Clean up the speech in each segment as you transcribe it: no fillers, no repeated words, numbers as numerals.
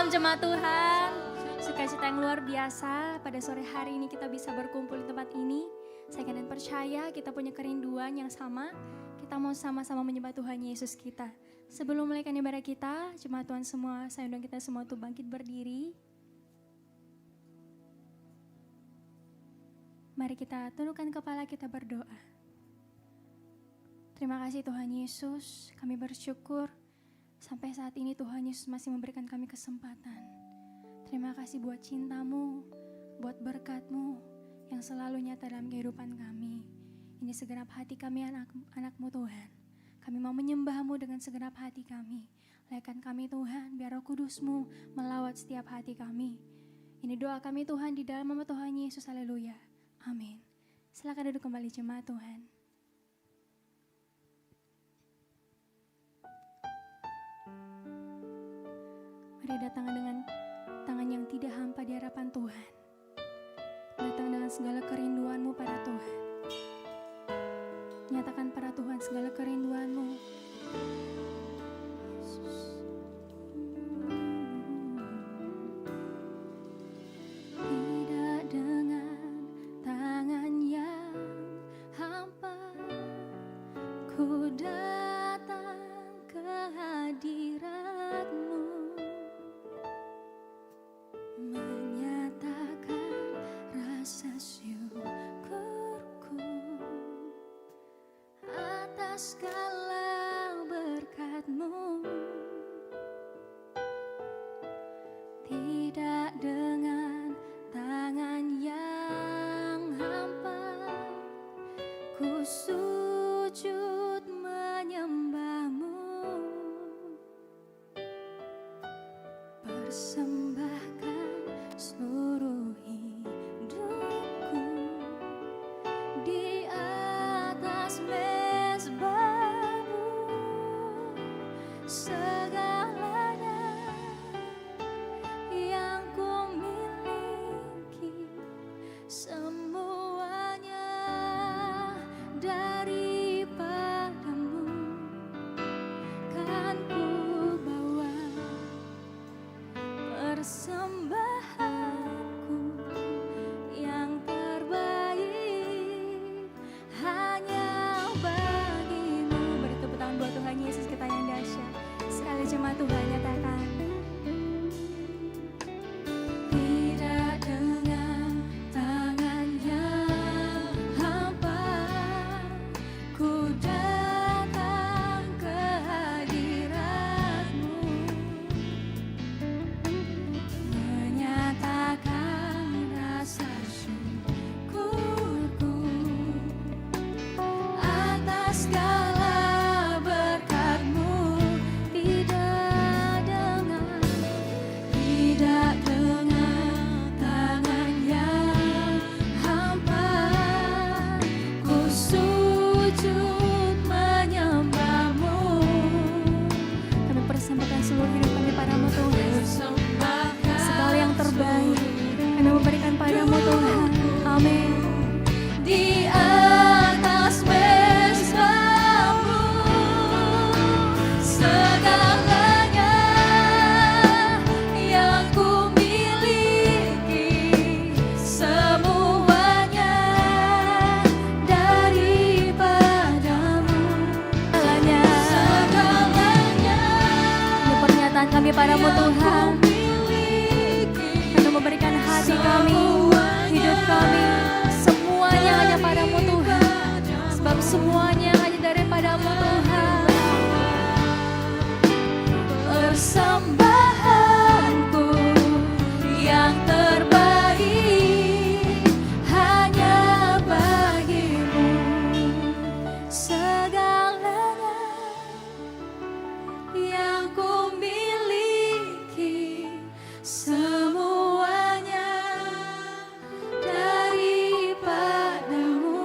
Shalom jemaat Tuhan. Sukacita yang luar biasa pada sore hari ini kita bisa berkumpul di tempat ini. Saya dan percaya kita punya kerinduan yang sama. Kita mau sama-sama menyembah Tuhan Yesus kita. Sebelum mulai ibadah kita, jemaat Tuhan semua, saya undang kita semua untuk bangkit berdiri. Mari kita tundukkan kepala, kita berdoa. Terima kasih Tuhan Yesus, kami bersyukur sampai saat ini Tuhan Yesus masih memberikan kami kesempatan. Terima kasih buat cinta-Mu, buat berkat-Mu yang selalu nyata dalam kehidupan kami. Ini segenap hati kami anak-Mu Tuhan. Kami mau menyembah-Mu dengan segenap hati kami. Layakkan kami Tuhan, biar Roh Kudus-Mu melawat setiap hati kami. Ini doa kami Tuhan di dalam nama Tuhan Yesus, haleluya. Amin. Silakan duduk kembali jemaat Tuhan. Mari datang dengan tangan yang tidak hampa di hadapan Tuhan. Datang dengan segala kerinduanmu pada Tuhan. Nyatakan pada Tuhan segala kerinduanmu. Yesus. Tidak dengan tangan yang hampa, ku datang ke hadirat-Mu. Menyatakan rasa syukurku atas segala berkat-Mu. Tidak dengan tangan yang hampa, ku sujud menyembah-Mu. Persembahkan seluruh hidupku di atas mezbah-Mu. Segalanya yang ku miliki, semuanya daripada-Mu kan ku bawa. Persembahanku yang terbaik hanya bagi-Mu. Beri tepuk tangan buat Tuhan Yesus kita yang dahsyat. Sekali jemaat Tuhan nyatakan. Tidak dengan tangan yang hampa, ku datang ke hadirat-Mu. Menyatakan rasa syukurku atas segala berkat-Mu. Tidak dengan tangan yang hampa, ku sujud menyembah-Mu. Kami persembahkan seluruh hidup kami pada-Mu Tuhan. Segala yang terbaik kami memberikan pada-Mu Tuhan. Amin. Di atas mezbah-Mu, segalanya yang ku miliki, semuanya daripada-Mu. Segalanya ini pernyataan kami pada-Mu Tuhan. Kami memberikan hati kami, hidup kami, semuanya hanya pada-Mu Tuhan. Sebab semuanya hanya daripada-Mu Tuhan. Persembahanku yang terbaik hanya bagi-Mu. Segalanya yang ku miliki, semuanya daripada-Mu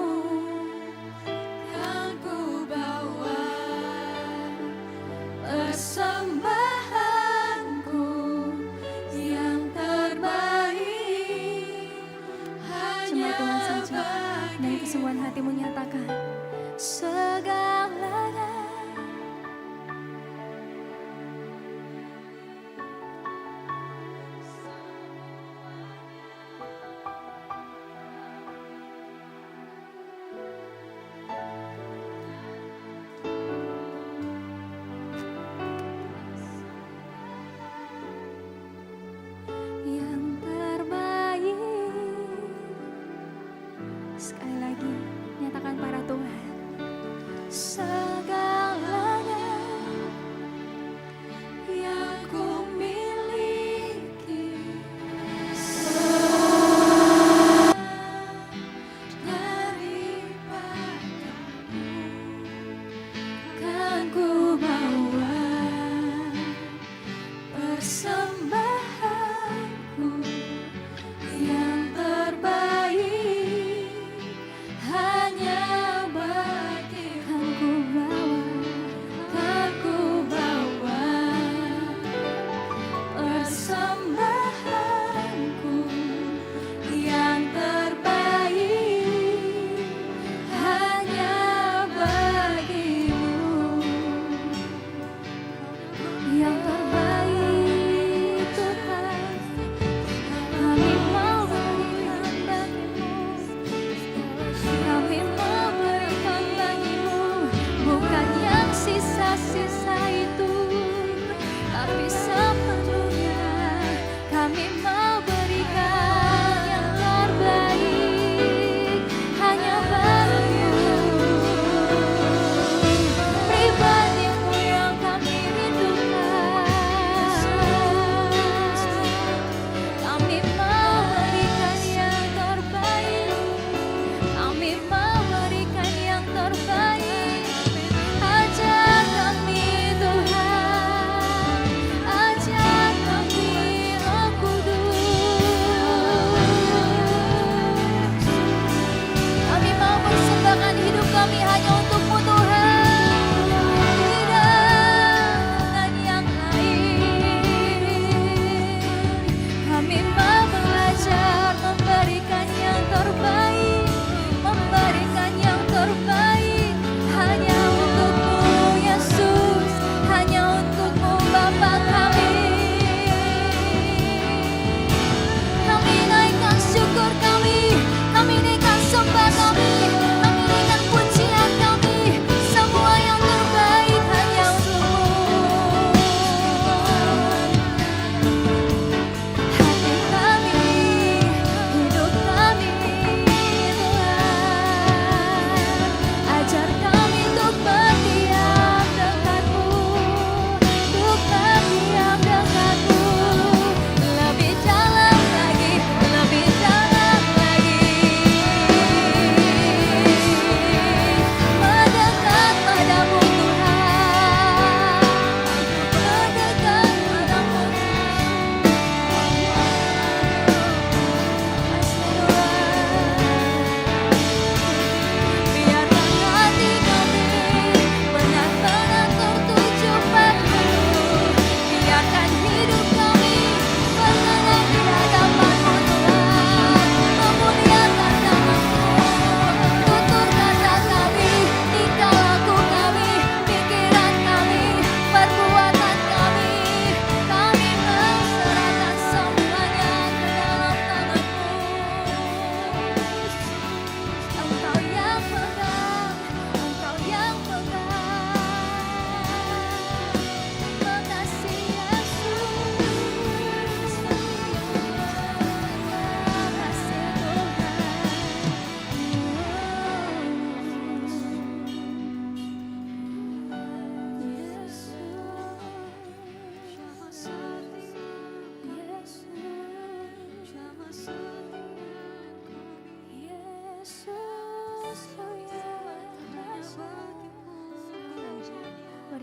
kan ku bawa. Persembahanku yang terbaik hanya bagi-Mu. Dan kesungguhan hatimu nyatakan segalanya.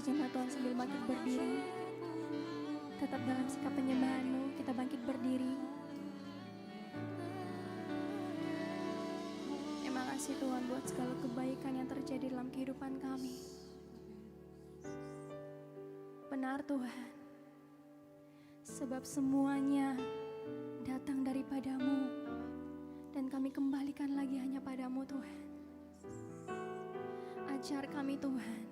sejenak Tuhan sambil bangkit berdiri. Tetap dalam sikap penyembahan-Mu, kita bangkit berdiri. Terima kasih Tuhan buat segala kebaikan yang terjadi dalam kehidupan kami. Benar Tuhan, sebab semuanya datang daripada-Mu, dan kami kembalikan lagi hanya pada-Mu Tuhan. Ajar kami Tuhan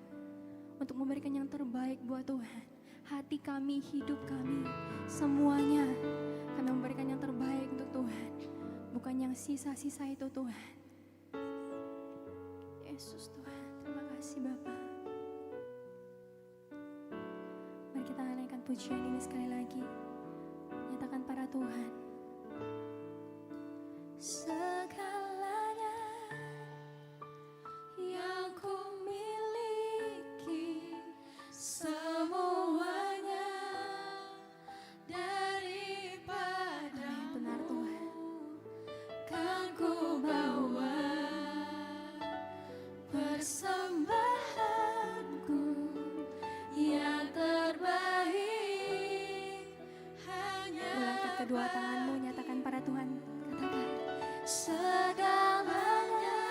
untuk memberikan yang terbaik buat Tuhan. Hati kami, hidup kami, semuanya kami memberikan yang terbaik untuk Tuhan, bukan yang sisa-sisa itu Tuhan. Yesus Tuhan, terima kasih Bapa. Mari kita naikkan pujian ini sekali lagi. Nyatakan pada Tuhan. Segalanya yang ku miliki, semuanya daripada. Benar Tuhan. Kan ku bawa persembahanku yang terbaik hanya. Ulangkan kedua tanganmu, nyatakan pada Tuhan. Katakan segalanya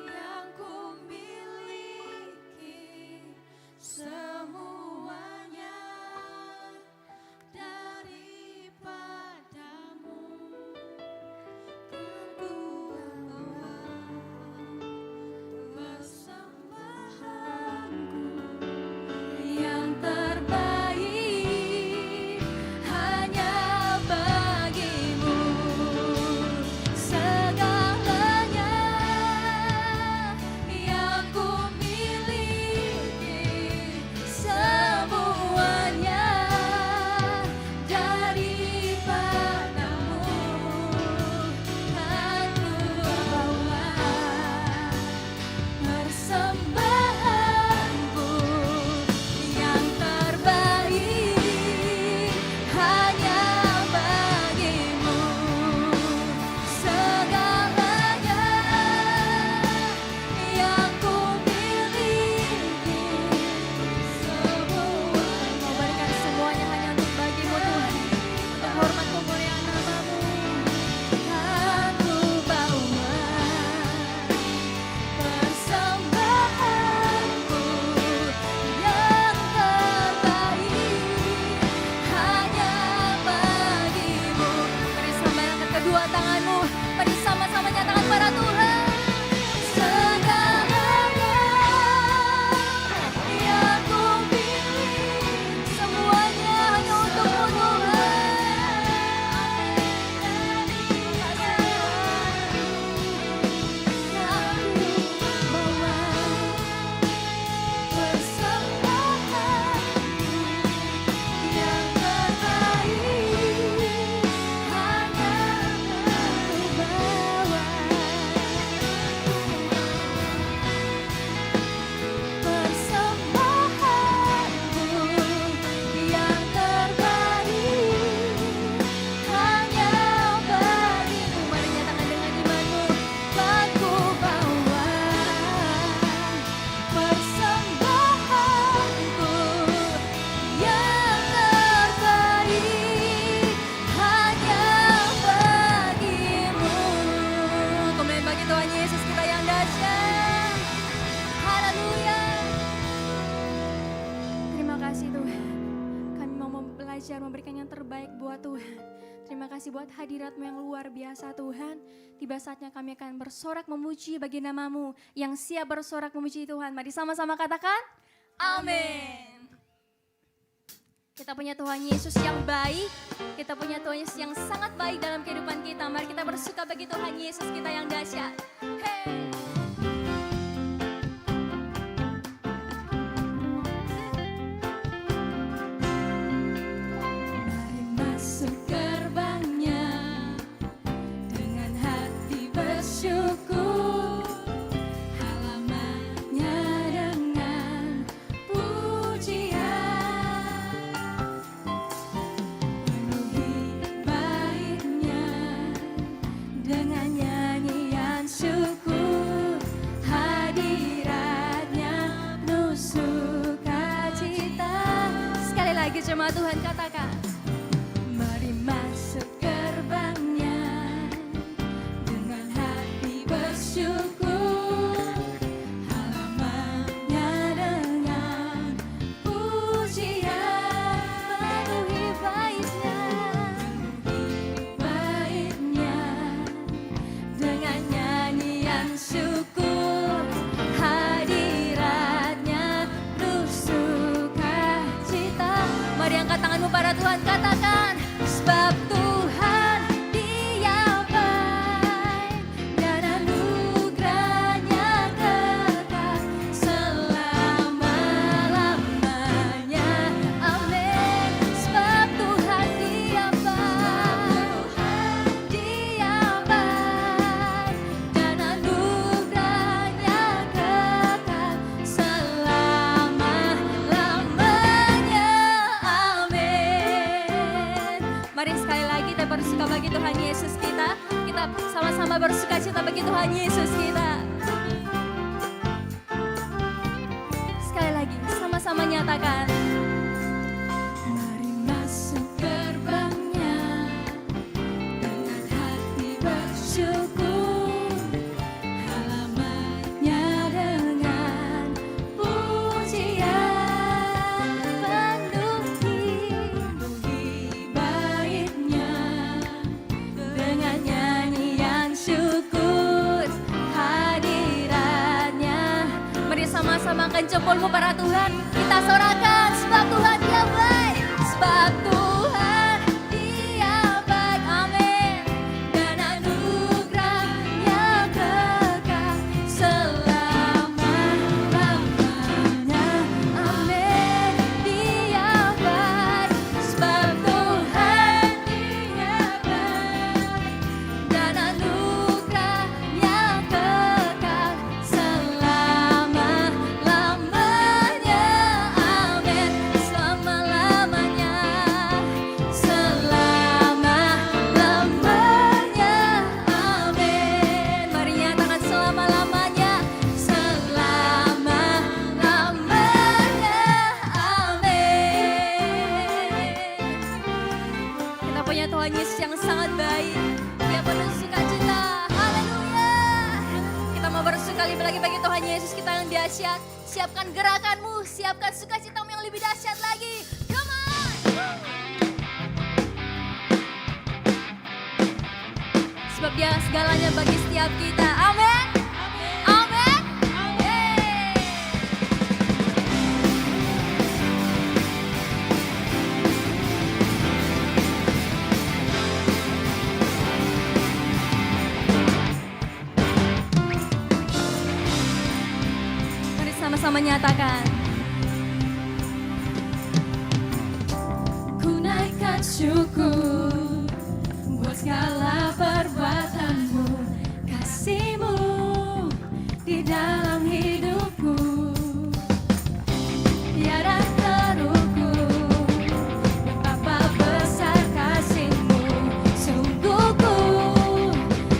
yang ku miliki, semuanya daripada-Mu. Kan ku bawa persembahanku yang terbaik hanya bagi-Mu. Segalanya yang ku miliki, semuanya daripada-Mu. Kan ku bawa persembahanku yang terbaik hanya bagi-Mu. Segalanya yang ku miliki, semua mau berikan semuanya hanya untuk bagi-Mu Tuhan, untuk hormat kemuliaan nama-Mu. Kan ku bawa persembahanku yang terbaik hanya bagi-Mu. Mari sambungkan kedua tanganmu, mari sama-sama nyatakan pada Tuhan. Segalanya yang ku pilih, semuanya hanya untuk-Mu Tuhan. Yang ku bawa persembahanku yang terbaik hanya ku bawa persembahanku yang terbaik hanya bagi-Mu. Mari nyatakan dengan imanmu. Kan ku bawa persembahanku yang terbaik hanya bagi-Mu. Kemuliaan bagi Tuhan Yesus kita yang dahsyat. Haleluya. Terima kasih Tuhan. Kami mau belajar memberikan yang terbaik buat Tuhan. Terima kasih buat hadirat-Mu yang luar biasa Tuhan. Tiba saatnya kami akan bersorak memuji bagi nama-Mu. Yang siap bersorak memuji Tuhan. Mari sama-sama katakan amin. Kita punya Tuhan Yesus yang baik. Kita punya Tuhan Yesus yang sangat baik dalam kehidupan kita. Mari kita bersuka bagi Tuhan Yesus kita yang dahsyat. Hey. Mari masuk gerbangnya dengan hati bersyukur, halamannya dengan pujian, penuhi baitnya dengan nyanyian syukur. Jemaat Tuhan katakan, mari masuk gerbangnya dengan hati bersyukur, halamannya dengan pujian, penuhi baitnya dengan nyanyian syukur, hadiratnya penuh sukacita. Mari angkat tanganmu pada Tuhan, katakan, sebab Tuhan Dia baik dan anugerahnya kekal selama-lamanya. Amin. Sebab Tuhan Dia baik dan anugerahnya kekal selama-lamanya. Amin. Mari sekali lagi kita bersuka bagi Tuhan Yesus kita. Kita sama-sama bersuka cita bagi Tuhan Yesus kita. Sekali lagi sama-sama nyatakan, mari masuk gerbangnya dengan hati bersyukur, halamannya dengan pujian, penuhi baitnya dengan nyanyian syukur, hadiratnya. Mari sama-sama angkat jempolmu para Tuhan, kita sorakan, sebab Tuhan Dia baik, sebab Tuhan Dia baik. Amin. Dan anugerahnya kekal selama-lamanya. Amin. Dia baik, sebab Tuhan Dia baik dan anugerahnya kekal selama-lamanya. Amin. Selama-lamanya, selama-lamanya. Amin. Mari nyatakan selama-lamanya, selama-lamanya. Amin. Kita punya Tuhan Yesus yang sangat baik. Dia penuh sukacita. Haleluya. Kita mau bersuka lagi bagi Tuhan Yesus kita yang dahsyat. Siapkan gerakanmu, siapkan sukacitamu yang lebih dahsyat lagi. Come on. Sebab Dia segalanya bagi setiap kita. Amin. Amin. Yeay. Mari sama-sama nyatakan, ku naikkan syukur buat segala perbuatanmu, kasih-Mu di dalam hidupku. Tiada terukur betapa besar kasih-Mu, sungguh ku.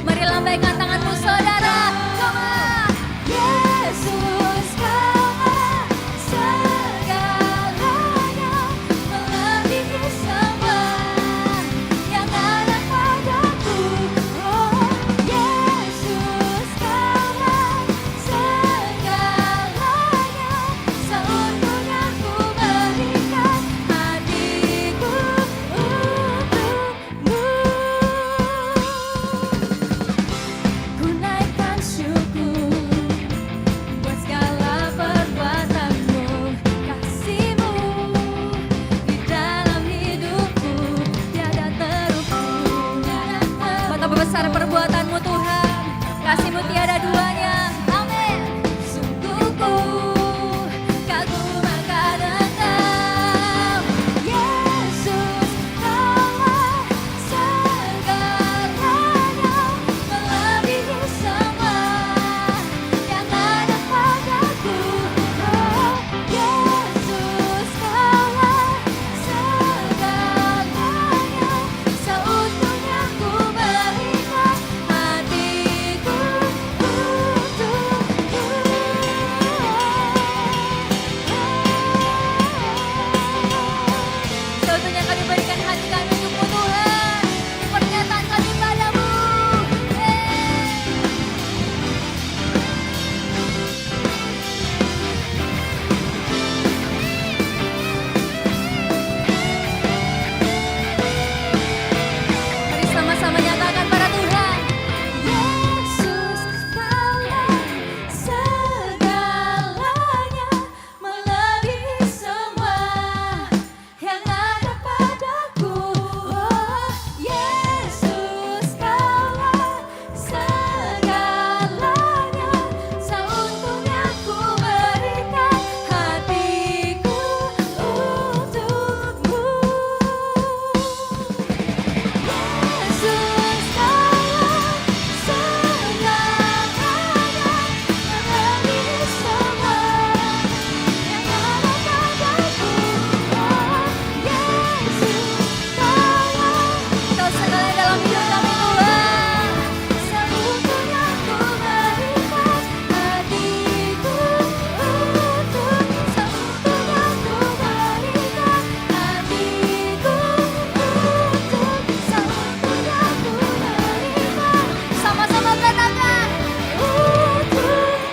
Mari lambaikan tanganmu saudara. Come on. Yesus Kaulah segalanya, melebihi semua yang ada padaku. Oh, Yesus Kaulah segalanya, seutuhnya ku berikan hatiku untukmu. Ku naikkan syukur buat segala perbuatanmu, kasih-Mu di dalam hidupku, tiada terukur. Betapa besar perbuatanmu Tuhan, kasih-Mu tiada duanya. Amin. Sungguh ku kagum akan Engkau, Yesus Kaulah segalanya, melebihi semua yang ada padaku. Oh, Yesus Kaulah segalanya, seutuhnya ku berikan menyerahkan hati kami untukmu Tuhan. Pernyataan kami padamu. Mari sama-sama nyatakan pada Tuhan. Yesus Kaulah segalanya, melebihi semua yang ada padaku. Oh, Yesus Kaulah segalanya, seutuhnya ku berikan hatiku untukmu. Yesus Kaulah segalanya, melebihi semua yang ada padaku. Oh, Yesus Kaulah, Kau segala dalam hidup kami Tuhan. Seutuhnya ku berikan hatiku untuk, seutuhnya ku berikan hatiku untuk, seutuhnya ku berikan. Sama-sama katakan untukmu.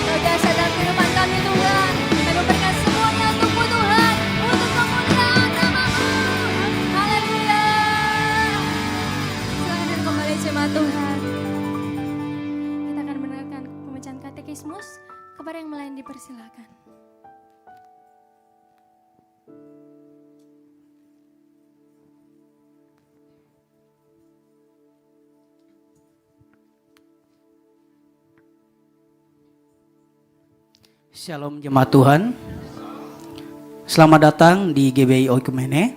Kau dahsyat dalam kehidupan kami Tuhan. Kami memberikan semuanya untukmu Tuhan, untuk kemuliaan nama-Mu. Haleluya. Silakan duduk kembali jemaat Tuhan. Kita akan mendengarkan pembacaan katekismus. Kepada yang lain dipersilakan. Shalom jemaat Tuhan. Selamat datang di GBI Oikumene.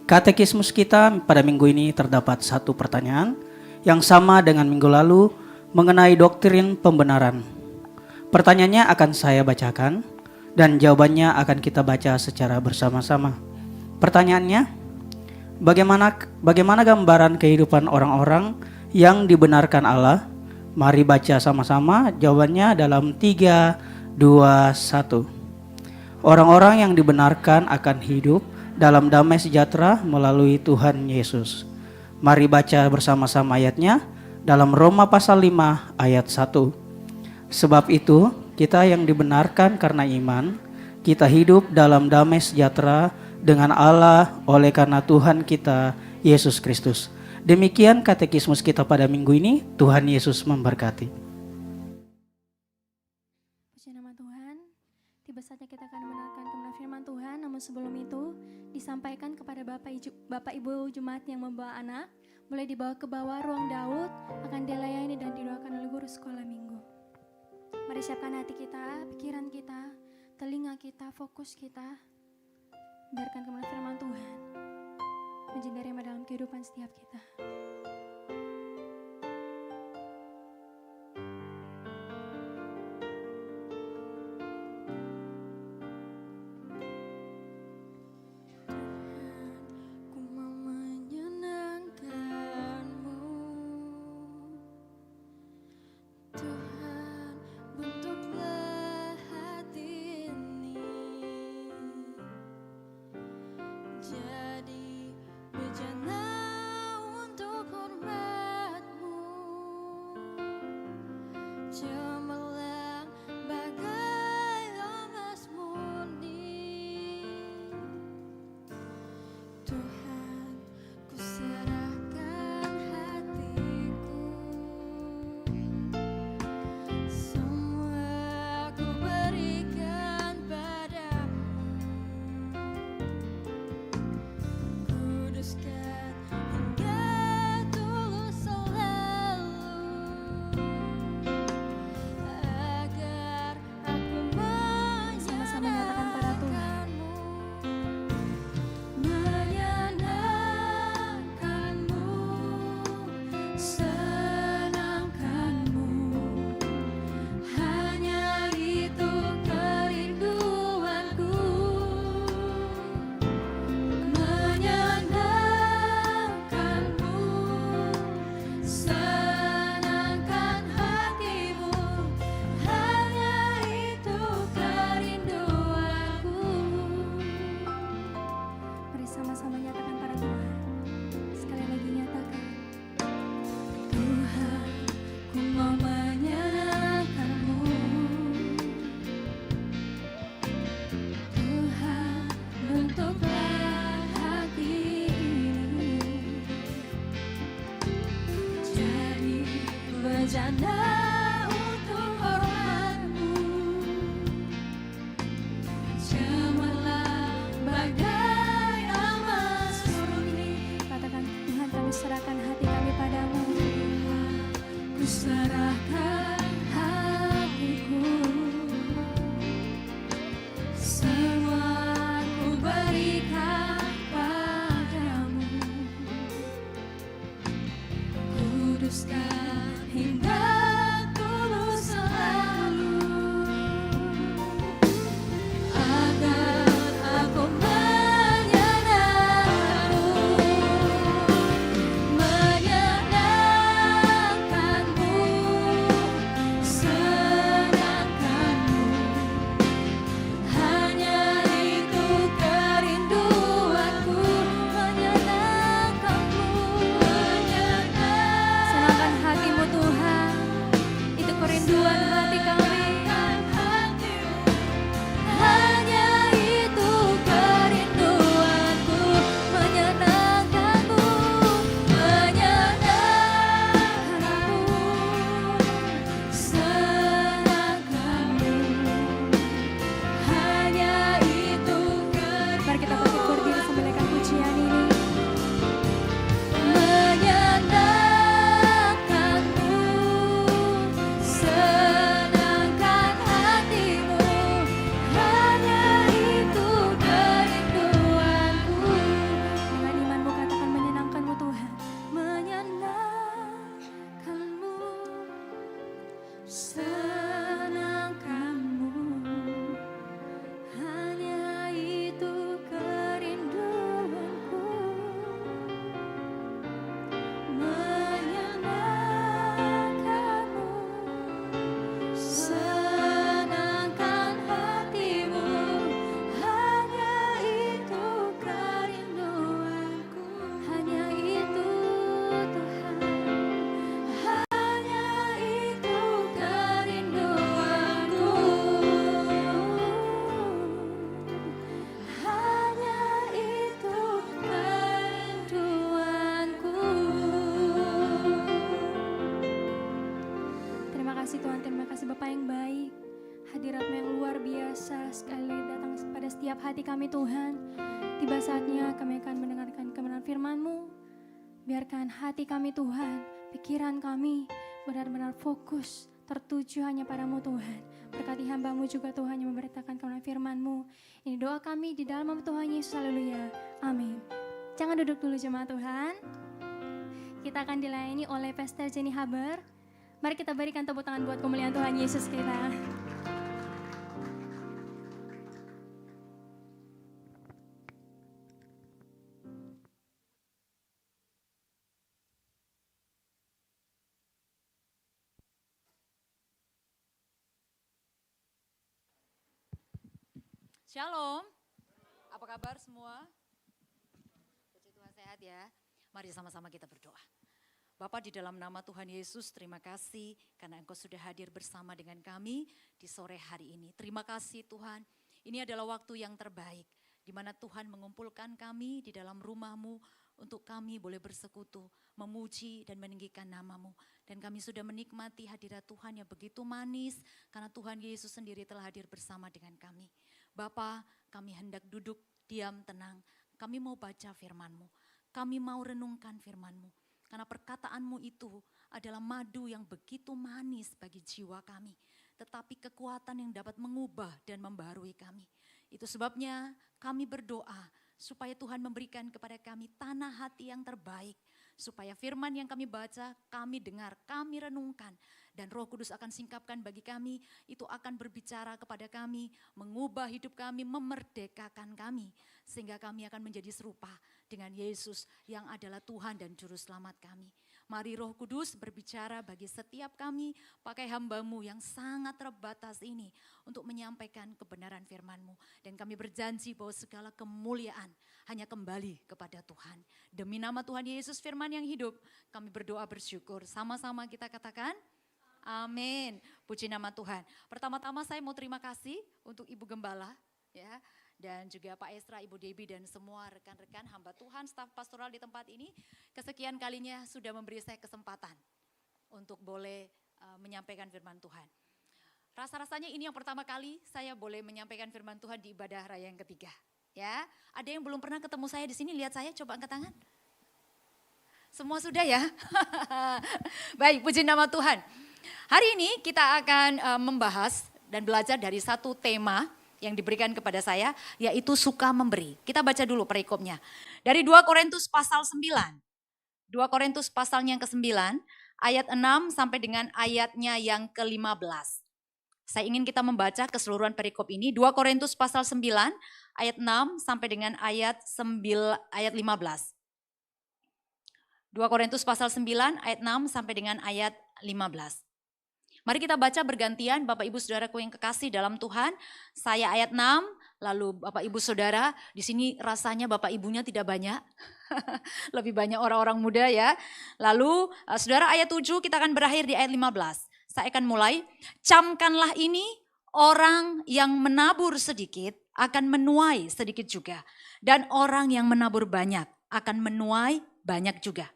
Katekismus kita pada minggu ini terdapat satu pertanyaan yang sama dengan minggu lalu mengenai doktrin pembenaran. Pertanyaannya akan saya bacakan dan jawabannya akan kita baca secara bersama-sama. Pertanyaannya, bagaimana gambaran kehidupan orang-orang yang dibenarkan Allah? Mari baca sama-sama jawabannya dalam 3, 2, 1. Orang-orang yang dibenarkan akan hidup dalam damai sejahtera melalui Tuhan Yesus. Mari baca bersama-sama ayatnya dalam Roma pasal 5 ayat 1. Sebab itu kita yang dibenarkan karena iman, kita hidup dalam damai sejahtera dengan Allah oleh karena Tuhan kita Yesus Kristus. Demikian katekismus kita pada minggu ini. Tuhan Yesus memberkati. Tiba saatnya kita akan mendengarkan kebenaran firman Tuhan. Namun sebelum itu disampaikan kepada Bapak Ibu Jemaat yang membawa anak, boleh dibawa ke bawah ruang Daud, akan dilayani dan didoakan oleh guru sekolah minggu. Mari siapkan hati kita, pikiran kita, telinga kita, fokus kita. Biarkan kebenaran firman Tuhan menjadi rema dalam kehidupan setiap kita. Jadi bejana untuk hormat-Mu, cemerlang bagai emas murni. Tuhan, ku serahkan hatiku, kerinduan hati kami. Hanya itu kerinduanku, menyenangkanmu, senangkanmu. Hanya itu Mari kita bangkit berdiri sambil naikkan pujian ini. menyenangkanmu, senangkan hatimu. Hanya itu kerinduanku, Dengan imanmu katakan menyenangkanmu Tuhan. menyenangkanmu, senangkanmu. Hanya itu kerinduanku, menyenangkanmu, senangkan hatimu. Hanya itu kerinduanku, hanya itu Tuhan. Hanya itu kerinduanku, hanya itu kerinduanku. Terima kasih Tuhan, terima kasih Bapa yang baik. Hadirat-Mu yang luar biasa sekali datang pada setiap hati kami Tuhan. Tiba saatnya kami akan mendengarkan kebenaran firman-Mu. Biarkan hati kami Tuhan, pikiran kami benar-benar fokus, tertuju hanya padamu Tuhan. Berkati hamba-Mu juga Tuhan yang memberitakan kebenaran firman-Mu. Ini doa kami di dalam nama Tuhan Yesus, haleluya, amin. Jangan duduk dulu jemaat Tuhan. Kita akan dilayani oleh Pastor Jenny Haber. Mari kita berikan tepuk tangan buat kemuliaan Tuhan Yesus kita. Shalom, apa kabar semua? Puji Tuhan sehat ya. Mari sama-sama kita berdoa. Bapa di dalam nama Tuhan Yesus, terima kasih karena Engkau sudah hadir bersama dengan kami di sore hari ini. Terima kasih Tuhan, ini adalah waktu yang terbaik di mana Tuhan mengumpulkan kami di dalam rumah-Mu untuk kami boleh bersekutu, memuji dan meninggikan nama-Mu. Dan kami sudah menikmati hadirat Tuhan yang begitu manis karena Tuhan Yesus sendiri telah hadir bersama dengan kami. Bapa, kami hendak duduk diam tenang, kami mau baca firman-Mu, kami mau renungkan firman-Mu. Karena perkataan-Mu itu adalah madu yang begitu manis bagi jiwa kami. Tetapi kekuatan yang dapat mengubah dan membaharui kami. Itu sebabnya kami berdoa supaya Tuhan memberikan kepada kami tanah hati yang terbaik. Supaya firman yang kami baca, kami dengar, kami renungkan. Dan Roh Kudus akan singkapkan bagi kami, itu akan berbicara kepada kami, mengubah hidup kami, memerdekakan kami. Sehingga kami akan menjadi serupa dengan Yesus yang adalah Tuhan dan Juru Selamat kami. Mari Roh Kudus berbicara bagi setiap kami, pakai hamba-Mu yang sangat terbatas ini untuk menyampaikan kebenaran firman-Mu. Dan kami berjanji bahwa segala kemuliaan hanya kembali kepada Tuhan. Demi nama Tuhan Yesus firman yang hidup, kami berdoa bersyukur. Sama-sama kita katakan, amin. Puji nama Tuhan. Pertama-tama saya mau terima kasih untuk Ibu Gembala, ya, dan juga Pak Esra, Ibu Debbie dan semua rekan-rekan hamba Tuhan, staf pastoral di tempat ini. Kesekian kalinya sudah memberi saya kesempatan untuk boleh menyampaikan firman Tuhan. Rasa-rasanya ini yang pertama kali saya boleh menyampaikan firman Tuhan di ibadah raya yang ketiga. Ya, ada yang belum pernah ketemu saya di sini, lihat saya, coba angkat tangan. Semua sudah ya? Baik, puji nama Tuhan. Hari ini kita akan membahas dan belajar dari satu tema yang diberikan kepada saya, yaitu suka memberi. Kita baca dulu perikopnya. Dari 2 Korintus pasal 9. 2 Korintus pasalnya yang ke-9, ayat 6 sampai dengan ayatnya yang ke-15. Saya ingin kita membaca keseluruhan perikop ini. 2 Korintus pasal 9, ayat 6 sampai dengan ayat 15. 2 Korintus pasal 9 ayat 6 sampai dengan ayat 15. Mari kita baca bergantian, Bapak Ibu Saudaraku yang kekasih dalam Tuhan. Saya ayat 6, lalu Bapak Ibu Saudara, di sini rasanya Bapak Ibunya tidak banyak. Lebih banyak orang-orang muda ya. Lalu Saudara ayat 7 kita akan berakhir di ayat 15. Saya akan mulai. Camkanlah ini, orang yang menabur sedikit akan menuai sedikit juga. Dan orang yang menabur banyak akan menuai banyak juga.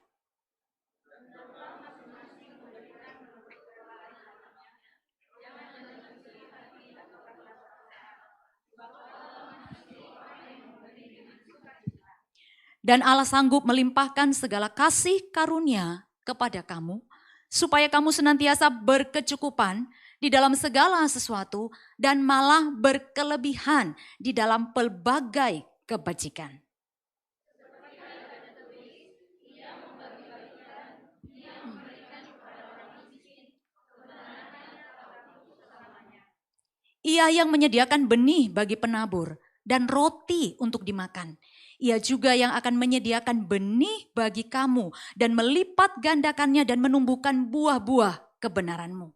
Dan Allah sanggup melimpahkan segala kasih karunia kepada kamu, supaya kamu senantiasa berkecukupan di dalam segala sesuatu dan malah berkelebihan di dalam pelbagai kebajikan. Ia yang menyediakan benih bagi penabur dan roti untuk dimakan. Ia juga yang akan menyediakan benih bagi kamu dan melipat gandakannya dan menumbuhkan buah-buah kebenaranmu.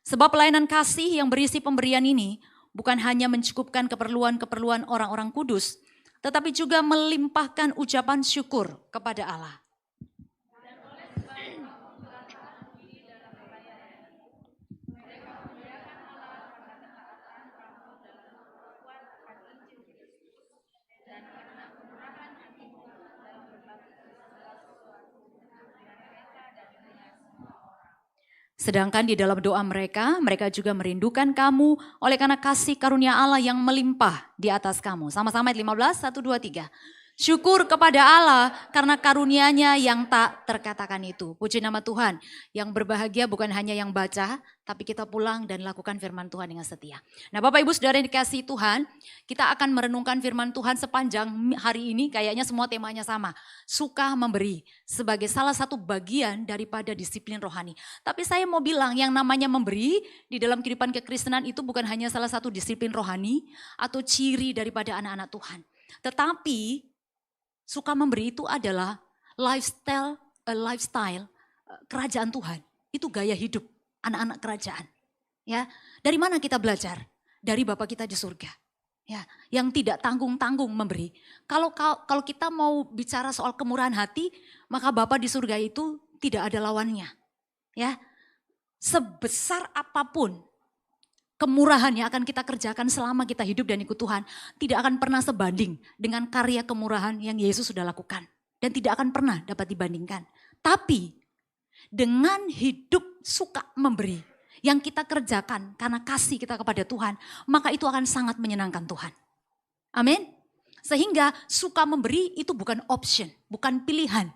Sebab pelayanan kasih yang berisi pemberian ini bukan hanya mencukupkan keperluan-keperluan orang-orang kudus, tetapi juga melimpahkan ucapan syukur kepada Allah. Sedangkan di dalam doa mereka, mereka juga merindukan kamu oleh karena kasih karunia Allah yang melimpah di atas kamu. Sama-sama ayat 15, 1, 2, 3. Syukur kepada Allah karena karunia-Nya yang tak terkatakan itu. Puji nama Tuhan. Yang berbahagia bukan hanya yang baca, tapi kita pulang dan lakukan firman Tuhan dengan setia. Nah Bapak Ibu Saudara yang dikasihi Tuhan, kita akan merenungkan firman Tuhan sepanjang hari ini, kayaknya semua temanya sama. Suka memberi sebagai salah satu bagian daripada disiplin rohani. Tapi saya mau bilang yang namanya memberi di dalam kehidupan kekristenan itu bukan hanya salah satu disiplin rohani atau ciri daripada anak-anak Tuhan. Tetapi suka memberi itu adalah lifestyle kerajaan Tuhan. Itu gaya hidup anak-anak kerajaan. Ya, dari mana kita belajar? Dari Bapa kita di surga. Ya, yang tidak tanggung-tanggung memberi. Kalau kita mau bicara soal kemurahan hati, maka Bapa di surga itu tidak ada lawannya. Ya, sebesar apapun kemurahan yang akan kita kerjakan selama kita hidup dan ikut Tuhan tidak akan pernah sebanding dengan karya kemurahan yang Yesus sudah lakukan. Dan tidak akan pernah dapat dibandingkan. Tapi dengan hidup suka memberi yang kita kerjakan karena kasih kita kepada Tuhan, maka itu akan sangat menyenangkan Tuhan. Amin. Sehingga suka memberi itu bukan option, bukan pilihan.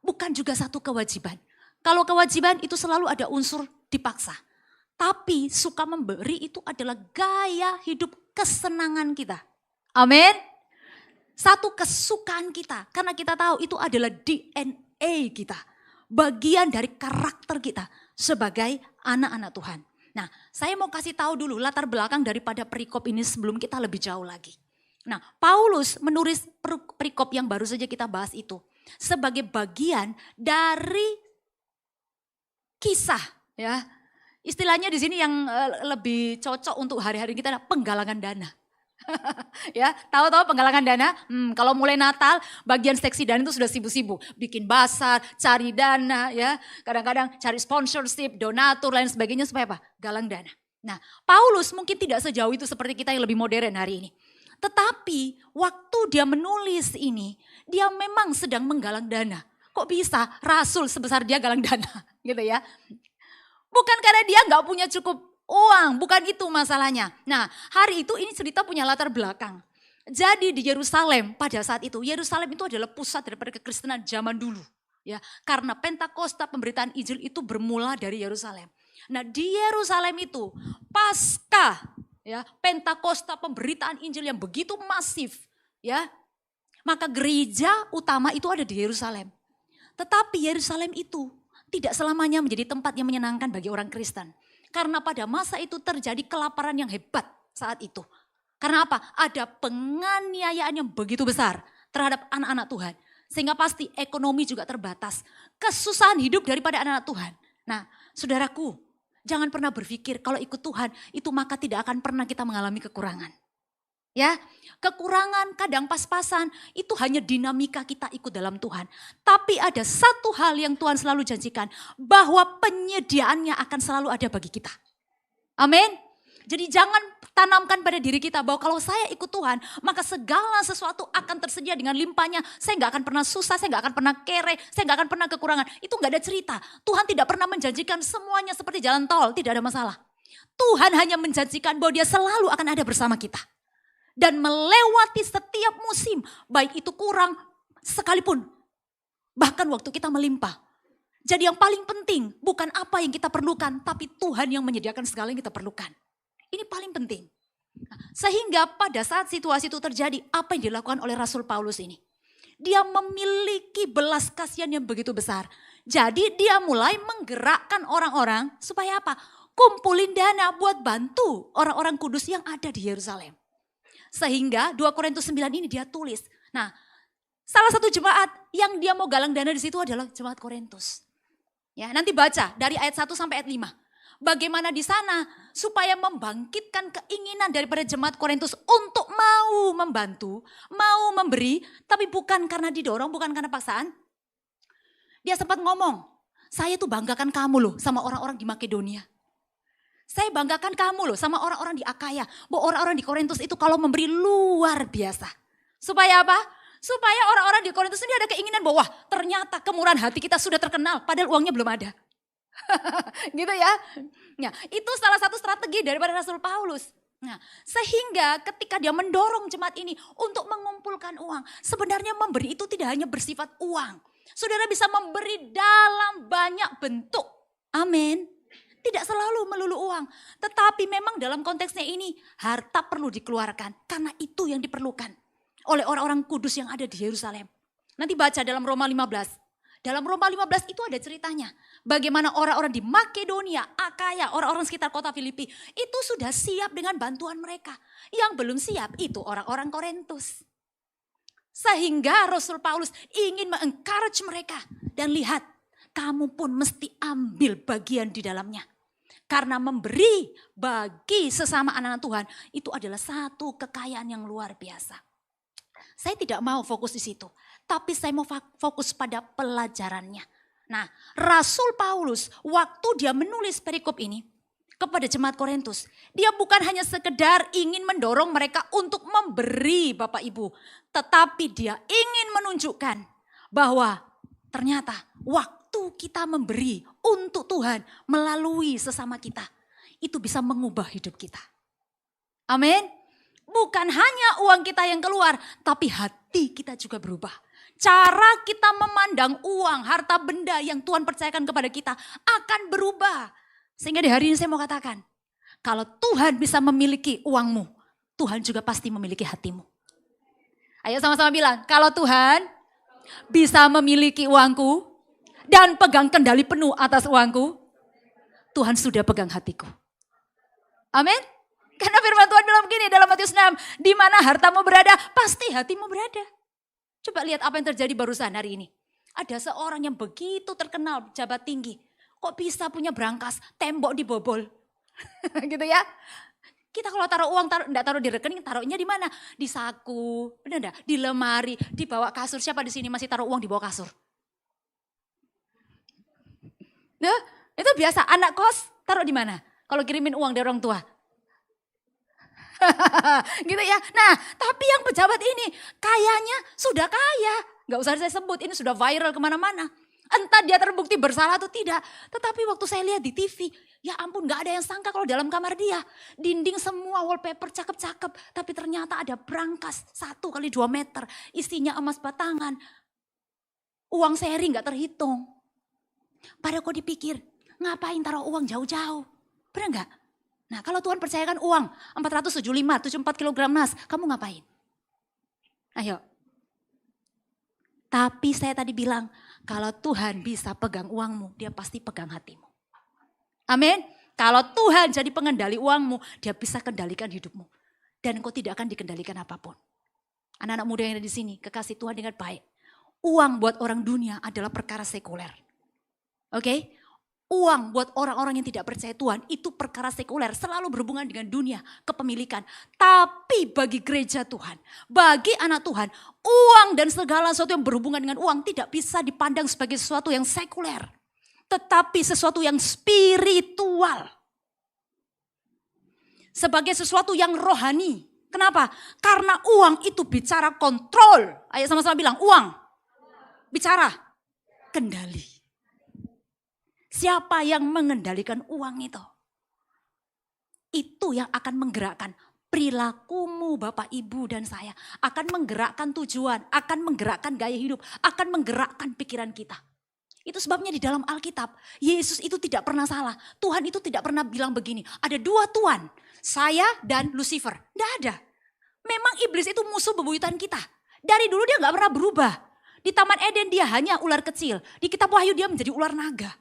Bukan juga satu kewajiban. Kalau kewajiban itu selalu ada unsur dipaksa. Tapi suka memberi itu adalah gaya hidup kesenangan kita. Amin. Satu kesukaan kita. Karena kita tahu itu adalah DNA kita. Bagian dari karakter kita sebagai anak-anak Tuhan. Nah, saya mau kasih tahu dulu latar belakang daripada perikop ini sebelum kita lebih jauh lagi. Nah, Paulus menulis perikop yang baru saja kita bahas itu sebagai bagian dari kisah, ya. Istilahnya di sini yang lebih cocok untuk hari-hari kita adalah penggalangan dana. Ya, tahu-tahu penggalangan dana? Kalau mulai Natal, bagian seksi dana itu sudah sibuk-sibuk, bikin basar, cari dana, ya. Kadang-kadang cari sponsorship, donatur, lain sebagainya supaya apa? Galang dana. Nah, Paulus mungkin tidak sejauh itu seperti kita yang lebih modern hari ini. Tetapi waktu dia menulis ini, dia memang sedang menggalang dana. Kok bisa rasul sebesar dia galang dana, gitu ya? Bukan karena dia nggak punya cukup uang, bukan itu masalahnya. Nah, hari itu ini cerita punya latar belakang. Jadi di Yerusalem pada saat itu, Yerusalem itu adalah pusat daripada kekristenan zaman dulu. Ya, karena Pentakosta pemberitaan Injil itu bermula dari Yerusalem. Nah, di Yerusalem itu pasca ya Pentakosta pemberitaan Injil yang begitu masif, ya. Maka gereja utama itu ada di Yerusalem. Tetapi Yerusalem itu tidak selamanya menjadi tempat yang menyenangkan bagi orang Kristen. Karena pada masa itu terjadi kelaparan yang hebat saat itu. Karena apa? Ada penganiayaan yang begitu besar terhadap anak-anak Tuhan. Sehingga pasti ekonomi juga terbatas. Kesusahan hidup daripada anak-anak Tuhan. Nah, saudaraku, jangan pernah berpikir kalau ikut Tuhan itu maka tidak akan pernah kita mengalami kekurangan. Ya, kekurangan kadang pas-pasan itu hanya dinamika kita ikut dalam Tuhan. Tapi ada satu hal yang Tuhan selalu janjikan, bahwa penyediaannya akan selalu ada bagi kita. Amin. Jadi jangan tanamkan pada diri kita bahwa kalau saya ikut Tuhan, maka segala sesuatu akan tersedia dengan limpahnya. Saya nggak akan pernah susah, saya nggak akan pernah kere, saya nggak akan pernah kekurangan. Itu nggak ada cerita. Tuhan tidak pernah menjanjikan semuanya seperti jalan tol, tidak ada masalah. Tuhan hanya menjanjikan bahwa Dia selalu akan ada bersama kita. Dan melewati setiap musim, baik itu kurang sekalipun. Bahkan waktu kita melimpah. Jadi yang paling penting bukan apa yang kita perlukan, tapi Tuhan yang menyediakan segala yang kita perlukan. Ini paling penting. Sehingga pada saat situasi itu terjadi, apa yang dilakukan oleh Rasul Paulus ini? Dia memiliki belas kasihan yang begitu besar. Jadi dia mulai menggerakkan orang-orang supaya apa? Kumpulin dana buat bantu orang-orang kudus yang ada di Yerusalem. Sehingga 2 Korintus 9 ini dia tulis. Nah, salah satu jemaat yang dia mau galang dana di situ adalah jemaat Korintus. Ya, nanti baca dari ayat 1 sampai ayat 5. Bagaimana di sana supaya membangkitkan keinginan daripada jemaat Korintus untuk mau membantu, mau memberi, tapi bukan karena didorong, bukan karena paksaan. Dia sempat ngomong, saya tuh banggakan kamu loh sama orang-orang di Makedonia. Saya banggakan kamu loh sama orang-orang di Akaya. Bahwa orang-orang di Korintus itu kalau memberi luar biasa. Supaya apa? Supaya orang-orang di Korintus ini ada keinginan bahwa ternyata kemurahan hati kita sudah terkenal. Padahal uangnya belum ada. Gitu ya. Nah, itu salah satu strategi daripada Rasul Paulus. Nah, sehingga ketika dia mendorong jemaat ini untuk mengumpulkan uang. Sebenarnya memberi itu tidak hanya bersifat uang. Saudara bisa memberi dalam banyak bentuk. Amin. Tidak selalu melulu uang. Tetapi memang dalam konteksnya ini harta perlu dikeluarkan. Karena itu yang diperlukan oleh orang-orang kudus yang ada di Yerusalem. Nanti baca dalam Roma 15. Dalam Roma 15 itu ada ceritanya. Bagaimana orang-orang di Makedonia, Akaya, orang-orang sekitar kota Filipi. Itu sudah siap dengan bantuan mereka. Yang belum siap itu orang-orang Korintus. Sehingga Rasul Paulus ingin mengencourage mereka. Dan lihat, kamu pun mesti ambil bagian di dalamnya. Karena memberi bagi sesama anak-anak Tuhan itu adalah satu kekayaan yang luar biasa. Saya tidak mau fokus di situ. Tapi saya mau fokus pada pelajarannya. Nah, Rasul Paulus waktu dia menulis perikop ini kepada jemaat Korintus. Dia bukan hanya sekedar ingin mendorong mereka untuk memberi Bapak Ibu. Tetapi dia ingin menunjukkan bahwa ternyata waktu kita memberi untuk Tuhan melalui sesama kita. Itu bisa mengubah hidup kita. Amin. Bukan hanya uang kita yang keluar, tapi hati kita juga berubah. Cara kita memandang uang, harta benda yang Tuhan percayakan kepada kita akan berubah. Sehingga di hari ini saya mau katakan, kalau Tuhan bisa memiliki uangmu, Tuhan juga pasti memiliki hatimu. Ayo sama-sama bilang, kalau Tuhan bisa memiliki uangku dan pegang kendali penuh atas uangku, Tuhan sudah pegang hatiku. Amin. Karena firman Tuhan bilang begini dalam Matius 6, di mana hartamu berada, pasti hatimu berada. Coba lihat apa yang terjadi barusan hari ini. Ada seorang yang begitu terkenal, jabat tinggi. Kok bisa punya brankas, tembok dibobol. Gitu ya. Kita kalau taruh uang, enggak taruh di rekening, taruhnya di mana? Di saku, benar enggak? Di lemari, di bawah kasur. Siapa di sini masih taruh uang di bawah kasur? Nah, itu biasa. Anak kos taruh di mana? Kalau kirimin uang dari orang tua. Gitu ya. Nah, tapi yang pejabat ini kayanya sudah kaya. Gak usah saya sebut, ini sudah viral kemana-mana. Entah dia terbukti bersalah atau tidak. Tetapi waktu saya lihat di TV, ya ampun gak ada yang sangka kalau dalam kamar dia. Dinding semua wallpaper cakep-cakep. Tapi ternyata ada brankas 1 kali 2 meter. Isinya emas batangan. Uang seri gak terhitung. Padahal kok dipikir, ngapain taruh uang jauh-jauh? Benar gak? Nah kalau Tuhan percayakan uang 475, 74 kg emas, kamu ngapain? Ayo. Tapi saya tadi bilang, kalau Tuhan bisa pegang uangmu, dia pasti pegang hatimu. Amin. Kalau Tuhan jadi pengendali uangmu, dia bisa kendalikan hidupmu. Dan kau tidak akan dikendalikan apapun. Anak-anak muda yang ada di sini, kekasih Tuhan dengan baik. Uang buat orang dunia adalah perkara sekuler. Oke? Uang buat orang-orang yang tidak percaya Tuhan itu perkara sekuler, selalu berhubungan dengan dunia, kepemilikan. Tapi bagi gereja Tuhan, bagi anak Tuhan, uang dan segala sesuatu yang berhubungan dengan uang tidak bisa dipandang sebagai sesuatu yang sekuler. Tetapi sesuatu yang spiritual. Sebagai sesuatu yang rohani. Kenapa? Karena uang itu bicara kontrol. Ayo sama-sama bilang, uang bicara kendali. Siapa yang mengendalikan uang itu? Itu yang akan menggerakkan perilakumu Bapak Ibu dan saya. Akan menggerakkan tujuan, akan menggerakkan gaya hidup, akan menggerakkan pikiran kita. Itu sebabnya di dalam Alkitab, Yesus itu tidak pernah salah. Tuhan itu tidak pernah bilang begini, ada dua Tuhan, saya dan Lucifer. Tidak ada. Memang iblis itu musuh bebuyutan kita. Dari dulu dia gak pernah berubah. Di Taman Eden dia hanya ular kecil. Di kitab Wahyu dia menjadi ular naga.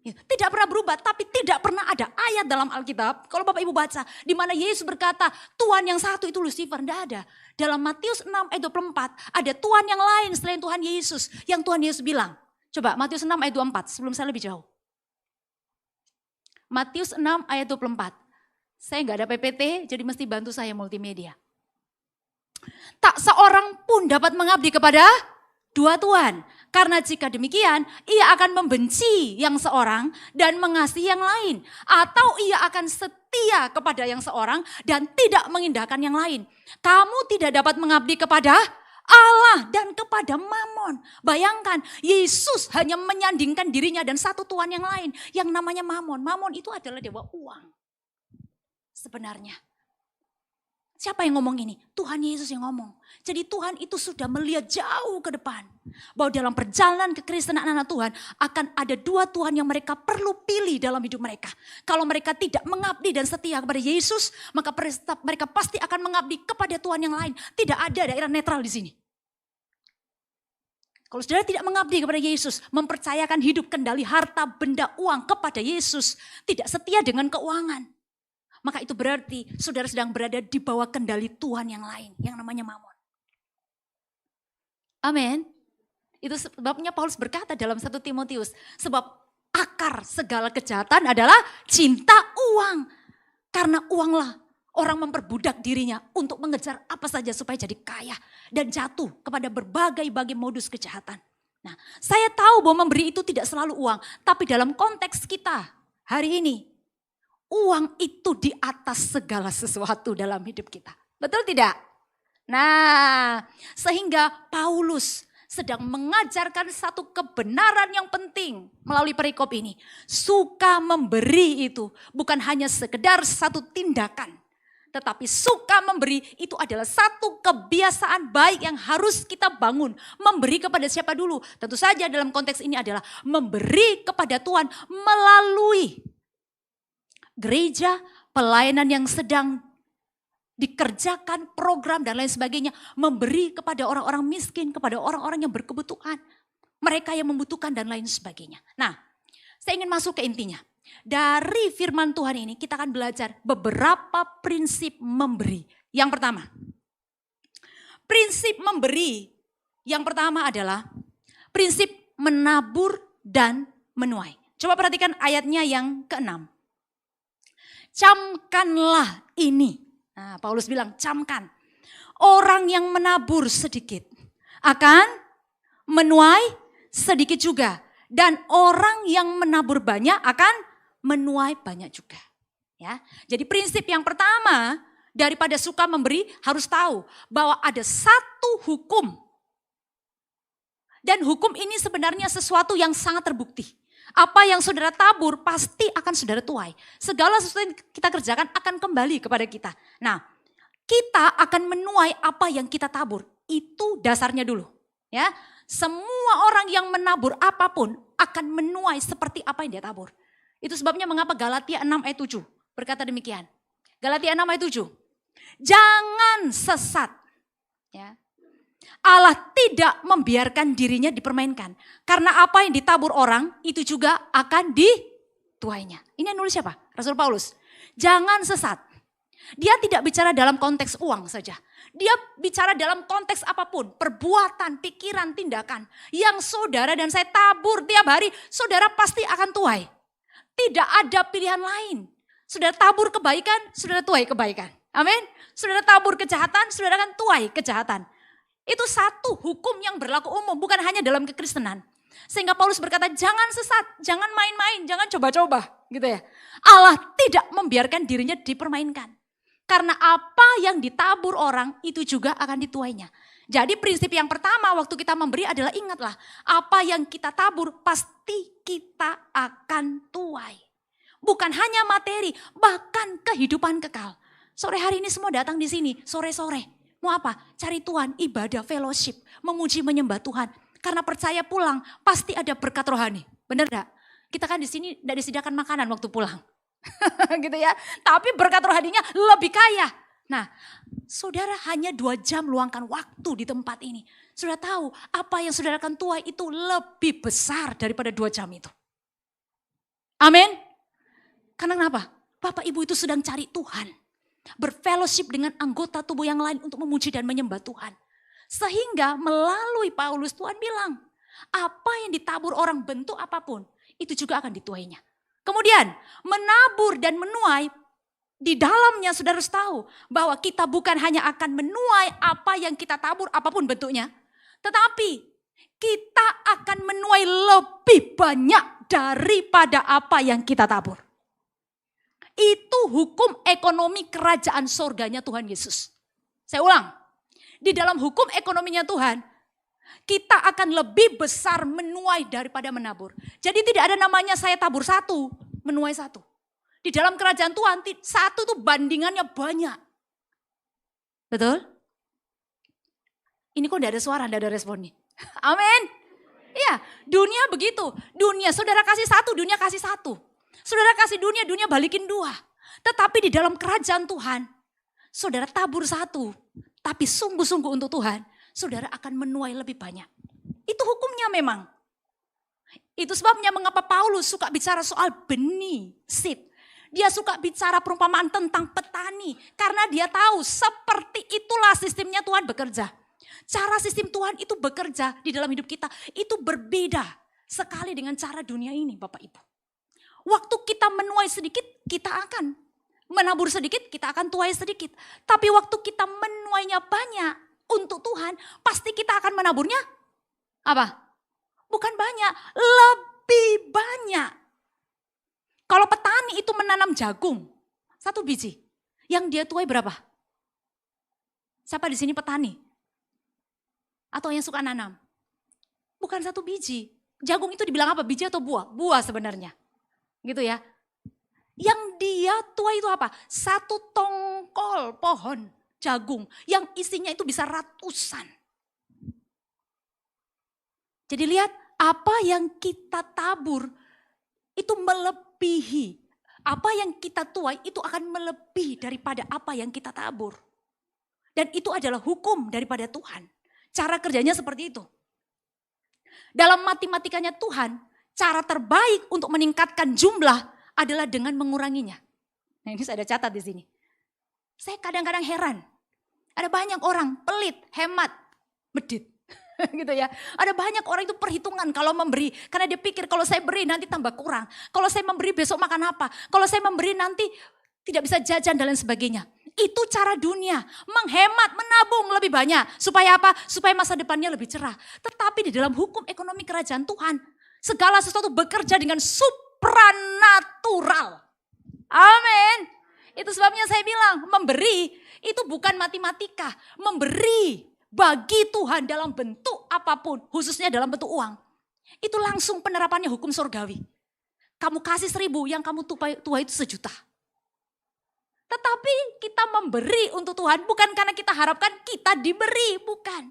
Tidak pernah berubah, tapi tidak pernah ada ayat dalam Alkitab. Kalau Bapak Ibu baca, di mana Yesus berkata, Tuhan yang satu itu Lucifer. Tidak ada. Dalam Matius 6 ayat 24, ada Tuhan yang lain selain Tuhan Yesus. Yang Tuhan Yesus bilang. Coba Matius 6 ayat 24, sebelum saya lebih jauh. Matius 6 ayat 24. Saya nggak ada PPT, jadi mesti bantu saya multimedia. Tak seorang pun dapat mengabdi kepada dua Tuhan. Karena jika demikian, ia akan membenci yang seorang dan mengasihi yang lain. Atau ia akan setia kepada yang seorang dan tidak mengindahkan yang lain. Kamu tidak dapat mengabdi kepada Allah dan kepada Mamon. Bayangkan, Yesus hanya menyandingkan dirinya dan satu Tuhan yang lain. Yang namanya Mamon. Mamon itu adalah dewa uang. Sebenarnya. Siapa yang ngomong ini? Tuhan Yesus yang ngomong. Jadi Tuhan itu sudah melihat jauh ke depan. Bahwa dalam perjalanan kekristenan anak Tuhan akan ada dua Tuhan yang mereka perlu pilih dalam hidup mereka. Kalau mereka tidak mengabdi dan setia kepada Yesus, maka mereka pasti akan mengabdi kepada Tuhan yang lain. Tidak ada daerah netral di sini. Kalau saudara tidak mengabdi kepada Yesus, mempercayakan hidup kendali harta, benda, uang kepada Yesus, tidak setia dengan keuangan. Maka itu berarti saudara sedang berada di bawah kendali Tuhan yang lain, yang namanya Mamon. Amin. Itu sebabnya Paulus berkata dalam 1 Timotius, sebab akar segala kejahatan adalah cinta uang. Karena uanglah orang memperbudak dirinya untuk mengejar apa saja supaya jadi kaya dan jatuh kepada berbagai modus kejahatan. Nah, saya tahu bahwa memberi itu tidak selalu uang, tapi dalam konteks kita hari ini, uang itu di atas segala sesuatu dalam hidup kita. Betul tidak? Nah, sehingga Paulus sedang mengajarkan satu kebenaran yang penting melalui perikop ini. Suka memberi itu bukan hanya sekedar satu tindakan. Tetapi suka memberi itu adalah satu kebiasaan baik yang harus kita bangun. Memberi kepada siapa dulu? Tentu saja dalam konteks ini adalah memberi kepada Tuhan melalui gereja, pelayanan yang sedang dikerjakan, program dan lain sebagainya. Memberi kepada orang-orang miskin, kepada orang-orang yang berkebutuhan. Mereka yang membutuhkan dan lain sebagainya. Nah, saya ingin masuk ke intinya. Dari firman Tuhan ini kita akan belajar beberapa prinsip memberi. Yang pertama, prinsip memberi yang pertama adalah prinsip menabur dan menuai. Coba perhatikan ayatnya yang ke-6. Camkanlah ini. Nah, Paulus bilang camkan. Orang yang menabur sedikit akan menuai sedikit juga. Dan orang yang menabur banyak akan menuai banyak juga. Ya, jadi prinsip yang pertama daripada suka memberi harus tahu bahwa ada satu hukum. Dan hukum ini sebenarnya sesuatu yang sangat terbukti. Apa yang saudara tabur pasti akan saudara tuai. Segala sesuatu yang kita kerjakan akan kembali kepada kita. Nah, kita akan menuai apa yang kita tabur. Itu dasarnya dulu. Ya, semua orang yang menabur apapun akan menuai seperti apa yang dia tabur. Itu sebabnya mengapa Galatia 6 ayat 7 berkata demikian. Galatia 6 ayat 7. Jangan sesat. Ya. Allah tidak membiarkan dirinya dipermainkan. Karena apa yang ditabur orang itu juga akan dituainya. Ini yang nulis siapa? Rasul Paulus. Jangan sesat. Dia tidak bicara dalam konteks uang saja. Dia bicara dalam konteks apapun. Perbuatan, pikiran, tindakan. Yang saudara dan saya tabur tiap hari, saudara pasti akan tuai. Tidak ada pilihan lain. Saudara tabur kebaikan, saudara tuai kebaikan. Amin. Saudara tabur kejahatan, saudara akan tuai kejahatan. Itu satu hukum yang berlaku umum, bukan hanya dalam kekristenan. Sehingga Paulus berkata, jangan sesat, jangan main-main, jangan coba-coba. Gitu ya. Allah tidak membiarkan dirinya dipermainkan. Karena apa yang ditabur orang, itu juga akan dituainya. Jadi prinsip yang pertama waktu kita memberi adalah ingatlah, apa yang kita tabur pasti kita akan tuai. Bukan hanya materi, bahkan kehidupan kekal. Sore hari ini semua datang di sini, sore-sore. Mau apa? Cari Tuhan, ibadah, fellowship, memuji, menyembah Tuhan. Karena percaya pulang pasti ada berkat rohani. Benar gak? Kita kan di sini tidak disediakan makanan waktu pulang. Gitu ya. Tapi berkat rohaninya lebih kaya. Nah, saudara hanya 2 jam luangkan waktu di tempat ini. Saudara tahu apa yang saudara akan tuai itu lebih besar daripada 2 jam itu. Amin. Karena kenapa? Bapak Ibu itu sedang cari Tuhan. Berfellowship dengan anggota tubuh yang lain untuk memuji dan menyembah Tuhan. Sehingga melalui Paulus Tuhan bilang, apa yang ditabur orang bentuk apapun, itu juga akan dituainya. Kemudian menabur dan menuai, di dalamnya saudara harus tahu bahwa kita bukan hanya akan menuai apa yang kita tabur apapun bentuknya. Tetapi kita akan menuai lebih banyak daripada apa yang kita tabur. Itu hukum ekonomi kerajaan sorganya Tuhan Yesus. Saya ulang, di dalam hukum ekonominya Tuhan, kita akan lebih besar menuai daripada menabur. Jadi tidak ada namanya saya tabur 1, menuai 1. Di dalam kerajaan Tuhan, 1 itu bandingannya banyak. Betul? Ini kok tidak ada suara, tidak ada respon nih. Amin. Iya, dunia begitu. Dunia, saudara kasih 1, dunia kasih 1. Saudara kasih dunia, dunia balikin 2. Tetapi di dalam kerajaan Tuhan, saudara tabur 1. Tapi sungguh-sungguh untuk Tuhan, saudara akan menuai lebih banyak. Itu hukumnya memang. Itu sebabnya mengapa Paulus suka bicara soal benih, seed. Dia suka bicara perumpamaan tentang petani. Karena dia tahu seperti itulah sistemnya Tuhan bekerja. Cara sistem Tuhan itu bekerja di dalam hidup kita. Itu berbeda sekali dengan cara dunia ini Bapak Ibu. Waktu kita menuai sedikit, kita akan menabur sedikit, kita akan tuai sedikit. Tapi waktu kita menuainya banyak untuk Tuhan, pasti kita akan menaburnya apa? Bukan banyak, lebih banyak. Kalau petani itu menanam jagung, 1 biji, yang dia tuai berapa? Siapa di sini petani? Atau yang suka nanam? Bukan 1 biji. Jagung itu dibilang apa? Biji atau buah? Buah sebenarnya. Gitu ya. Yang dia tuai itu apa? 1 tongkol pohon jagung yang isinya itu bisa ratusan. Jadi lihat apa yang kita tabur itu melebihi. Apa yang kita tuai itu akan melebihi daripada apa yang kita tabur. Dan itu adalah hukum daripada Tuhan. Cara kerjanya seperti itu. Dalam matematikanya Tuhan, cara terbaik untuk meningkatkan jumlah adalah dengan menguranginya. Nah ini saya ada catat di sini. Saya kadang-kadang heran. Ada banyak orang pelit, hemat, medit. Gitu ya. Ada banyak orang itu perhitungan kalau memberi. Karena dia pikir kalau saya beri nanti tambah kurang. Kalau saya memberi besok makan apa. Kalau saya memberi nanti tidak bisa jajan dan lain sebagainya. Itu cara dunia. Menghemat, menabung lebih banyak. Supaya apa? Supaya masa depannya lebih cerah. Tetapi di dalam hukum ekonomi kerajaan Tuhan, segala sesuatu bekerja dengan supranatural. Amin. Itu sebabnya saya bilang memberi itu bukan matematika. Memberi bagi Tuhan dalam bentuk apapun, khususnya dalam bentuk uang. Itu langsung penerapannya hukum surgawi. Kamu kasih 1.000, yang kamu tuai itu 1 juta. Tetapi kita memberi untuk Tuhan bukan karena kita harapkan kita diberi, bukan.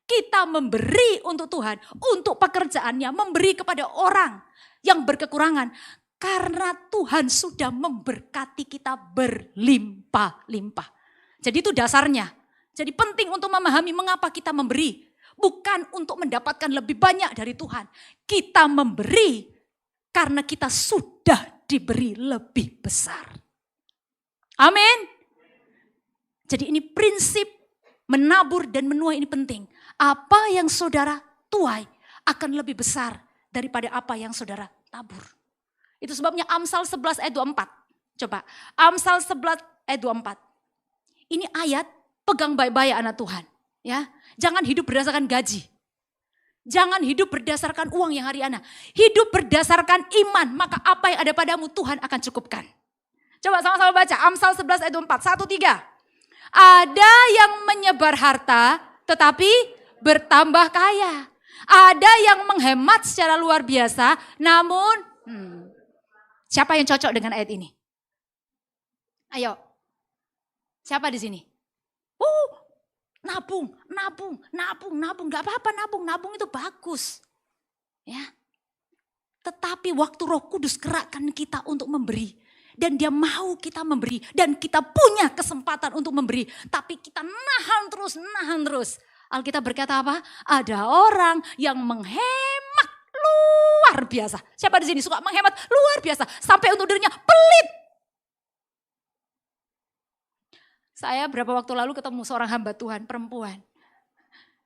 Kita memberi untuk Tuhan, untuk pekerjaannya, memberi kepada orang yang berkekurangan. Karena Tuhan sudah memberkati kita berlimpah-limpah. Jadi itu dasarnya. Jadi penting untuk memahami mengapa kita memberi. Bukan untuk mendapatkan lebih banyak dari Tuhan. Kita memberi karena kita sudah diberi lebih besar. Amin. Jadi ini prinsip menabur dan menuai ini penting. Apa yang saudara tuai akan lebih besar daripada apa yang saudara tabur. Itu sebabnya Amsal 11 ayat 24. Coba, Amsal 11 ayat 24. Ini ayat pegang baik-baik anak Tuhan. Ya, jangan hidup berdasarkan gaji. Jangan hidup berdasarkan uang yang hariana. Hidup berdasarkan iman, maka apa yang ada padamu Tuhan akan cukupkan. Coba sama-sama baca Amsal 11 ayat 24, 1, 3. Ada yang menyebar harta tetapi bertambah kaya. Ada yang menghemat secara luar biasa namun siapa yang cocok dengan ayat ini? Ayo. Siapa di sini? Nabung. Gak apa-apa nabung itu bagus. Ya. Tetapi waktu Roh Kudus gerakkan kita untuk memberi. Dan dia mau kita memberi. Dan kita punya kesempatan untuk memberi. Tapi kita nahan terus. Alkitab berkata apa? Ada orang yang menghemat luar biasa. Siapa di sini suka menghemat luar biasa? Sampai untuk dirinya pelit. Saya berapa waktu lalu ketemu seorang hamba Tuhan, perempuan.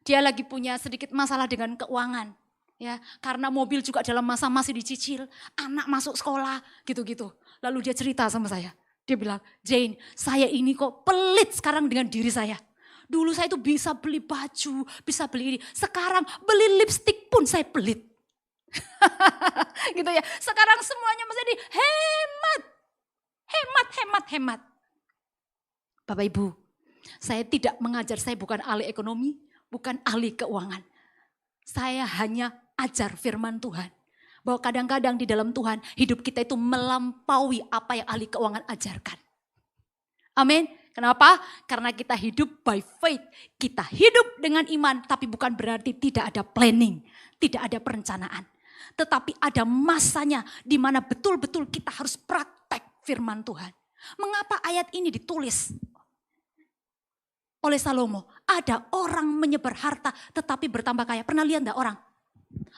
Dia lagi punya sedikit masalah dengan keuangan. Ya, karena mobil juga dalam masa masih dicicil, anak masuk sekolah, gitu-gitu. Lalu dia cerita sama saya. Dia bilang, Jane, saya ini kok pelit sekarang dengan diri saya. Dulu saya itu bisa beli baju, bisa beli ini. Sekarang beli lipstik pun saya pelit. Gitu ya. Sekarang semuanya mesti hemat. Hemat. Bapak Ibu, saya tidak mengajar, saya bukan ahli ekonomi, bukan ahli keuangan. Saya hanya ajar firman Tuhan. Bahwa kadang-kadang di dalam Tuhan, hidup kita itu melampaui apa yang ahli keuangan ajarkan. Amin. Kenapa? Karena kita hidup by faith. Kita hidup dengan iman, tapi bukan berarti tidak ada planning, tidak ada perencanaan. Tetapi ada masanya di mana betul-betul kita harus praktek firman Tuhan. Mengapa ayat ini ditulis oleh Salomo? Ada orang menyebar harta tetapi bertambah kaya. Pernah lihat enggak orang?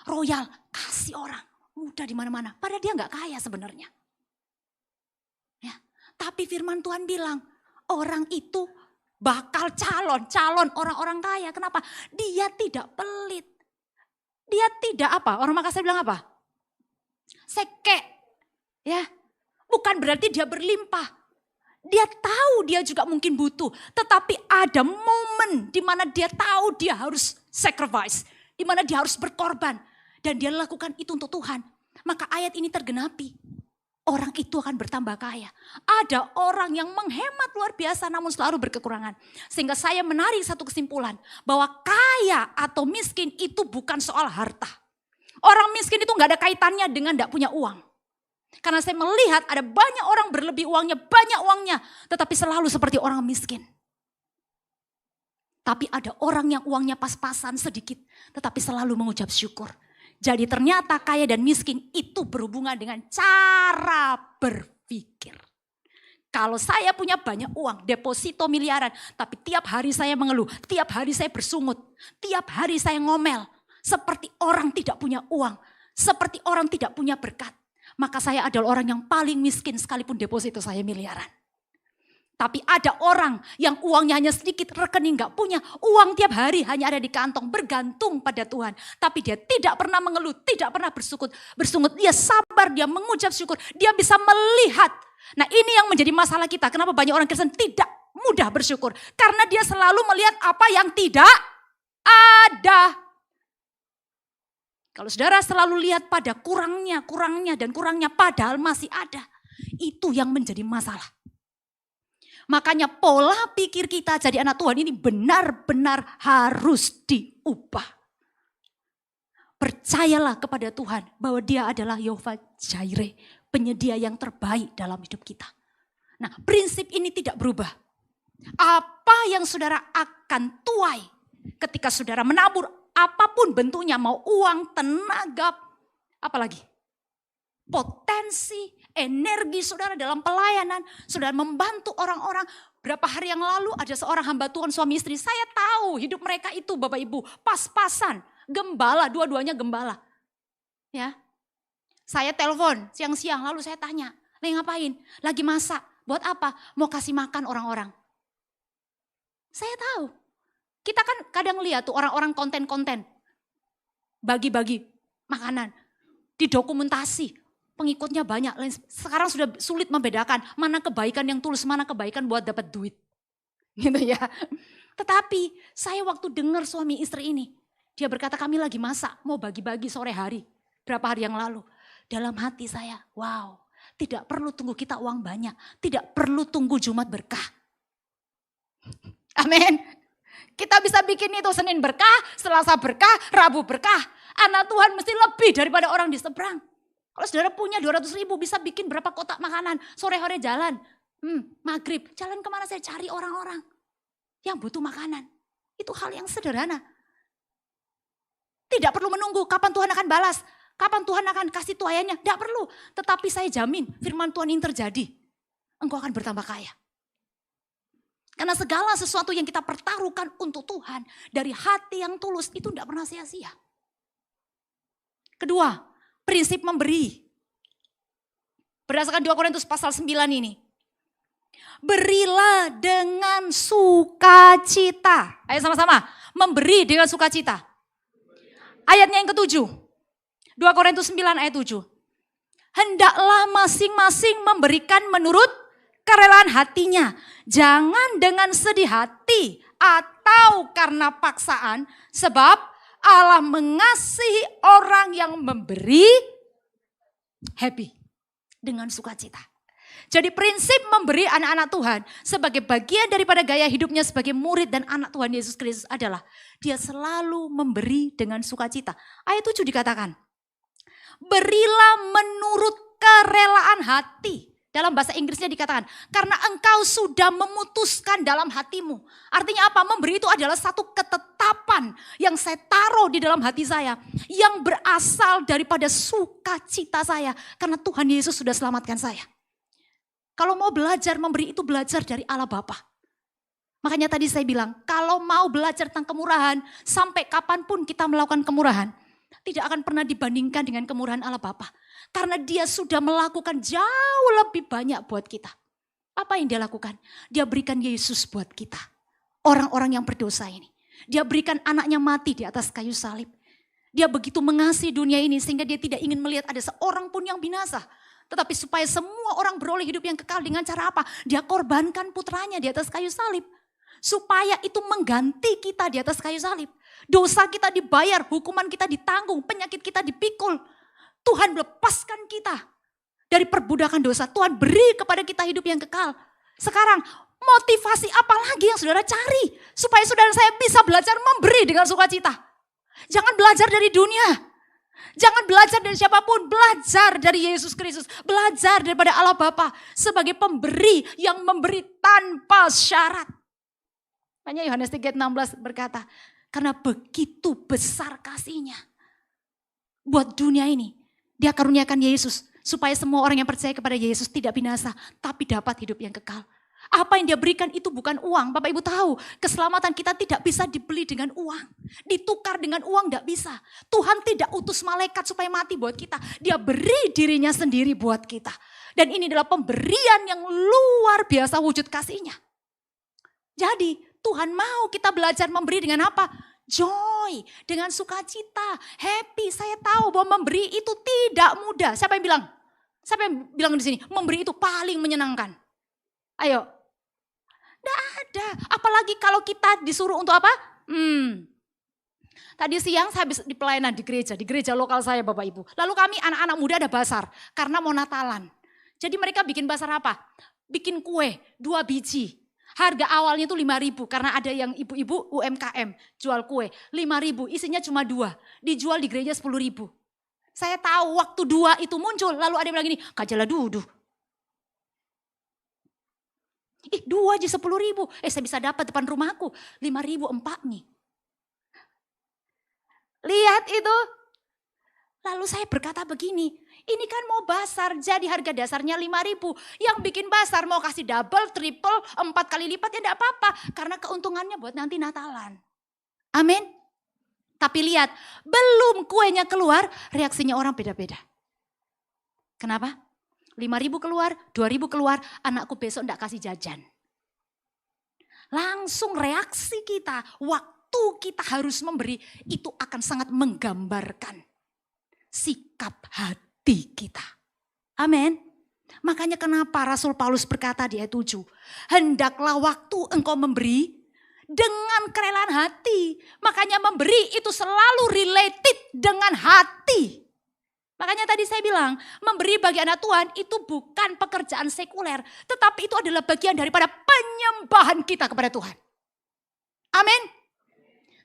Royal, kasih orang. Mudah di mana-mana. Padahal dia enggak kaya sebenarnya. Ya, tapi firman Tuhan bilang, orang itu bakal calon orang-orang kaya. Kenapa? Dia tidak pelit. Dia tidak apa? Orang Makassar bilang apa? Seke. Ya. Bukan berarti dia berlimpah. Dia tahu dia juga mungkin butuh. Tetapi ada momen di mana dia tahu dia harus sacrifice. Di mana dia harus berkorban. Dan dia lakukan itu untuk Tuhan. Maka ayat ini tergenapi. Orang itu akan bertambah kaya. Ada orang yang menghemat luar biasa namun selalu berkekurangan. Sehingga saya menarik satu kesimpulan. Bahwa kaya atau miskin itu bukan soal harta. Orang miskin itu gak ada kaitannya dengan gak punya uang. Karena saya melihat ada banyak orang berlebih uangnya, banyak uangnya. Tetapi selalu seperti orang miskin. Tapi ada orang yang uangnya pas-pasan sedikit. Tetapi selalu mengucap syukur. Jadi ternyata kaya dan miskin itu berhubungan dengan cara berpikir. Kalau saya punya banyak uang, deposito miliaran. Tapi tiap hari saya mengeluh, tiap hari saya bersungut. Tiap hari saya ngomel. Seperti orang tidak punya uang. Seperti orang tidak punya berkat. Maka saya adalah orang yang paling miskin sekalipun deposito saya miliaran. Tapi ada orang yang uangnya hanya sedikit, rekening gak punya. Uang tiap hari hanya ada di kantong, bergantung pada Tuhan. Tapi dia tidak pernah mengeluh, tidak pernah bersungut. Dia sabar, dia mengucap syukur, dia bisa melihat. Nah ini yang menjadi masalah kita. Kenapa banyak orang Kristen tidak mudah bersyukur? Karena dia selalu melihat apa yang tidak ada. Kalau saudara selalu lihat pada kurangnya padahal masih ada. Itu yang menjadi masalah. Makanya pola pikir kita jadi anak Tuhan ini benar-benar harus diubah. Percayalah kepada Tuhan bahwa dia adalah Yehova Jireh, penyedia yang terbaik dalam hidup kita. Nah prinsip ini tidak berubah. Apa yang saudara akan tuai ketika saudara menabur apapun bentuknya, mau uang, tenaga, apalagi potensi, energi saudara dalam pelayanan, saudara membantu orang-orang. Berapa hari yang lalu ada seorang hamba Tuhan suami istri, saya tahu hidup mereka itu Bapak Ibu pas-pasan, gembala, dua-duanya gembala. Ya, saya telepon siang-siang lalu saya tanya, lagi ngapain? Lagi masak, buat apa? Mau kasih makan orang-orang. Saya tahu. Kita kan kadang lihat tuh orang-orang konten-konten. Bagi-bagi makanan. Didokumentasi. pengikutnya banyak. Sekarang sudah sulit membedakan mana kebaikan yang tulus, mana kebaikan buat dapat duit. Gitu ya. Tetapi saya waktu dengar suami istri ini, dia berkata kami lagi masak, mau bagi-bagi sore hari. Berapa hari yang lalu. Dalam hati saya, wow, tidak perlu tunggu kita uang banyak. Tidak perlu tunggu Jumat berkah. Amin. Kita bisa bikin itu Senin berkah, Selasa berkah, Rabu berkah. Anak Tuhan mesti lebih daripada orang di seberang. Kalau saudara punya 200 ribu bisa bikin berapa kotak makanan. Sore-sore jalan, maghrib, jalan kemana saya cari orang-orang yang butuh makanan. Itu hal yang sederhana. Tidak perlu menunggu kapan Tuhan akan balas. Kapan Tuhan akan kasih tuayannya? Tidak perlu. Tetapi saya jamin firman Tuhan ini terjadi. Engkau akan bertambah kaya. Karena segala sesuatu yang kita pertaruhkan untuk Tuhan. Dari hati yang tulus itu tidak pernah sia-sia. Kedua, prinsip memberi. Berdasarkan 2 Korintus pasal 9 ini. Berilah dengan sukacita. Ayo sama-sama. Memberi dengan sukacita. Ayatnya yang ketujuh. 2 Korintus 9 ayat 7. Hendaklah masing-masing memberikan menurut kerelaan hatinya. Jangan dengan sedih hati atau karena paksaan. Sebab Allah mengasihi orang yang memberi happy. Dengan sukacita. Jadi prinsip memberi anak-anak Tuhan sebagai bagian daripada gaya hidupnya sebagai murid dan anak Tuhan Yesus Kristus adalah dia selalu memberi dengan sukacita. Ayat 7 dikatakan. Berilah menurut kerelaan hati. Dalam bahasa Inggrisnya dikatakan, karena engkau sudah memutuskan dalam hatimu. Artinya apa? Memberi itu adalah satu ketetapan yang saya taruh di dalam hati saya. Yang berasal daripada sukacita saya. Karena Tuhan Yesus sudah selamatkan saya. Kalau mau belajar memberi itu belajar dari Allah Bapa. Makanya tadi saya bilang, kalau mau belajar tentang kemurahan, sampai kapanpun kita melakukan kemurahan, tidak akan pernah dibandingkan dengan kemurahan Allah Bapa. Karena dia sudah melakukan jauh lebih banyak buat kita. Apa yang dia lakukan? Dia berikan Yesus buat kita. Orang-orang yang berdosa ini. Dia berikan anaknya mati di atas kayu salib. Dia begitu mengasihi dunia ini sehingga dia tidak ingin melihat ada seorang pun yang binasa. Tetapi supaya semua orang beroleh hidup yang kekal dengan cara apa? Dia korbankan putranya di atas kayu salib. Supaya itu mengganti kita di atas kayu salib. Dosa kita dibayar, hukuman kita ditanggung, penyakit kita dipikul. Tuhan melepaskan kita dari perbudakan dosa. Tuhan beri kepada kita hidup yang kekal. Sekarang motivasi apa lagi yang saudara cari? Supaya saudara saya bisa belajar memberi dengan sukacita. Jangan belajar dari dunia. Jangan belajar dari siapapun. Belajar dari Yesus Kristus. Belajar daripada Allah Bapa. Sebagai pemberi yang memberi tanpa syarat. Makanya Yohanes 3:16 berkata. Karena begitu besar kasihnya. Buat dunia ini. Dia karuniakan Yesus. Supaya semua orang yang percaya kepada Yesus tidak binasa. Tapi dapat hidup yang kekal. Apa yang dia berikan itu bukan uang. Bapak Ibu tahu. Keselamatan kita tidak bisa dibeli dengan uang. Ditukar dengan uang tidak bisa. Tuhan tidak utus malaikat supaya mati buat kita. Dia beri dirinya sendiri buat kita. Dan ini adalah pemberian yang luar biasa wujud kasihnya. Jadi Tuhan mau kita belajar memberi dengan apa? Joy, dengan sukacita, happy. Saya tahu bahwa memberi itu tidak mudah. Siapa yang bilang? Siapa yang bilang di sini? Memberi itu paling menyenangkan. Ayo. Tidak ada. Apalagi kalau kita disuruh untuk apa? Tadi siang saya habis di pelayanan di gereja lokal saya Bapak Ibu. Lalu kami anak-anak muda ada basar karena mau Natalan. Jadi mereka bikin basar apa? Bikin kue 2 biji. Harga awalnya itu 5.000 karena ada yang ibu-ibu UMKM jual kue. 5.000 isinya cuma 2. Dijual di gereja 10.000. Saya tahu waktu 2 itu muncul lalu ada yang bilang gini, kajalah duduh. 2 aja 10.000. Saya bisa dapat depan rumahku 5.000 empaknya. Lihat itu. Lalu saya berkata begini, ini kan mau basar jadi harga dasarnya 5.000. Yang bikin basar mau kasih double, triple, 4 kali lipat ya enggak apa-apa. Karena keuntungannya buat nanti Natalan. Amin. Tapi lihat, belum kuenya keluar, reaksinya orang beda-beda. Kenapa? 5.000 keluar, 2.000 keluar, anakku besok enggak kasih jajan. Langsung reaksi kita, waktu kita harus memberi, itu akan sangat menggambarkan sikap hati kita. Amin. Makanya kenapa Rasul Paulus berkata di ayat 7. Hendaklah waktu engkau memberi dengan kerelaan hati. Makanya memberi itu selalu related dengan hati. Makanya tadi saya bilang, memberi bagi anak Tuhan itu bukan pekerjaan sekuler. Tetapi itu adalah bagian daripada penyembahan kita kepada Tuhan. Amin.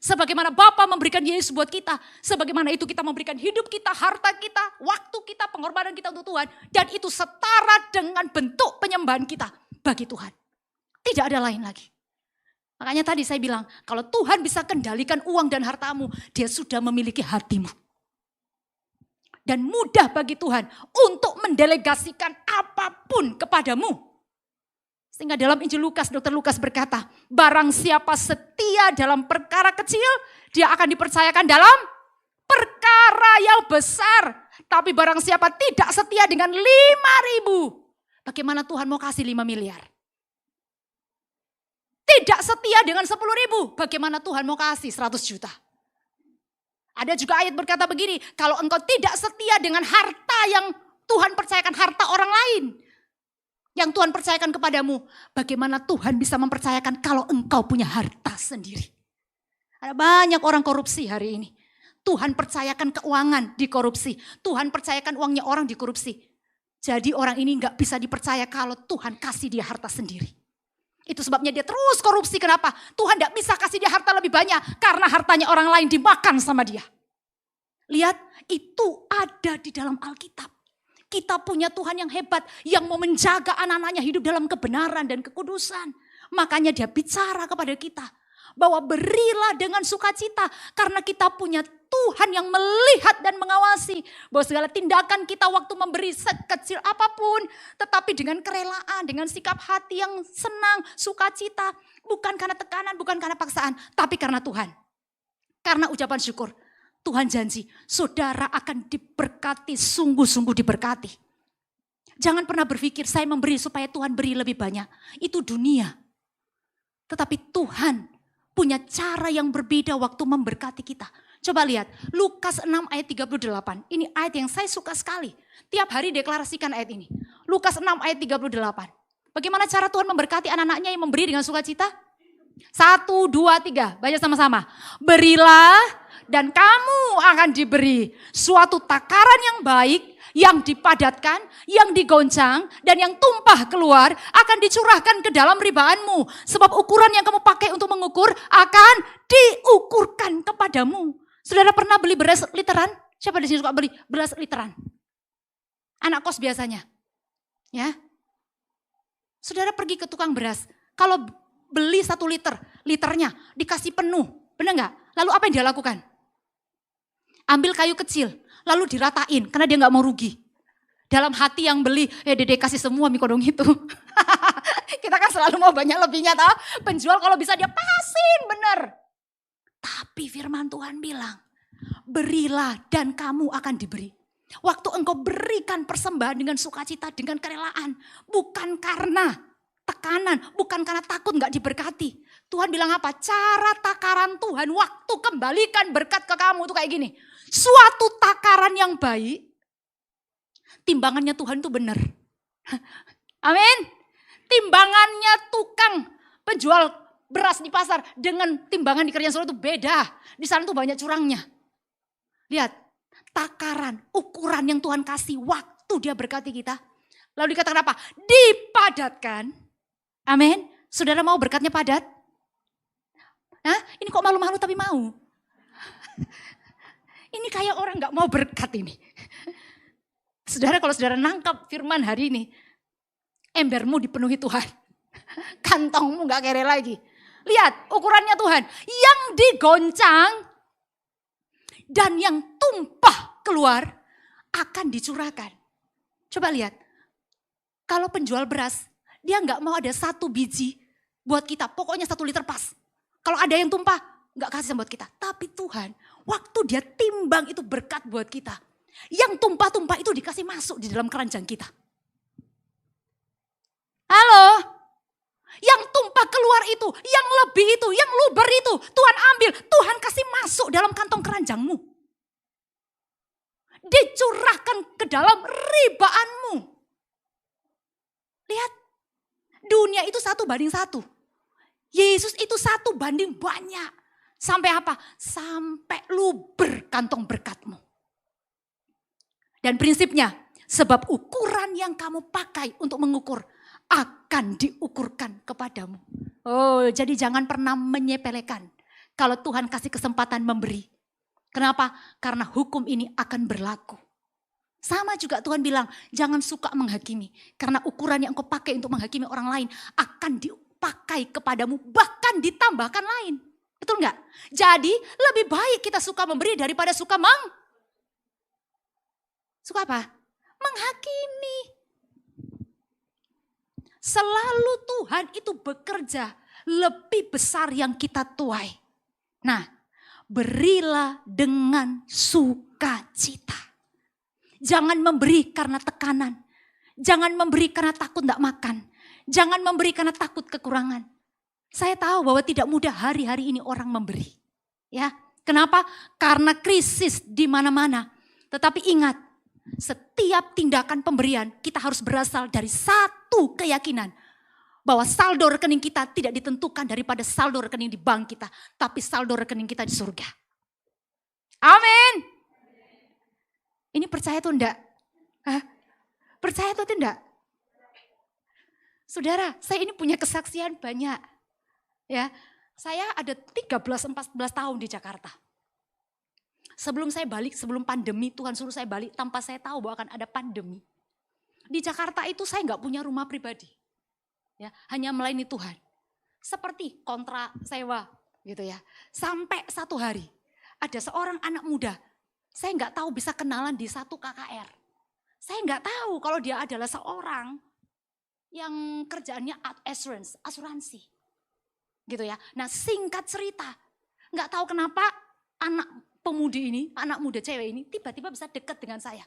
Sebagaimana Bapa memberikan Yesus buat kita. Sebagaimana itu kita memberikan hidup kita, harta kita, waktu kita, pengorbanan kita untuk Tuhan. Dan itu setara dengan bentuk penyembahan kita bagi Tuhan. Tidak ada lain lagi. Makanya tadi saya bilang, kalau Tuhan bisa kendalikan uang dan hartamu, dia sudah memiliki hatimu. Dan mudah bagi Tuhan untuk mendelegasikan apapun kepadamu. Sehingga dalam Injil Lukas, Dr. Lukas berkata, barang siapa setia dalam perkara kecil, dia akan dipercayakan dalam perkara yang besar. Tapi barang siapa tidak setia dengan 5.000, bagaimana Tuhan mau kasih 5 miliar? Tidak setia dengan 10.000, bagaimana Tuhan mau kasih 100 juta? Ada juga ayat berkata begini, kalau engkau tidak setia dengan harta yang Tuhan percayakan, harta orang lain yang Tuhan percayakan kepadamu, bagaimana Tuhan bisa mempercayakan kalau engkau punya harta sendiri? Ada banyak orang korupsi hari ini. Tuhan percayakan keuangan dikorupsi. Tuhan percayakan uangnya orang dikorupsi. Jadi orang ini gak bisa dipercaya kalau Tuhan kasih dia harta sendiri. Itu sebabnya dia terus korupsi. Kenapa? Tuhan gak bisa kasih dia harta lebih banyak. Karena hartanya orang lain dimakan sama dia. Lihat, itu ada di dalam Alkitab. Kita punya Tuhan yang hebat. Yang mau menjaga anak-anaknya hidup dalam kebenaran dan kekudusan. Makanya dia bicara kepada kita. Bahwa berilah dengan sukacita. Karena kita punya Tuhan yang melihat dan mengawasi. Bahwa segala tindakan kita waktu memberi sekecil apapun. Tetapi dengan kerelaan, dengan sikap hati yang senang, sukacita. Bukan karena tekanan, bukan karena paksaan. Tapi karena Tuhan. Karena ucapan syukur. Tuhan janji, saudara akan diberkati, sungguh-sungguh diberkati. Jangan pernah berpikir saya memberi supaya Tuhan beri lebih banyak. Itu dunia. Tetapi Tuhan punya cara yang berbeda waktu memberkati kita. Coba lihat, Lukas 6 ayat 38. Ini ayat yang saya suka sekali. Tiap hari deklarasikan ayat ini. Lukas 6 ayat 38. Bagaimana cara Tuhan memberkati anak-anaknya yang memberi dengan sukacita? 1, 2, 3. Baca sama-sama. Berilah dan kamu akan diberi suatu takaran yang baik, yang dipadatkan, yang digoncang, dan yang tumpah keluar akan dicurahkan ke dalam ribaanmu. Sebab ukuran yang kamu pakai untuk mengukur akan diukurkan kepadamu. Saudara pernah beli beras literan? Siapa di sini suka beli beras literan? Anak kos biasanya. Ya. Saudara pergi ke tukang beras. Kalau beli 1 liter, liternya dikasih penuh. Benar nggak? Lalu apa yang dia lakukan? Ambil kayu kecil, lalu diratain karena dia nggak mau rugi. Dalam hati yang beli, Dede kasih semua mie kodong itu. Kita kan selalu mau banyak lebihnya tau. Penjual kalau bisa dia pasin bener. Tapi firman Tuhan bilang, berilah dan kamu akan diberi. Waktu engkau berikan persembahan dengan sukacita, dengan kerelaan. Bukan karena tekanan, bukan karena takut nggak diberkati. Tuhan bilang apa? Cara takaran Tuhan waktu kembalikan berkat ke kamu itu kayak gini. Suatu takaran yang baik, timbangannya Tuhan itu benar. Amin. Timbangannya tukang penjual beras di pasar dengan timbangan di Kerajaan Surga itu beda. Di sana tuh banyak curangnya. Lihat, takaran, ukuran yang Tuhan kasih waktu dia berkati kita. Lalu dikatakan apa? Dipadatkan. Amin. Saudara mau berkatnya padat? Hah? Ini kok malu-malu tapi mau? Ini kayak orang gak mau berkat ini. Saudara, kalau saudara nangkap firman hari ini, embermu dipenuhi Tuhan. Kantongmu gak kere lagi. Lihat ukurannya Tuhan. Yang digoncang dan yang tumpah keluar akan dicurahkan. Coba lihat. Kalau penjual beras, dia gak mau ada 1 biji buat kita. Pokoknya 1 liter pas. Kalau ada yang tumpah, gak kasih buat kita. Tapi Tuhan, waktu dia timbang itu berkat buat kita. Yang tumpah-tumpah itu dikasih masuk di dalam keranjang kita. Halo? Yang tumpah keluar itu, yang lebih itu, yang luber itu, Tuhan ambil, Tuhan kasih masuk dalam kantong keranjangmu. dicurahkan ke dalam ribaanmu. Lihat, dunia itu 1:1. Yesus itu 1 banding banyak. Sampai apa? Sampai luber kantong berkatmu. Dan prinsipnya, sebab ukuran yang kamu pakai untuk mengukur akan diukurkan kepadamu. Oh, jadi jangan pernah menyepelekan kalau Tuhan kasih kesempatan memberi. Kenapa? Karena hukum ini akan berlaku. Sama juga Tuhan bilang, jangan suka menghakimi. Karena ukuran yang engkau pakai untuk menghakimi orang lain akan dipakai kepadamu, bahkan ditambahkan lain. Betul enggak? Jadi lebih baik kita suka memberi daripada suka suka apa? Menghakimi. Selalu Tuhan itu bekerja lebih besar yang kita tuai. Nah, berilah dengan sukacita. Jangan memberi karena tekanan. Jangan memberi karena takut tidak makan. Jangan memberi karena takut kekurangan. Saya tahu bahwa tidak mudah hari-hari ini orang memberi. Ya, kenapa? Karena krisis di mana-mana. Tetapi ingat, setiap tindakan pemberian kita harus berasal dari satu keyakinan. Bahwa saldo rekening kita tidak ditentukan daripada saldo rekening di bank kita. Tapi saldo rekening kita di surga. Amin. Ini percaya atau enggak? Hah? Percaya atau tidak? Saudara, saya ini punya kesaksian banyak. Ya, saya ada 13-14 tahun di Jakarta. Sebelum saya balik, sebelum pandemi, Tuhan suruh saya balik tanpa saya tahu bahwa akan ada pandemi. Di Jakarta itu saya enggak punya rumah pribadi. Ya, hanya melayani Tuhan. Seperti kontrak sewa gitu ya. Sampai satu hari ada seorang anak muda. Saya nggak tahu bisa kenalan di satu KKR. Saya nggak tahu kalau dia adalah seorang yang kerjaannya asuransi. Gitu ya. Nah, singkat cerita, nggak tahu kenapa anak pemudi ini, anak muda cewek ini tiba-tiba bisa dekat dengan saya.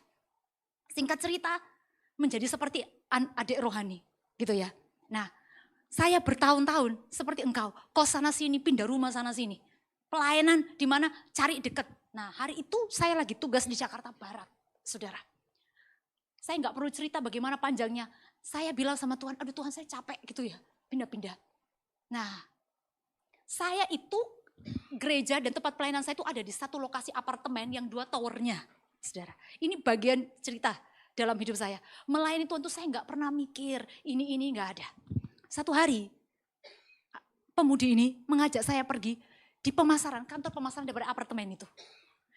Singkat cerita, menjadi seperti adik rohani. Gitu ya. Nah, saya bertahun-tahun seperti engkau, kos sana sini, pindah rumah sana sini. Pelayanan di mana cari dekat. Nah, hari itu saya lagi tugas di Jakarta Barat, saudara. Saya nggak perlu cerita bagaimana panjangnya. Saya bilang sama Tuhan, aduh Tuhan saya capek gitu ya, pindah-pindah. Nah, saya itu gereja dan tempat pelayanan saya itu ada di satu lokasi apartemen yang 2 towernya, saudara. Ini bagian cerita dalam hidup saya. Melayani Tuhan itu saya nggak pernah mikir ini nggak ada. Satu hari, pemudi ini mengajak saya pergi di pemasaran, kantor pemasaran daripada apartemen itu.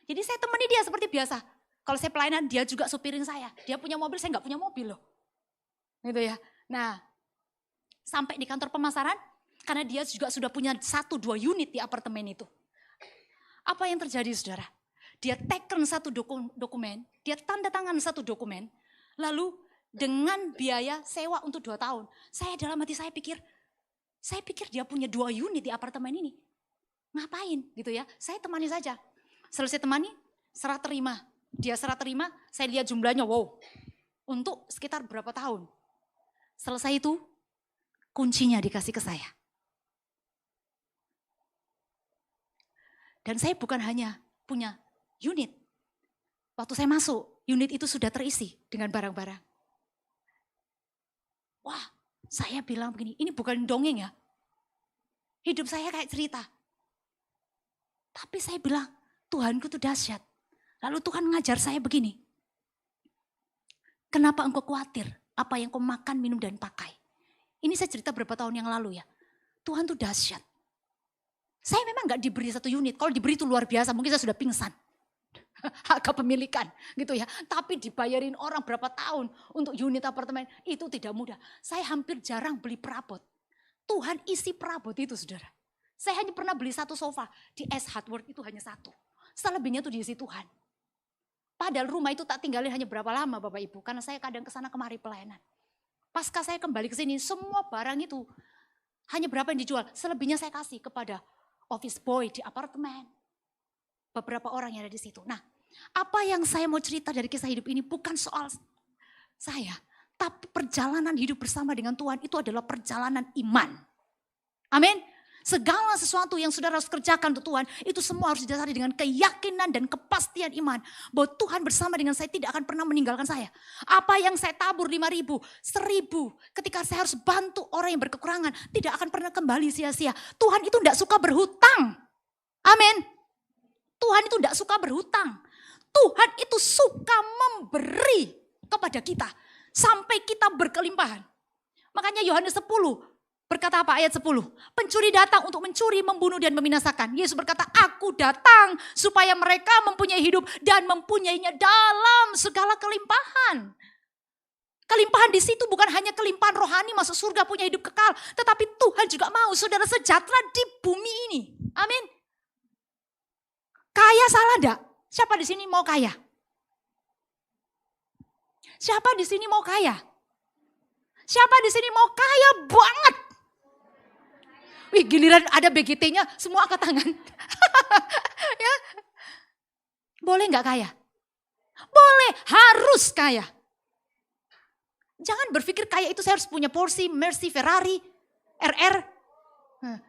Jadi saya temani dia seperti biasa. Kalau saya pelayanan, dia juga supirin saya. Dia punya mobil, saya nggak punya mobil loh. Gitu ya. Nah, sampai di kantor pemasaran, karena dia juga sudah punya 1-2 unit di apartemen itu. Apa yang terjadi saudara? Dia teken satu dokumen, dia tanda tangan satu dokumen, lalu dengan biaya sewa untuk 2 tahun. Saya dalam hati saya pikir dia punya 2 unit di apartemen ini. Ngapain gitu ya, saya temani saja. Selesai temani, serah terima. Dia serah terima, saya lihat jumlahnya, wow. Untuk sekitar berapa tahun. Selesai itu, kuncinya dikasih ke saya. Dan saya bukan hanya punya unit. Waktu saya masuk, unit itu sudah terisi dengan barang-barang. Wah, saya bilang begini, ini bukan dongeng ya. Hidup saya kayak cerita. Tapi saya bilang, Tuhanku itu dahsyat. Lalu Tuhan ngajar saya begini. Kenapa engkau khawatir apa yang kau makan, minum, dan pakai? Ini saya cerita berapa tahun yang lalu ya. Tuhan itu dahsyat. Saya memang gak diberi 1 unit. Kalau diberi itu luar biasa, mungkin saya sudah pingsan. Hak kepemilikan gitu ya. Tapi dibayarin orang berapa tahun untuk unit apartemen, itu tidak mudah. Saya hampir jarang beli perabot. Tuhan isi perabot itu saudara. Saya hanya pernah beli 1 sofa di S Hardware, itu hanya 1. Selebihnya itu diisi Tuhan. Padahal rumah itu tak tinggalin hanya berapa lama Bapak Ibu, karena saya kadang kesana kemari pelayanan. Pasca saya kembali ke sini, semua barang itu hanya berapa yang dijual, selebihnya saya kasih kepada office boy di apartemen. Beberapa orang yang ada di situ. Nah, apa yang saya mau cerita dari kisah hidup ini bukan soal saya, tapi perjalanan hidup bersama dengan Tuhan itu adalah perjalanan iman. Amin. Segala sesuatu yang saudara harus kerjakan untuk Tuhan, itu semua harus didasari dengan keyakinan dan kepastian iman. Bahwa Tuhan bersama dengan saya tidak akan pernah meninggalkan saya. Apa yang saya tabur 5.000, 1.000, ketika saya harus bantu orang yang berkekurangan, tidak akan pernah kembali sia-sia. Tuhan itu tidak suka berhutang. Amin. Tuhan itu tidak suka berhutang. Tuhan itu suka memberi kepada kita. Sampai kita berkelimpahan. Makanya Yohanes 10 berkata apa ayat 10? Pencuri datang untuk mencuri, membunuh dan membinasakan. Yesus berkata, aku datang supaya mereka mempunyai hidup dan mempunyainya dalam segala kelimpahan. Kelimpahan di situ bukan hanya kelimpahan rohani masuk surga punya hidup kekal. Tetapi Tuhan juga mau saudara sejahtera di bumi ini. Amin. Kaya salah enggak? Siapa di sini mau kaya? Siapa di sini mau kaya? Siapa di sini mau kaya banget? Wih, giliran ada BGT-nya semua angkat tangan. Ya. Boleh nggak kaya? Boleh, harus kaya. Jangan berpikir kaya itu saya harus punya Porsche, Mercy, Ferrari, RR.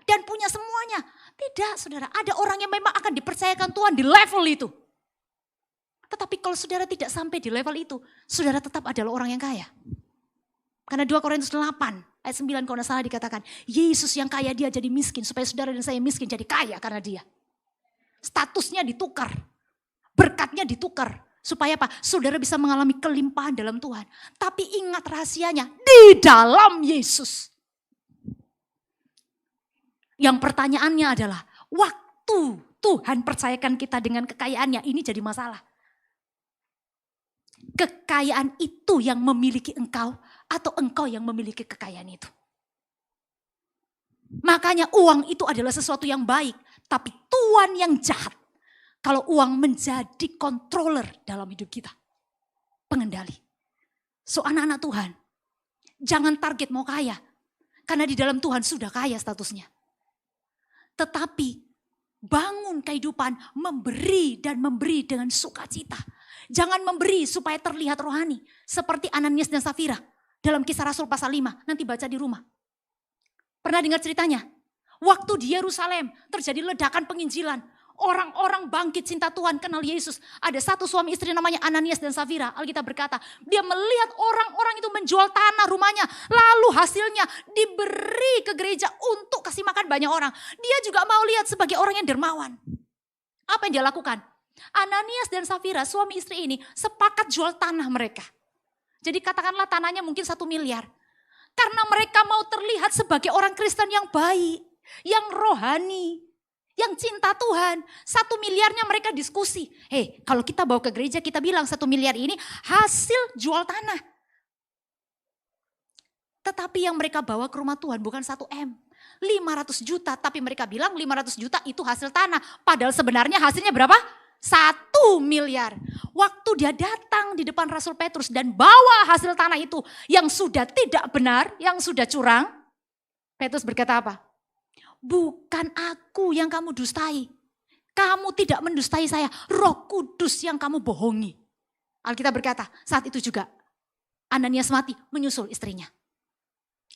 Dan punya semuanya. Tidak, saudara. Ada orang yang memang akan dipercayakan Tuhan di level itu. Tetapi kalau saudara tidak sampai di level itu, saudara tetap adalah orang yang kaya. Karena 2 Korintus 8 ayat 9 kalau tidak salah dikatakan, Yesus yang kaya dia jadi miskin supaya saudara dan saya miskin jadi kaya karena dia. Statusnya ditukar, berkatnya ditukar. Supaya apa? Saudara bisa mengalami kelimpahan dalam Tuhan. Tapi ingat rahasianya, di dalam Yesus. Yang pertanyaannya adalah, waktu Tuhan percayakan kita dengan kekayaannya, ini jadi masalah. Kekayaan itu yang memiliki engkau atau engkau yang memiliki kekayaan itu. Makanya uang itu adalah sesuatu yang baik, tapi Tuhan yang jahat. Kalau uang menjadi controller dalam hidup kita. Pengendali. So anak-anak Tuhan, jangan target mau kaya. Karena di dalam Tuhan sudah kaya statusnya. Tetapi bangun kehidupan memberi dan memberi dengan sukacita. Jangan memberi supaya terlihat rohani. Seperti Ananias dan Safira. Dalam Kisah Rasul pasal 5. Nanti baca di rumah. Pernah dengar ceritanya? Waktu di Yerusalem terjadi ledakan penginjilan. Orang-orang bangkit cinta Tuhan, kenal Yesus. Ada satu suami istri namanya Ananias dan Safira. Alkitab berkata, dia melihat orang-orang itu menjual tanah rumahnya. Lalu hasilnya diberi ke gereja untuk kasih makan banyak orang. Dia juga mau lihat sebagai orang yang dermawan. Apa yang dia lakukan? Ananias dan Safira, suami istri ini sepakat jual tanah mereka. Jadi katakanlah tanahnya mungkin 1 miliar. Karena mereka mau terlihat sebagai orang Kristen yang baik, yang rohani, yang cinta Tuhan. 1 miliarnya mereka diskusi. Kalau kita bawa ke gereja kita bilang 1 miliar ini hasil jual tanah. Tetapi yang mereka bawa ke rumah Tuhan bukan 1 M. 500 juta, tapi mereka bilang 500 juta itu hasil tanah. Padahal sebenarnya hasilnya berapa? 1 miliar. Waktu dia datang di depan Rasul Petrus dan bawa hasil tanah itu yang sudah tidak benar, yang sudah curang. Petrus berkata apa? Bukan aku yang kamu dustai. Kamu tidak mendustai saya. Roh Kudus yang kamu bohongi. Alkitab berkata saat itu juga Ananias mati menyusul istrinya.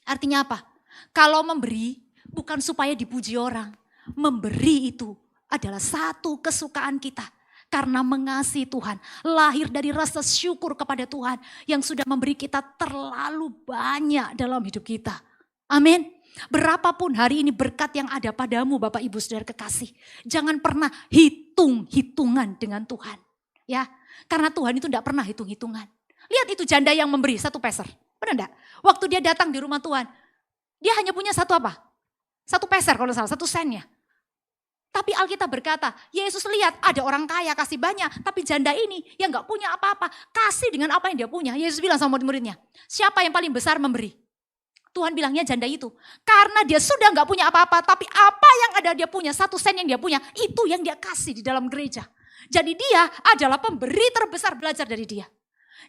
Artinya apa? Kalau memberi bukan supaya dipuji orang. Memberi itu adalah satu kesukaan kita. Karena mengasihi Tuhan. Lahir dari rasa syukur kepada Tuhan. Yang sudah memberi kita terlalu banyak dalam hidup kita. Amin. Berapapun hari ini berkat yang ada padamu Bapak Ibu Saudara kekasih. Jangan pernah hitung-hitungan dengan Tuhan. Ya, karena Tuhan itu tidak pernah hitung-hitungan. Lihat itu janda yang memberi 1 peser. Benar enggak? Waktu dia datang di rumah Tuhan. Dia hanya punya 1 apa? 1 peser kalau salah, 1 sen ya. Tapi Alkitab berkata, Yesus lihat ada orang kaya kasih banyak. Tapi janda ini yang gak punya apa-apa. Kasih dengan apa yang dia punya. Yesus bilang sama murid-muridnya, siapa yang paling besar memberi? Tuhan bilangnya janda itu. Karena dia sudah gak punya apa-apa. Tapi apa yang ada dia punya, 1 sen yang dia punya. Itu yang dia kasih di dalam gereja. Jadi dia adalah pemberi terbesar, belajar dari dia.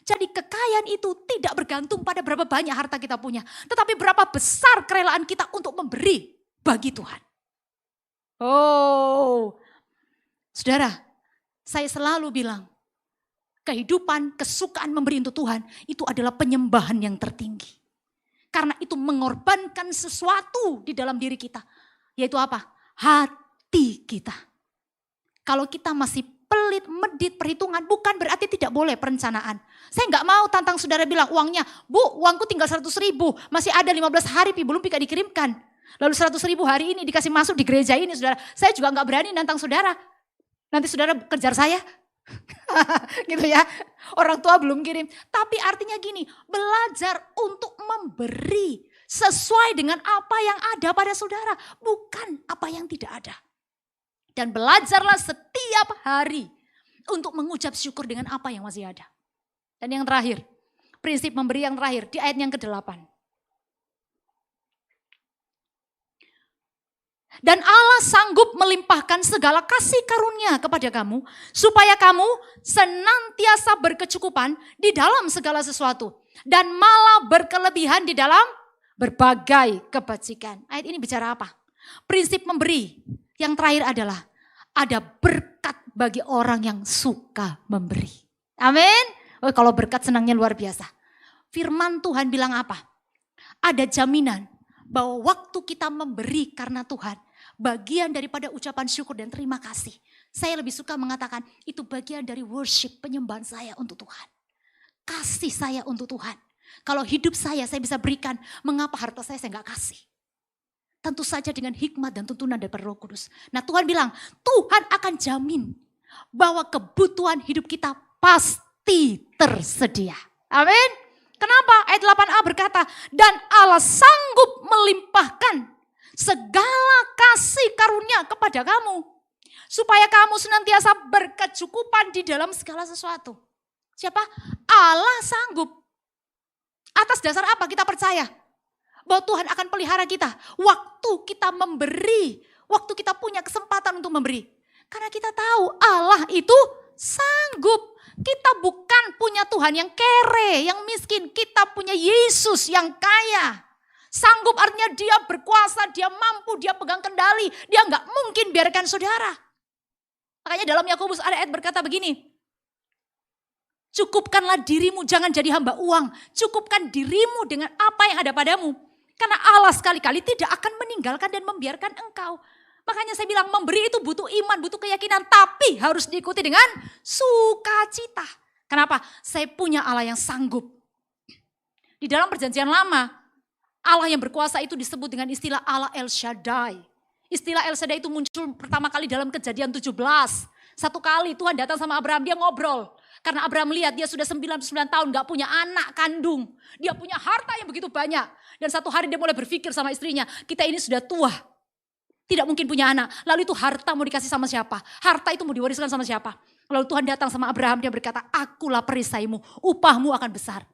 Jadi kekayaan itu tidak bergantung pada berapa banyak harta kita punya. Tetapi berapa besar kerelaan kita untuk memberi bagi Tuhan. Oh, saudara, saya selalu bilang, kehidupan, kesukaan memberi untuk Tuhan, itu adalah penyembahan yang tertinggi. Karena itu mengorbankan sesuatu di dalam diri kita. Yaitu apa? Hati kita. Kalau kita masih pelit, medit, perhitungan, bukan berarti tidak boleh perencanaan. Saya nggak mau tantang saudara bilang uangnya, Bu, uangku tinggal 100.000, masih ada 15 hari belum dikirimkan. Lalu 100.000 hari ini dikasih masuk di gereja ini, saudara. Saya juga nggak berani nantang saudara. Nanti saudara kejar saya. Gitu ya. Orang tua belum kirim. Tapi artinya gini, belajar untuk memberi sesuai dengan apa yang ada pada saudara. Bukan apa yang tidak ada. Dan belajarlah setiap hari untuk mengucap syukur dengan apa yang masih ada. Dan yang terakhir, prinsip memberi yang terakhir di ayat yang ke-8. Dan Allah sanggup melimpahkan segala kasih karunia kepada kamu, supaya kamu senantiasa berkecukupan di dalam segala sesuatu. Dan malah berkelebihan di dalam berbagai kebajikan. Ayat ini bicara apa? Prinsip memberi. Yang terakhir adalah ada berkat bagi orang yang suka memberi. Amin. Oh, kalau berkat senangnya luar biasa. Firman Tuhan bilang apa? Ada jaminan bahwa waktu kita memberi karena Tuhan, bagian daripada ucapan syukur dan terima kasih. Saya lebih suka mengatakan itu bagian dari worship, penyembahan saya untuk Tuhan. Kasih saya untuk Tuhan. Kalau hidup saya bisa berikan, mengapa harta saya nggak kasih? Tentu saja dengan hikmat dan tuntunan dari Roh Kudus. Nah Tuhan bilang, Tuhan akan jamin bahwa kebutuhan hidup kita pasti tersedia. Amin. Kenapa? Ayat 8a berkata, dan Allah sanggup melimpahkan segala kasih karunia kepada kamu. Supaya kamu senantiasa berkecukupan di dalam segala sesuatu. Siapa? Allah sanggup. Atas dasar apa kita percaya? Bahwa Tuhan akan pelihara kita. Waktu kita memberi. Waktu kita punya kesempatan untuk memberi. Karena kita tahu Allah itu sanggup. Kita bukan punya Tuhan yang kere, yang miskin. Kita punya Yesus yang kaya. Sanggup artinya dia berkuasa, dia mampu, dia pegang kendali. Dia nggak mungkin biarkan saudara. Makanya dalam Yakobus ada ayat berkata begini. Cukupkanlah dirimu, jangan jadi hamba uang. Cukupkan dirimu dengan apa yang ada padamu. Karena Allah sekali-kali tidak akan meninggalkan dan membiarkan engkau. Makanya saya bilang memberi itu butuh iman, butuh keyakinan. Tapi harus diikuti dengan sukacita. Kenapa? Saya punya Allah yang sanggup. Di dalam perjanjian lama, Allah yang berkuasa itu disebut dengan istilah Allah El Shaddai. Istilah El Shaddai itu muncul pertama kali dalam Kejadian 17. Satu kali Tuhan datang sama Abraham, dia ngobrol. Karena Abraham lihat dia sudah 99 tahun gak punya anak kandung. Dia punya harta yang begitu banyak. Dan satu hari dia mulai berpikir sama istrinya, kita ini sudah tua. Tidak mungkin punya anak. Lalu itu harta mau dikasih sama siapa? Harta itu mau diwariskan sama siapa? Lalu Tuhan datang sama Abraham, dia berkata, akulah perisaimu, upahmu akan besar.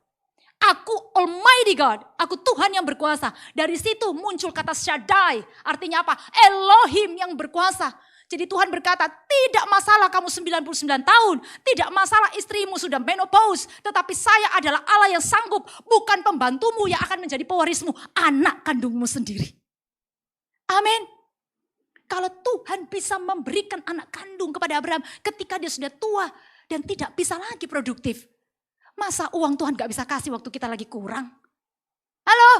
Aku Almighty God, aku Tuhan yang berkuasa. Dari situ muncul kata Shaddai, artinya apa? Elohim yang berkuasa. Jadi Tuhan berkata, tidak masalah kamu 99 tahun, tidak masalah istrimu sudah menopause, tetapi saya adalah Allah yang sanggup, bukan pembantumu yang akan menjadi pewarismu, anak kandungmu sendiri. Amin. Kalau Tuhan bisa memberikan anak kandung kepada Abraham ketika dia sudah tua dan tidak bisa lagi produktif. Masa uang Tuhan gak bisa kasih waktu kita lagi kurang? Halo,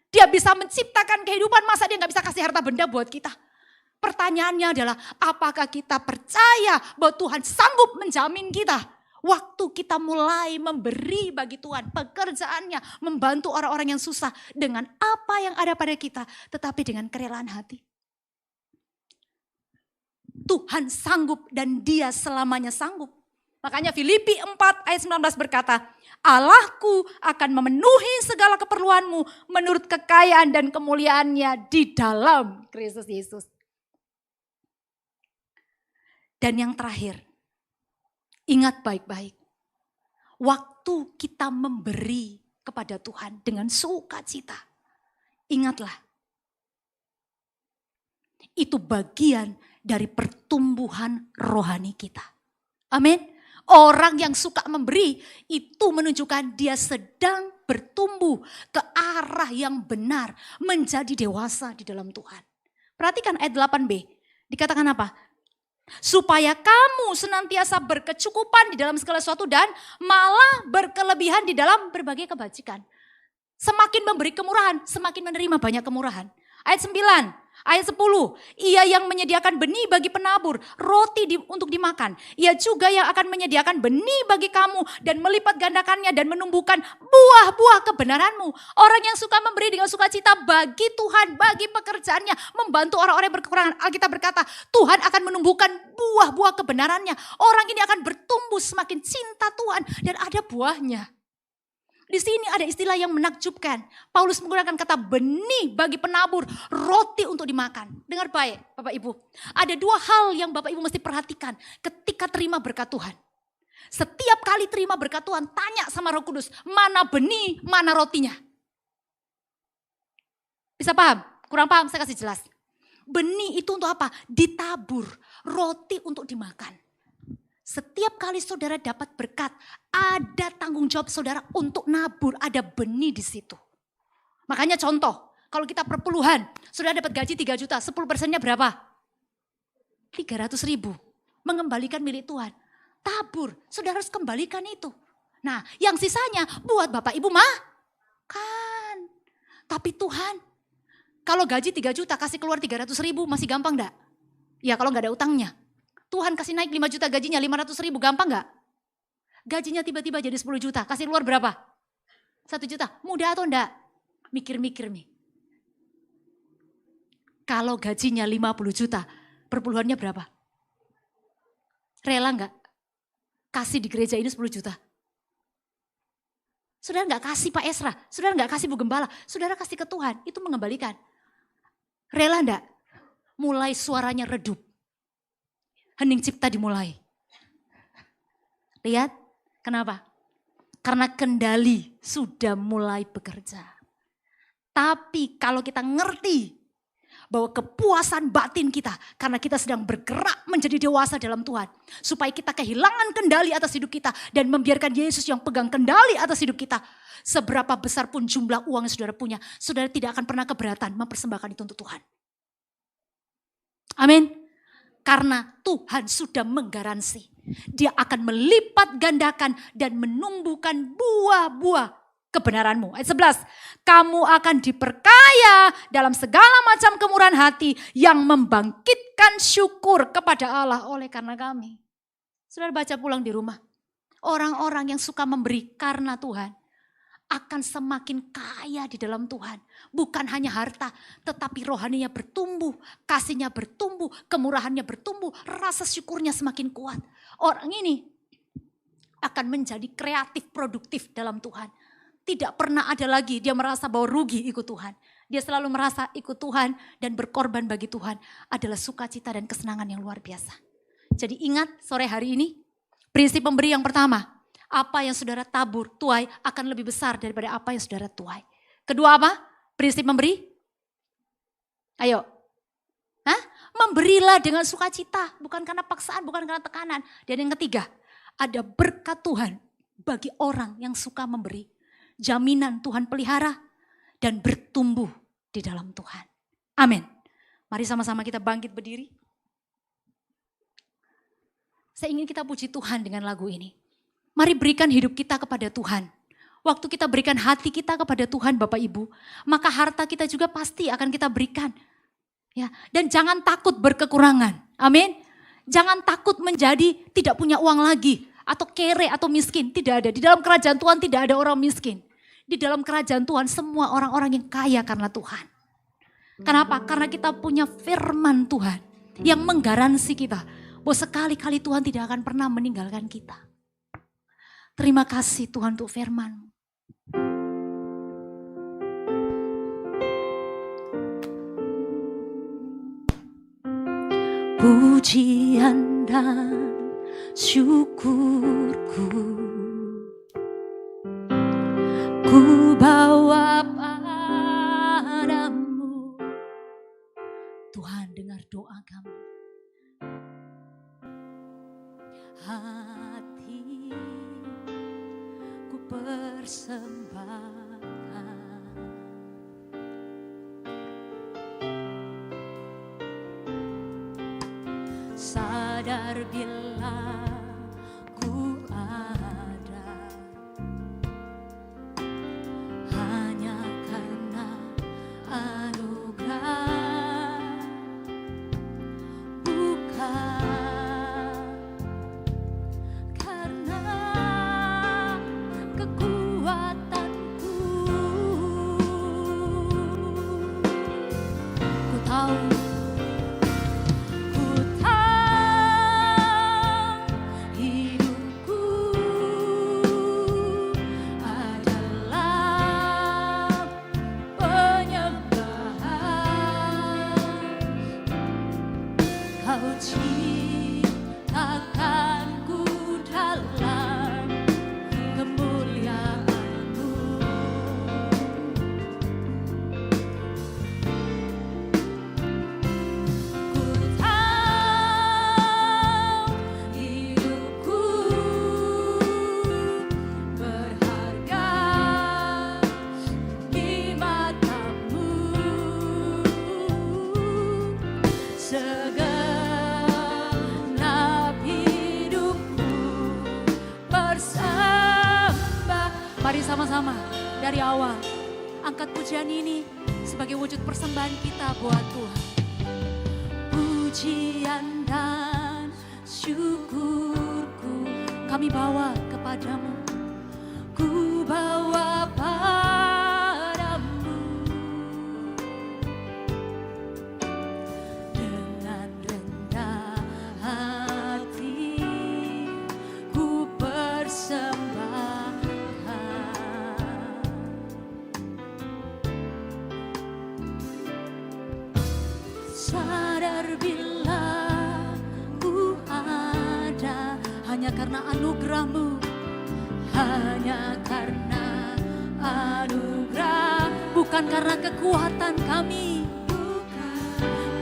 dia bisa menciptakan kehidupan, masa dia gak bisa kasih harta benda buat kita? Pertanyaannya adalah, apakah kita percaya bahwa Tuhan sanggup menjamin kita? Waktu kita mulai memberi bagi Tuhan, pekerjaannya, membantu orang-orang yang susah dengan apa yang ada pada kita, tetapi dengan kerelaan hati. Tuhan sanggup dan dia selamanya sanggup. Makanya Filipi 4 ayat 19 berkata, Allahku akan memenuhi segala keperluanmu menurut kekayaan dan kemuliaannya di dalam Kristus Yesus. Dan yang terakhir, ingat baik-baik. Waktu kita memberi kepada Tuhan dengan sukacita, ingatlah. Itu bagian dari pertumbuhan rohani kita. Amin. Orang yang suka memberi itu menunjukkan dia sedang bertumbuh ke arah yang benar, menjadi dewasa di dalam Tuhan. Perhatikan ayat 8b, dikatakan apa? Supaya kamu senantiasa berkecukupan di dalam segala sesuatu dan malah berkelebihan di dalam berbagai kebajikan. Semakin memberi kemurahan, semakin menerima banyak kemurahan. Ayat 9, Ayat 10, ia yang menyediakan benih bagi penabur, roti untuk dimakan. Ia juga yang akan menyediakan benih bagi kamu dan melipat gandakannya dan menumbuhkan buah-buah kebenaranmu. Orang yang suka memberi dengan sukacita bagi Tuhan, bagi pekerjaannya, membantu orang-orang yang berkekurangan. Alkitab berkata, Tuhan akan menumbuhkan buah-buah kebenarannya. Orang ini akan bertumbuh semakin cinta Tuhan dan ada buahnya. Di sini ada istilah yang menakjubkan. Paulus menggunakan kata benih bagi penabur, roti untuk dimakan. Dengar baik Bapak Ibu. Ada dua hal yang Bapak Ibu mesti perhatikan ketika terima berkat Tuhan. Setiap kali terima berkat Tuhan, tanya sama Roh Kudus, mana benih, mana rotinya. Bisa paham? Kurang paham, saya kasih jelas. Benih itu untuk apa? Ditabur, roti untuk dimakan. Setiap kali saudara dapat berkat, ada tanggung jawab saudara untuk nabur, ada benih di situ. Makanya contoh, kalau kita perpuluhan, saudara dapat gaji 3 juta, 10%-nya berapa? 300 ribu. Mengembalikan milik Tuhan. Tabur, saudara harus kembalikan itu. Nah, yang sisanya buat Bapak Ibu makan. Tapi Tuhan, kalau gaji 3 juta kasih keluar 300 ribu masih gampang enggak? Ya kalau enggak ada utangnya. Tuhan kasih naik 5 juta gajinya 500 ribu, gampang gak? Gajinya tiba-tiba jadi 10 juta, kasih keluar berapa? 1 juta, mudah atau enggak? Mikir-mikir nih. Kalau gajinya 50 juta, perpuluhannya berapa? Rela enggak? Kasih di gereja ini 10 juta. Saudara enggak kasih Pak Esra, saudara enggak kasih Bu Gembala, saudara kasih ke Tuhan, itu mengembalikan. Rela enggak? Mulai suaranya redup. Hening cipta dimulai. Lihat, kenapa? Karena kendali sudah mulai bekerja. Tapi kalau kita ngerti bahwa kepuasan batin kita, karena kita sedang bergerak menjadi dewasa dalam Tuhan. Supaya kita kehilangan kendali atas hidup kita dan membiarkan Yesus yang pegang kendali atas hidup kita. Seberapa besar pun jumlah uang yang saudara punya, saudara tidak akan pernah keberatan mempersembahkan itu untuk Tuhan. Amin. Karena Tuhan sudah menggaransi. Dia akan melipat gandakan dan menumbuhkan buah-buah kebenaranmu. Ayat 11. Kamu akan diperkaya dalam segala macam kemurahan hati yang membangkitkan syukur kepada Allah oleh karena kami. Saudara baca pulang di rumah. Orang-orang yang suka memberi karena Tuhan akan semakin kaya di dalam Tuhan. Bukan hanya harta, tetapi rohaninya bertumbuh, kasihnya bertumbuh, kemurahannya bertumbuh, rasa syukurnya semakin kuat. Orang ini akan menjadi kreatif, produktif dalam Tuhan. Tidak pernah ada lagi dia merasa bahwa rugi ikut Tuhan. Dia selalu merasa ikut Tuhan dan berkorban bagi Tuhan adalah sukacita dan kesenangan yang luar biasa. Jadi ingat sore hari ini, prinsip pemberi yang pertama. Apa yang saudara tabur, tuai akan lebih besar daripada apa yang saudara tuai. Kedua apa? Prinsip memberi. Ayo. Hah? Memberilah dengan sukacita. Bukan karena paksaan, bukan karena tekanan. Dan yang ketiga, ada berkat Tuhan bagi orang yang suka memberi. Jaminan Tuhan pelihara dan bertumbuh di dalam Tuhan. Amin. Mari sama-sama kita bangkit berdiri. Saya ingin kita puji Tuhan dengan lagu ini. Mari berikan hidup kita kepada Tuhan. Waktu kita berikan hati kita kepada Tuhan Bapak Ibu, maka harta kita juga pasti akan kita berikan. Ya, dan jangan takut berkekurangan. Amin. Jangan takut menjadi tidak punya uang lagi atau kere atau miskin, tidak ada. Di dalam kerajaan Tuhan tidak ada orang miskin. Di dalam kerajaan Tuhan semua orang-orang yang kaya karena Tuhan. Kenapa? Karena kita punya firman Tuhan yang menggaransi kita bahwa sekali-kali Tuhan tidak akan pernah meninggalkan kita. Terima kasih Tuhan untuk firman-Mu. Pujian dan syukurku ku bawa padamu. Tuhan dengar doa kami. Hatiku persembahkan, sadar bila ku ada hanya karena anugerah bersembah. Mari sama-sama dari awal angkat pujian ini sebagai wujud persembahan kita buat Tuhan. Pujian dan syukurku kami bawa kepadamu, ku bawa padamu. Dengan rendah hati ku persembahkan, sadar bila ku ada hanya karena anugerah-Mu, hanya karena anugerah, bukan karena kekuatan kami,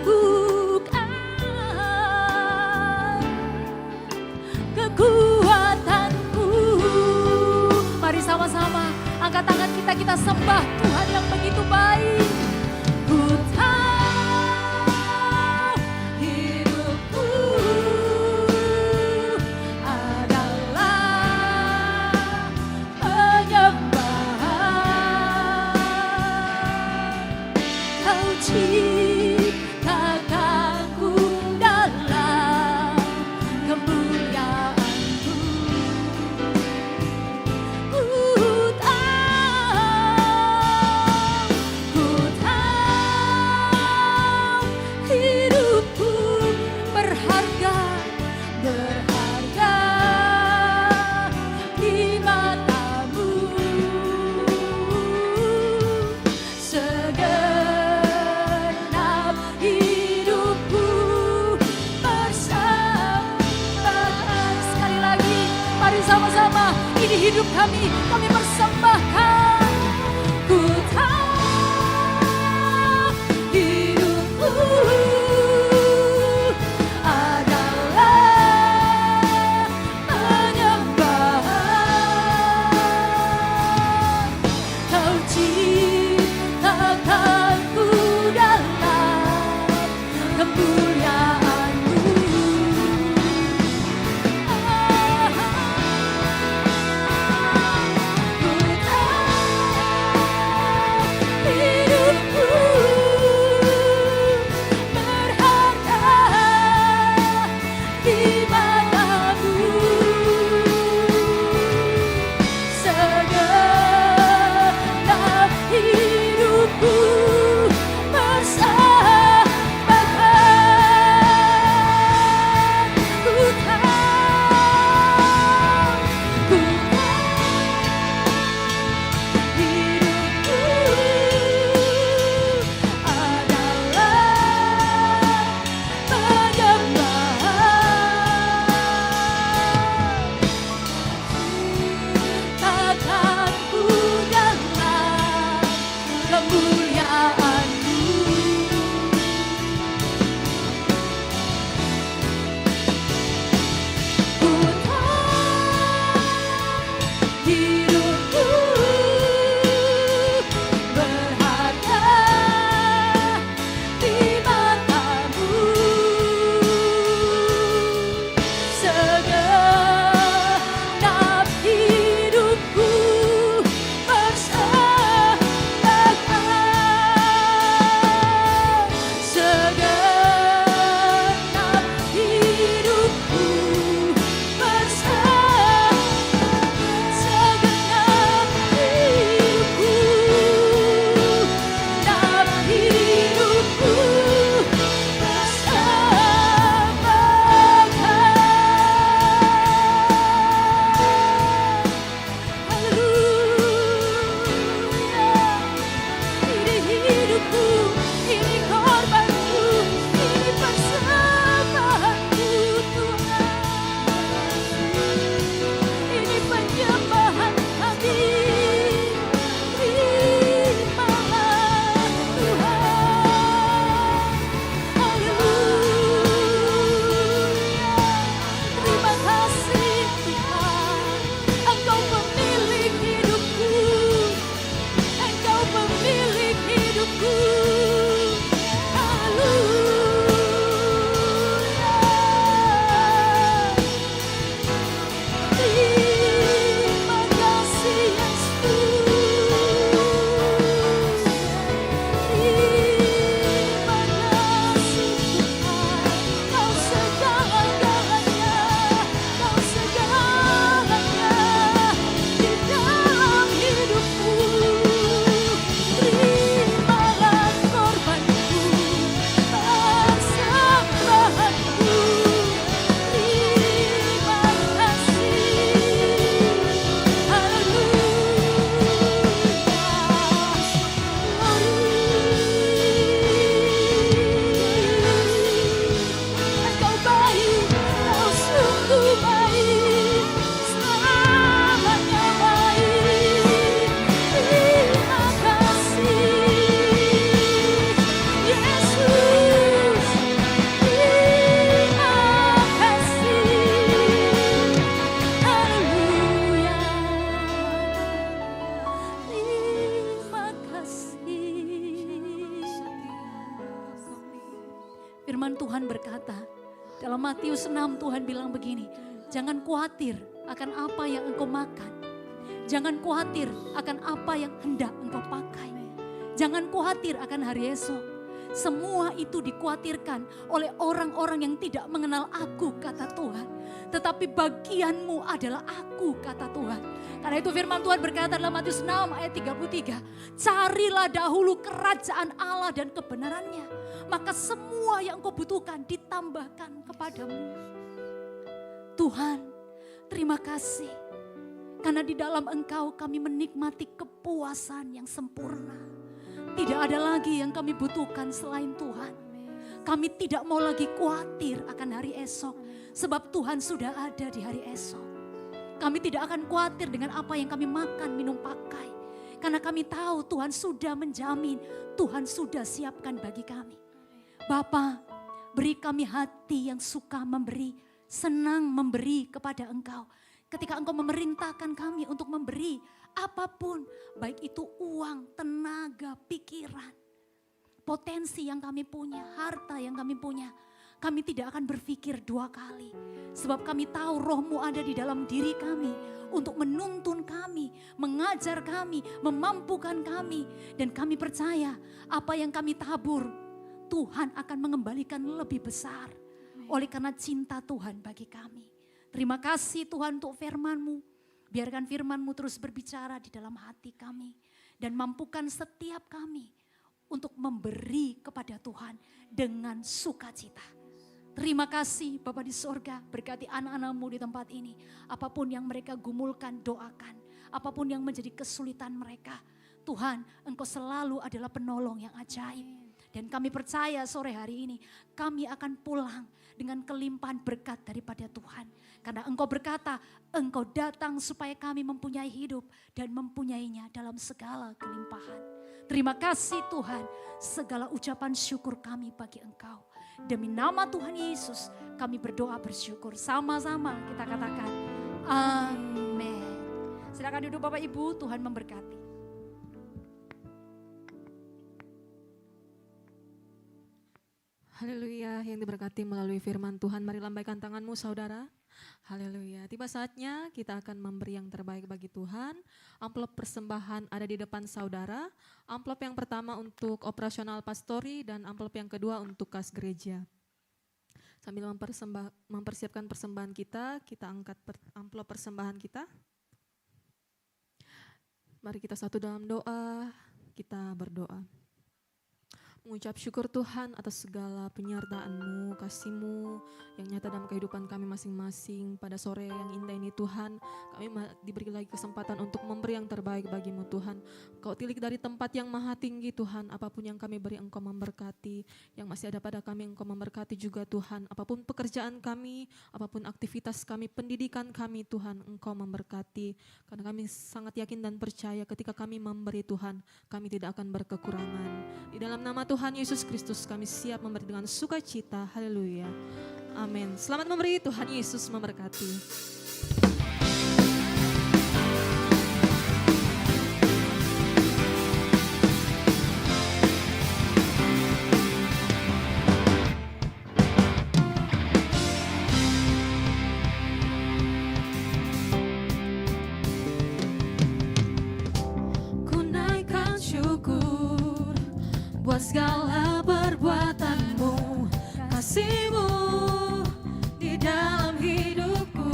bukan kekuatanku. Mari sama-sama angkat tangan kita sembah Tuhan yang begitu baik. Ku tahu hidupku adalah penyembahan. Kau ciptakanku dalam kemuliaan-Mu. Ku tahu hidupku berharga, berharga di mata-Mu. Segenap hidupku bersembahkan. Sekali lagi, mari sama-sama, ini hidup kami persembahkan. Ku tahu hidupku adalah penyembahan. Kau ciptakanku dalam kemuliaan-Mu. Ku tahu Tuhan berkata, dalam Matius 6 Tuhan bilang begini, jangan khawatir akan apa yang engkau makan. Jangan khawatir akan apa yang hendak engkau pakai. Jangan khawatir akan hari esok. Semua itu dikhawatirkan oleh orang-orang yang tidak mengenal aku, kata Tuhan. Tetapi bagianmu adalah aku, kata Tuhan. Karena itu firman Tuhan berkata dalam Matius 6 ayat 33. Carilah dahulu kerajaan Allah dan kebenarannya. Maka semua yang engkau butuhkan ditambahkan kepadamu. Tuhan, terima kasih. Karena di dalam Engkau kami menikmati kepuasan yang sempurna. Tidak ada lagi yang kami butuhkan selain Tuhan. Kami tidak mau lagi khawatir akan hari esok. Sebab Tuhan sudah ada di hari esok. Kami tidak akan khawatir dengan apa yang kami makan, minum, pakai. Karena kami tahu Tuhan sudah menjamin, Tuhan sudah siapkan bagi kami. Bapa, beri kami hati yang suka memberi, senang memberi kepada Engkau. Ketika Engkau memerintahkan kami untuk memberi apapun, baik itu uang, tenaga, pikiran, potensi yang kami punya, harta yang kami punya, kami tidak akan berpikir dua kali. Sebab kami tahu Roh-Mu ada di dalam diri kami untuk menuntun kami, mengajar kami, memampukan kami. Dan kami percaya apa yang kami tabur, Tuhan akan mengembalikan lebih besar. Oleh karena cinta Tuhan bagi kami. Terima kasih Tuhan untuk firman-Mu. Biarkan firman-Mu terus berbicara di dalam hati kami. Dan mampukan setiap kami untuk memberi kepada Tuhan dengan sukacita. Terima kasih Bapa di sorga, berkati anak-anak-Mu di tempat ini. Apapun yang mereka gumulkan, doakan. Apapun yang menjadi kesulitan mereka. Tuhan, Engkau selalu adalah penolong yang ajaib. Dan kami percaya sore hari ini kami akan pulang dengan kelimpahan berkat daripada Tuhan. Karena Engkau berkata, Engkau datang supaya kami mempunyai hidup dan mempunyainya dalam segala kelimpahan. Terima kasih Tuhan, segala ucapan syukur kami bagi Engkau. Demi nama Tuhan Yesus kami berdoa bersyukur. Sama-sama kita katakan amin. Silakan duduk Bapak Ibu, Tuhan memberkati. Haleluya, yang diberkati melalui firman Tuhan. Mari lambaikan tanganmu saudara. Haleluya, tiba saatnya kita akan memberi yang terbaik bagi Tuhan. Amplop persembahan ada di depan saudara. Amplop yang pertama untuk operasional pastori dan amplop yang kedua untuk kas gereja. Sambil mempersiapkan persembahan kita angkat amplop persembahan kita. Mari kita satu dalam doa, kita berdoa. Mengucap syukur Tuhan atas segala penyertaan-Mu, kasih-Mu yang nyata dalam kehidupan kami masing-masing. Pada sore yang indah ini Tuhan, kami diberi lagi kesempatan untuk memberi yang terbaik bagi-Mu Tuhan. Kau tilik dari tempat yang maha tinggi Tuhan, apapun yang kami beri Engkau memberkati. Yang masih ada pada kami Engkau memberkati juga Tuhan. Apapun pekerjaan kami, apapun aktivitas kami, pendidikan kami Tuhan, Engkau memberkati. Karena kami sangat yakin dan percaya ketika kami memberi Tuhan, kami tidak akan berkekurangan. Di dalam nama Tuhan Yesus Kristus kami siap memberi dengan sukacita. Haleluya. Amin. Selamat memberi, Tuhan Yesus memberkati. Ku naikkan syukur buat segala perbuatan-Mu, kasih-Mu di dalam hidupku.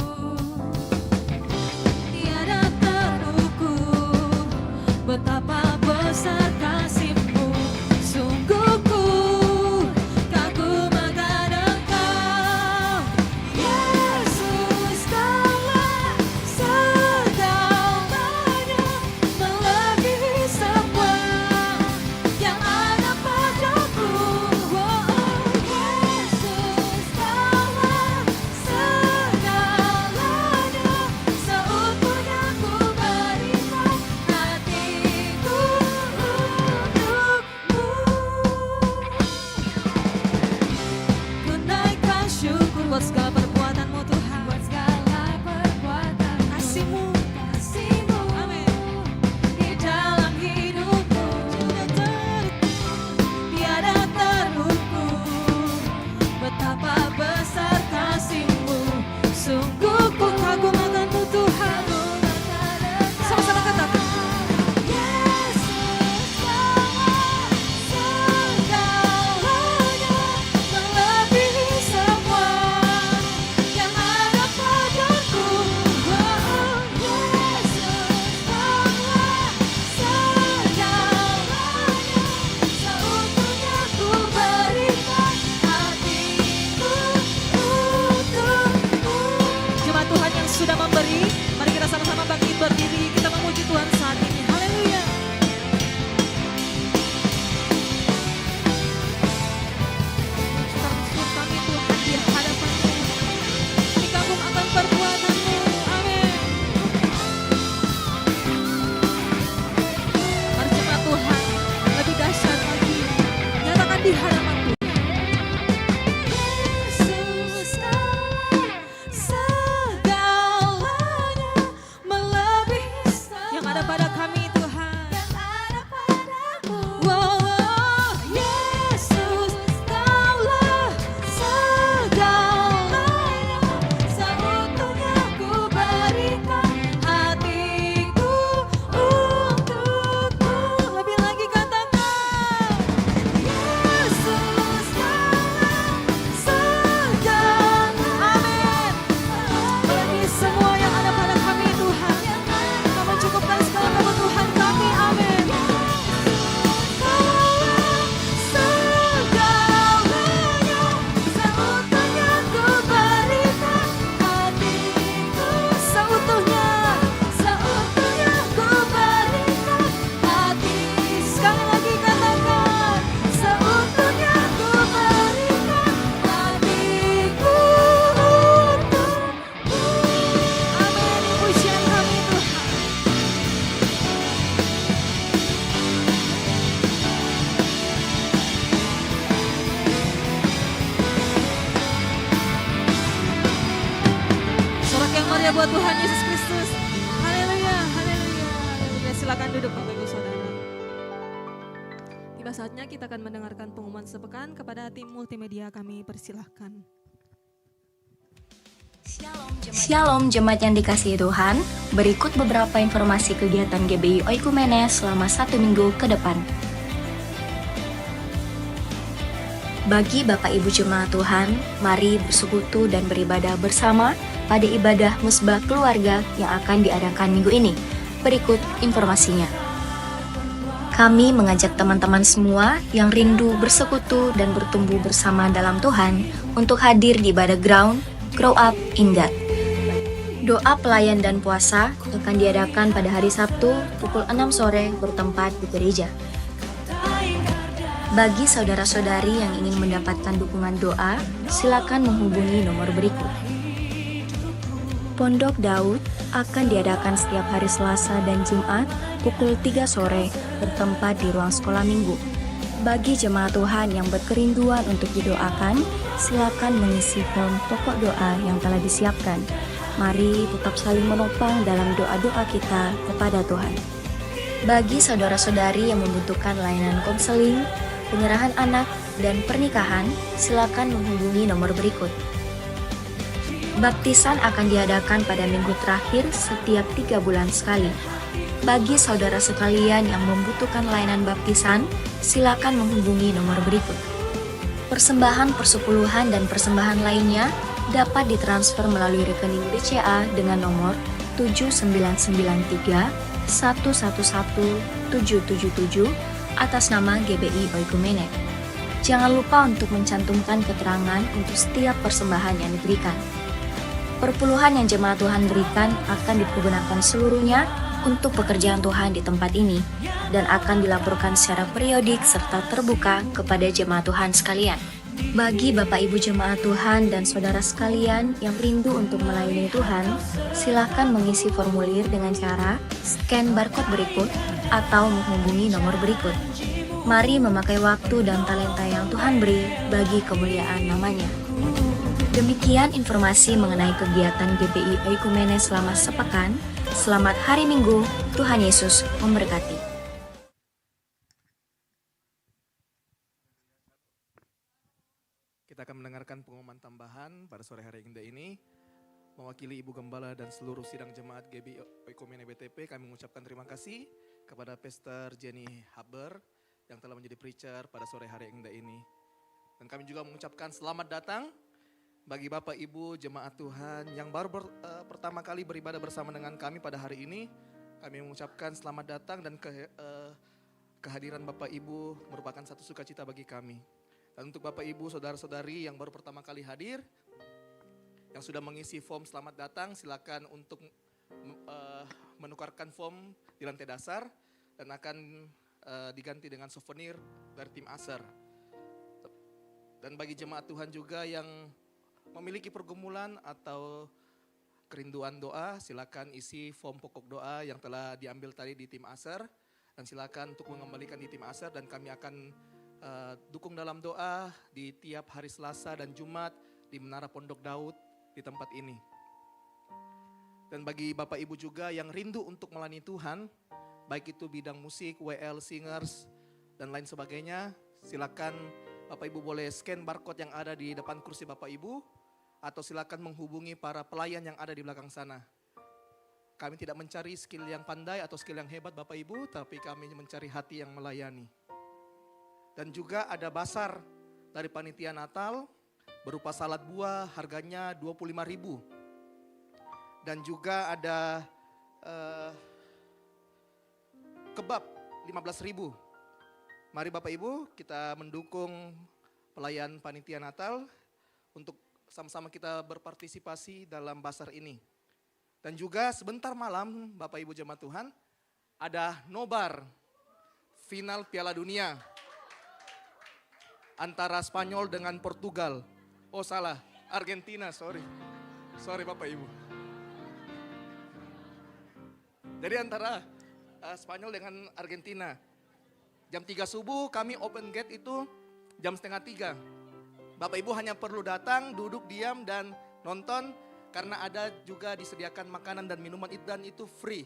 beri. Mari kita sama-sama bangkit berdiri, kita memuji Tuhan saat ini. Haleluya. Kita bersyukur kami Tuhan di hadapan-Mu, dikagum akan perbuatan-Mu. Amin. Mari jemaat Tuhan, lebih dahsyat lagi, nyatakan di hadapan Tuhan. Yesus segalanya melebihi Yang ada pada kami Tuhan. yang ada padaku. Wow. Yesus Kaulah segalanya, seutuhnya ku berikan hatiku untukmu. Lebih lagi katakan. Yesus Kaulah segalanya. Amin. Melebihi semua yang ada pada kami Tuhan. Kau mencukupkan segala kebutuhan kami. Amin. Segalanya, seutuhnya ku berikan hatiku. Seutuhnya ku berikan hati. Sekali lagi katakan. Seutuhnya ku berikan hatiku untukmu. Amin. Pujian kami Tuhan. Sorak yang mulia buat Tuhan Yesus Kristus. Haleluya, haleluya, haleluya. Silakan duduk Bapak Ibu Saudara. Tiba saatnya kita akan mendengarkan pengumuman sepekan. Kepada tim multimedia kami persilahkan. Shalom jemaat yang dikasihi Tuhan, berikut beberapa informasi kegiatan GBI Oikumene selama 1 minggu ke depan. Bagi Bapak Ibu Jemaat Tuhan, mari bersekutu dan beribadah bersama pada ibadah musbah keluarga yang akan diadakan minggu ini. Berikut informasinya. Kami mengajak teman-teman semua yang rindu bersekutu dan bertumbuh bersama dalam Tuhan untuk hadir di ibadah ground Grow Up in God. Doa pelayan dan puasa akan diadakan pada hari Sabtu pukul 6 sore bertempat di gereja. Bagi saudara-saudari yang ingin mendapatkan dukungan doa, silakan menghubungi nomor berikut. Pondok Daud akan diadakan setiap hari Selasa dan Jumat pukul 3 sore bertempat di ruang sekolah minggu. Bagi jemaat Tuhan yang berkerinduan untuk didoakan, silakan mengisi form pokok doa yang telah disiapkan. Mari tetap saling menopang dalam doa-doa kita kepada Tuhan. Bagi saudara-saudari yang membutuhkan layanan konseling, penyerahan anak, dan pernikahan, silakan menghubungi nomor berikut. Baptisan akan diadakan pada minggu terakhir setiap 3 bulan sekali. Bagi saudara sekalian yang membutuhkan layanan baptisan, silakan menghubungi nomor berikut. Persembahan persepuluhan dan persembahan lainnya dapat ditransfer melalui rekening BCA dengan nomor 7993 111 777 atas nama GBI Oikumene. Jangan lupa untuk mencantumkan keterangan untuk setiap persembahan yang diberikan. Perpuluhan yang jemaat Tuhan berikan akan dipergunakan seluruhnya untuk pekerjaan Tuhan di tempat ini dan akan dilaporkan secara periodik serta terbuka kepada jemaat Tuhan sekalian. Bagi Bapak Ibu jemaat Tuhan dan saudara sekalian yang rindu untuk melayani Tuhan, silakan mengisi formulir dengan cara scan barcode berikut atau menghubungi nomor berikut. Mari memakai waktu dan talenta yang Tuhan beri bagi kemuliaan namanya. Demikian informasi mengenai kegiatan GBI Oikumene selama sepekan. Selamat hari Minggu, Tuhan Yesus memberkati. Kita akan mendengarkan pengumuman tambahan pada sore hari yang indah ini. Mewakili Ibu Gembala dan seluruh sidang jemaat GBI Oikumene BTP, kami mengucapkan terima kasih kepada Pastor Jenny Haber yang telah menjadi preacher pada sore hari yang indah ini. Dan kami juga mengucapkan selamat datang bagi Bapak Ibu jemaat Tuhan yang baru pertama kali beribadah bersama dengan kami pada hari ini. Kami mengucapkan selamat datang dan kehadiran Bapak Ibu merupakan satu sukacita bagi kami. Dan untuk Bapak Ibu saudara-saudari yang baru pertama kali hadir, Yang sudah mengisi form selamat datang, silakan untuk menukarkan form di lantai dasar dan akan diganti dengan souvenir dari tim ASER. Dan bagi jemaat Tuhan juga yang memiliki pergumulan atau kerinduan doa, silakan isi form pokok doa yang telah diambil tadi di tim ASER dan silakan untuk mengembalikan di tim ASER dan kami akan dukung dalam doa di tiap hari Selasa dan Jumat di Menara Pondok Daud di tempat ini. Dan bagi Bapak Ibu juga yang rindu untuk melayani Tuhan, baik itu bidang musik, WL, singers, dan lain sebagainya, silakan Bapak Ibu boleh scan barcode yang ada di depan kursi Bapak Ibu, atau silakan menghubungi para pelayan yang ada di belakang sana. Kami tidak mencari skill yang pandai atau skill yang hebat Bapak Ibu, tapi kami mencari hati yang melayani. Dan juga ada basar dari panitia Natal, berupa salad buah, harganya 25.000. Dan juga ada kebab 15.000. Mari Bapak Ibu kita mendukung pelayan panitia Natal untuk sama-sama kita berpartisipasi dalam basar ini. Dan juga sebentar malam Bapak Ibu jemaat Tuhan ada nobar final Piala Dunia antara Spanyol dengan Portugal. Oh salah, Argentina, sorry Bapak Ibu. Jadi antara Spanyol dengan Argentina. Jam 3 subuh kami open gate itu jam setengah 3. Bapak Ibu hanya perlu datang, duduk diam dan nonton. Karena ada juga disediakan makanan dan minuman dan itu free.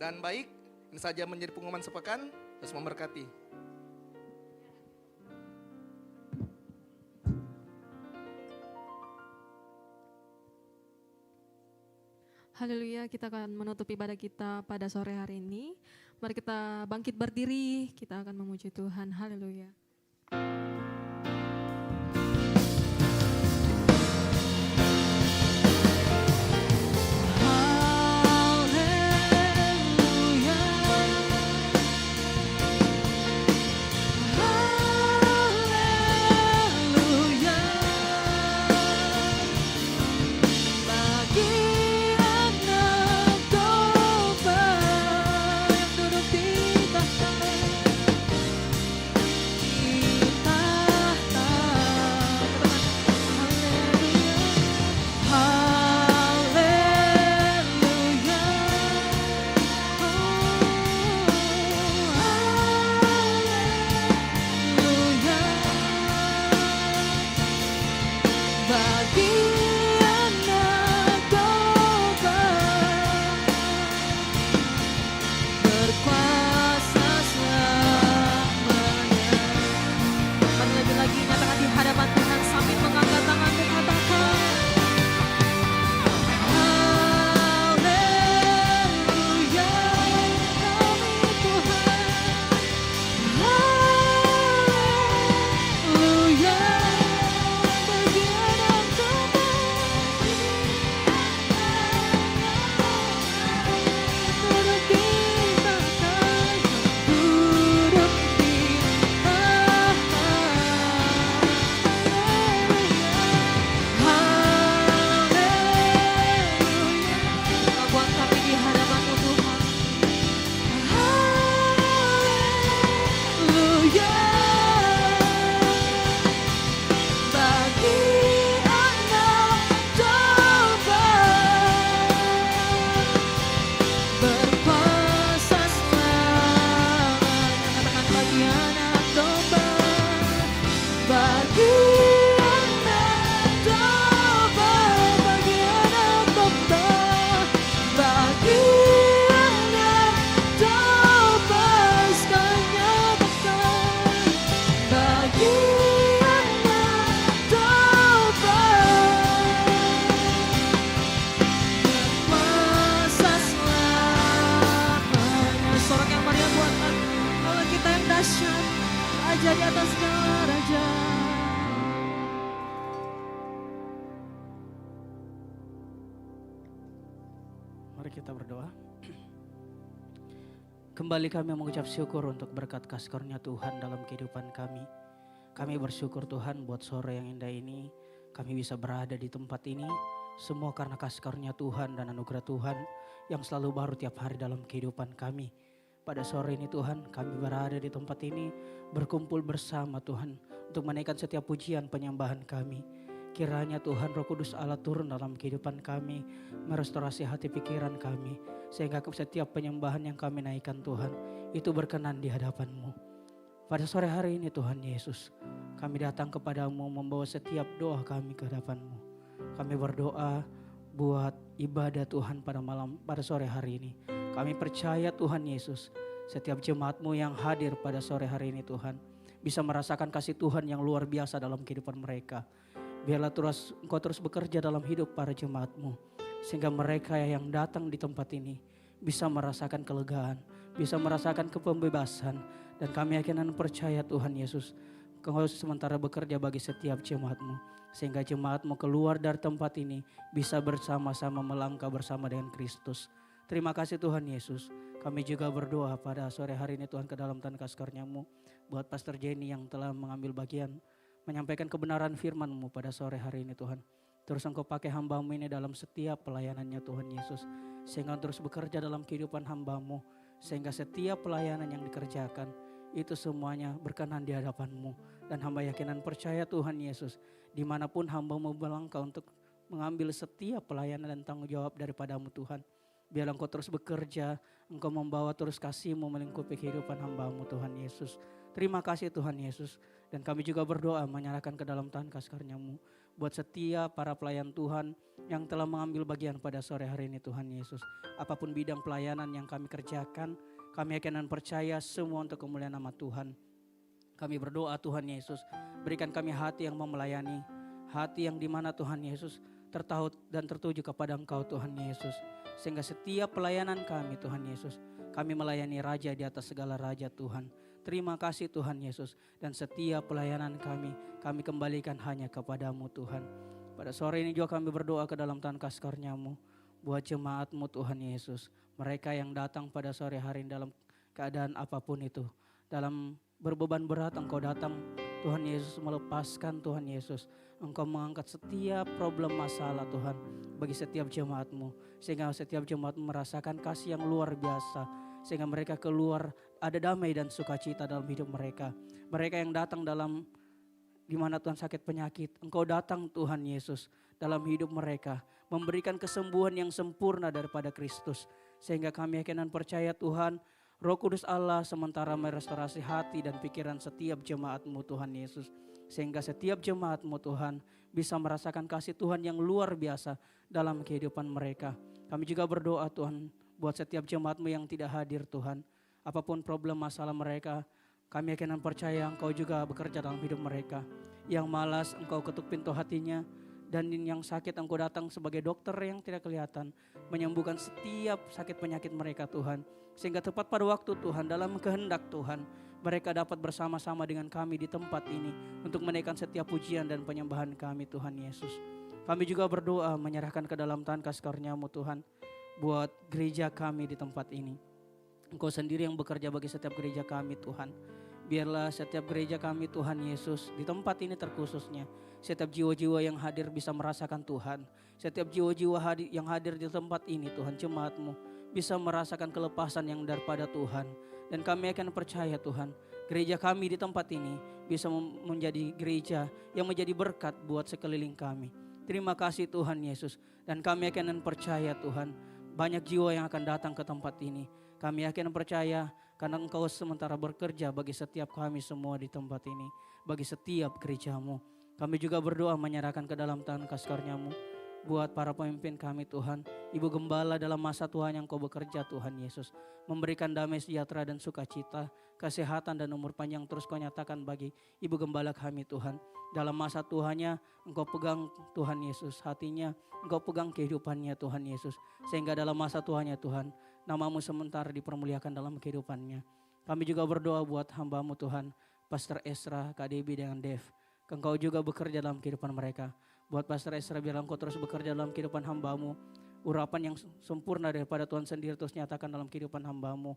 Dan baik, ini saja menjadi pengumuman sepekan. Terus memberkati. Haleluya, kita akan menutup ibadah kita pada sore hari ini. Mari kita bangkit berdiri, kita akan memuji Tuhan. Haleluya. Raja di atas segala raja. Mari kita berdoa. Kembali kami mengucap syukur untuk berkat kasih karunia Tuhan dalam kehidupan kami. Kami bersyukur Tuhan buat sore yang indah ini. kami bisa berada di tempat ini. Semua karena kasih karunia Tuhan dan anugerah Tuhan yang selalu baru tiap hari dalam kehidupan kami. Pada sore ini Tuhan, kami berada di tempat ini berkumpul bersama Tuhan untuk menaikkan setiap pujian penyembahan kami. Kiranya Tuhan Roh Kudus Allah turun dalam kehidupan kami, merestorasi hati pikiran kami, sehingga setiap penyembahan yang kami naikkan Tuhan, itu berkenan di hadapan-Mu. Pada sore hari ini Tuhan Yesus, kami datang kepadamu membawa setiap doa kami ke hadapan-Mu. Kami berdoa buat ibadah Tuhan pada sore hari ini. Kami percaya Tuhan Yesus, setiap jemaat-Mu yang hadir pada sore hari ini Tuhan, bisa merasakan kasih Tuhan yang luar biasa dalam kehidupan mereka. Biarlah Engkau terus bekerja dalam hidup para jemaat-Mu, sehingga mereka yang datang di tempat ini bisa merasakan kelegaan, bisa merasakan kepembebasan. Dan kami yakin dan percaya Tuhan Yesus, Engkau sementara bekerja bagi setiap jemaat-Mu, sehingga jemaat-Mu keluar dari tempat ini bisa bersama-sama melangkah bersama dengan Kristus. Terima kasih Tuhan Yesus. Kami juga berdoa pada sore hari ini Tuhan ke dalam tangan kasih karunia-Mu buat Pastor Jenny yang telah mengambil bagian menyampaikan kebenaran firman-Mu pada sore hari ini Tuhan. Terus Engkau pakai hamba-Mu ini dalam setiap pelayanannya Tuhan Yesus. Sehingga terus bekerja dalam kehidupan hamba-Mu. Sehingga setiap pelayanan yang dikerjakan itu semuanya berkenan di hadapan-Mu. Dan hamba yakin dan percaya Tuhan Yesus, dimanapun hamba-Mu melangkah untuk mengambil setiap pelayanan dan tanggung jawab daripada-Mu Tuhan. Biar Engkau terus bekerja, Engkau membawa terus kasih-Mu melingkupi kehidupan hamba-Mu Tuhan Yesus. Terima kasih Tuhan Yesus. Dan kami juga berdoa menyerahkan ke dalam tangan kasih karunia-Mu buat setiap para pelayan Tuhan yang telah mengambil bagian pada sore hari ini Tuhan Yesus. Apapun bidang pelayanan yang kami kerjakan, kami yakin dan percaya semua untuk kemuliaan nama Tuhan. Kami berdoa Tuhan Yesus, berikan kami hati yang mau melayani, hati yang dimana Tuhan Yesus tertaut dan tertuju kepada Engkau Tuhan Yesus. Sehingga setiap pelayanan kami Tuhan Yesus, kami melayani Raja di atas segala Raja Tuhan. Terima kasih Tuhan Yesus, dan setiap pelayanan kami kembalikan hanya kepada-Mu Tuhan. Pada sore ini juga kami berdoa ke dalam tangan kasih karunia-Mu buat jemaat-Mu Tuhan Yesus. Mereka yang datang pada sore hari ini dalam keadaan apapun itu, dalam berbeban berat Engkau datang Tuhan Yesus melepaskan Tuhan Yesus. Engkau mengangkat setiap problem masalah Tuhan bagi setiap jemaat-Mu. Sehingga setiap jemaat-Mu merasakan kasih yang luar biasa. Sehingga mereka keluar ada damai dan sukacita dalam hidup mereka. Mereka yang datang dalam di mana Tuhan sakit penyakit, Engkau datang Tuhan Yesus dalam hidup mereka. Memberikan kesembuhan yang sempurna daripada Kristus. Sehingga kami yakin dan percaya Tuhan, Roh Kudus Allah sementara merestorasi hati dan pikiran setiap jemaat-Mu Tuhan Yesus. Sehingga setiap jemaat-Mu Tuhan bisa merasakan kasih Tuhan yang luar biasa dalam kehidupan mereka. Kami juga berdoa Tuhan buat setiap jemaat-Mu yang tidak hadir Tuhan. Apapun problem masalah mereka, kami yakin dan percaya Engkau juga bekerja dalam hidup mereka. Yang malas Engkau ketuk pintu hatinya, dan yang sakit Engkau datang sebagai dokter yang tidak kelihatan, menyembuhkan setiap sakit penyakit mereka Tuhan. Sehingga tepat pada waktu Tuhan, dalam kehendak Tuhan, mereka dapat bersama-sama dengan kami di tempat ini untuk menaikkan setiap pujian dan penyembahan kami Tuhan Yesus. Kami juga berdoa menyerahkan ke dalam tangan kasih karunia-Mu Tuhan buat gereja kami di tempat ini. Engkau sendiri yang bekerja bagi setiap gereja kami Tuhan. Biarlah setiap gereja kami Tuhan Yesus di tempat ini terkhususnya, setiap jiwa-jiwa yang hadir bisa merasakan Tuhan. Setiap jiwa-jiwa yang hadir di tempat ini Tuhan, jemaat-Mu bisa merasakan kelepasan yang daripada Tuhan. Dan kami akan percaya Tuhan, gereja kami di tempat ini bisa menjadi gereja yang menjadi berkat buat sekeliling kami. Terima kasih Tuhan Yesus. Dan kami akan percaya Tuhan, banyak jiwa yang akan datang ke tempat ini. Kami yakin dan percaya karena Engkau sementara bekerja bagi setiap kami semua di tempat ini. Bagi setiap gereja-Mu. Kami juga berdoa menyerahkan ke dalam tangan kasih karunia-Mu buat para pemimpin kami Tuhan. Ibu Gembala dalam masa Tuhan yang Kau bekerja Tuhan Yesus. Memberikan damai sejahtera dan sukacita, kesehatan dan umur panjang terus Kau nyatakan bagi Ibu Gembala kami Tuhan. Dalam masa Tuhannya Engkau pegang Tuhan Yesus hatinya. Engkau pegang kehidupannya Tuhan Yesus. Sehingga dalam masa Tuhannya Tuhan, nama-Mu sementara dipermuliakan dalam kehidupannya. Kami juga berdoa buat hamba-Mu Tuhan, Pastor Esra, Kak Debbie dengan Dev. Engkau juga bekerja dalam kehidupan mereka. Buat Pastor Esra, biarlah Engkau terus bekerja dalam kehidupan hamba-Mu. Urapan yang sempurna daripada Tuhan sendiri terus nyatakan dalam kehidupan hamba-Mu.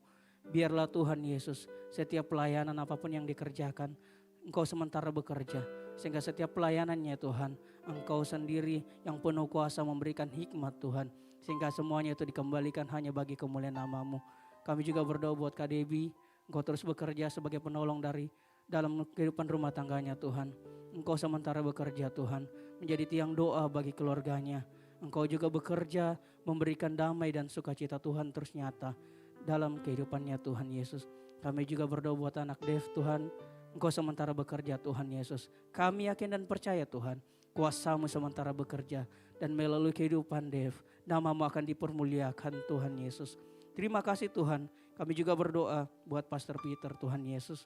Biarlah Tuhan Yesus, setiap pelayanan apapun yang dikerjakan, Engkau sementara bekerja. Sehingga setiap pelayanannya Tuhan Engkau sendiri yang penuh kuasa memberikan hikmat Tuhan. Sehingga semuanya itu dikembalikan hanya bagi kemuliaan nama-Mu. Kami juga berdoa buat Kak Debbie, Engkau terus bekerja sebagai penolong dari dalam kehidupan rumah tangganya Tuhan. Engkau sementara bekerja Tuhan, menjadi tiang doa bagi keluarganya. Engkau juga bekerja memberikan damai dan sukacita Tuhan terus nyata dalam kehidupannya Tuhan Yesus. Kami juga berdoa buat anak Dev Tuhan, Engkau sementara bekerja Tuhan Yesus. Kami yakin dan percaya Tuhan, kuasa-Mu sementara bekerja dan melalui kehidupan Dev, nama-Mu akan dipermuliakan Tuhan Yesus. Terima kasih Tuhan, kami juga berdoa buat Pastor Peter Tuhan Yesus.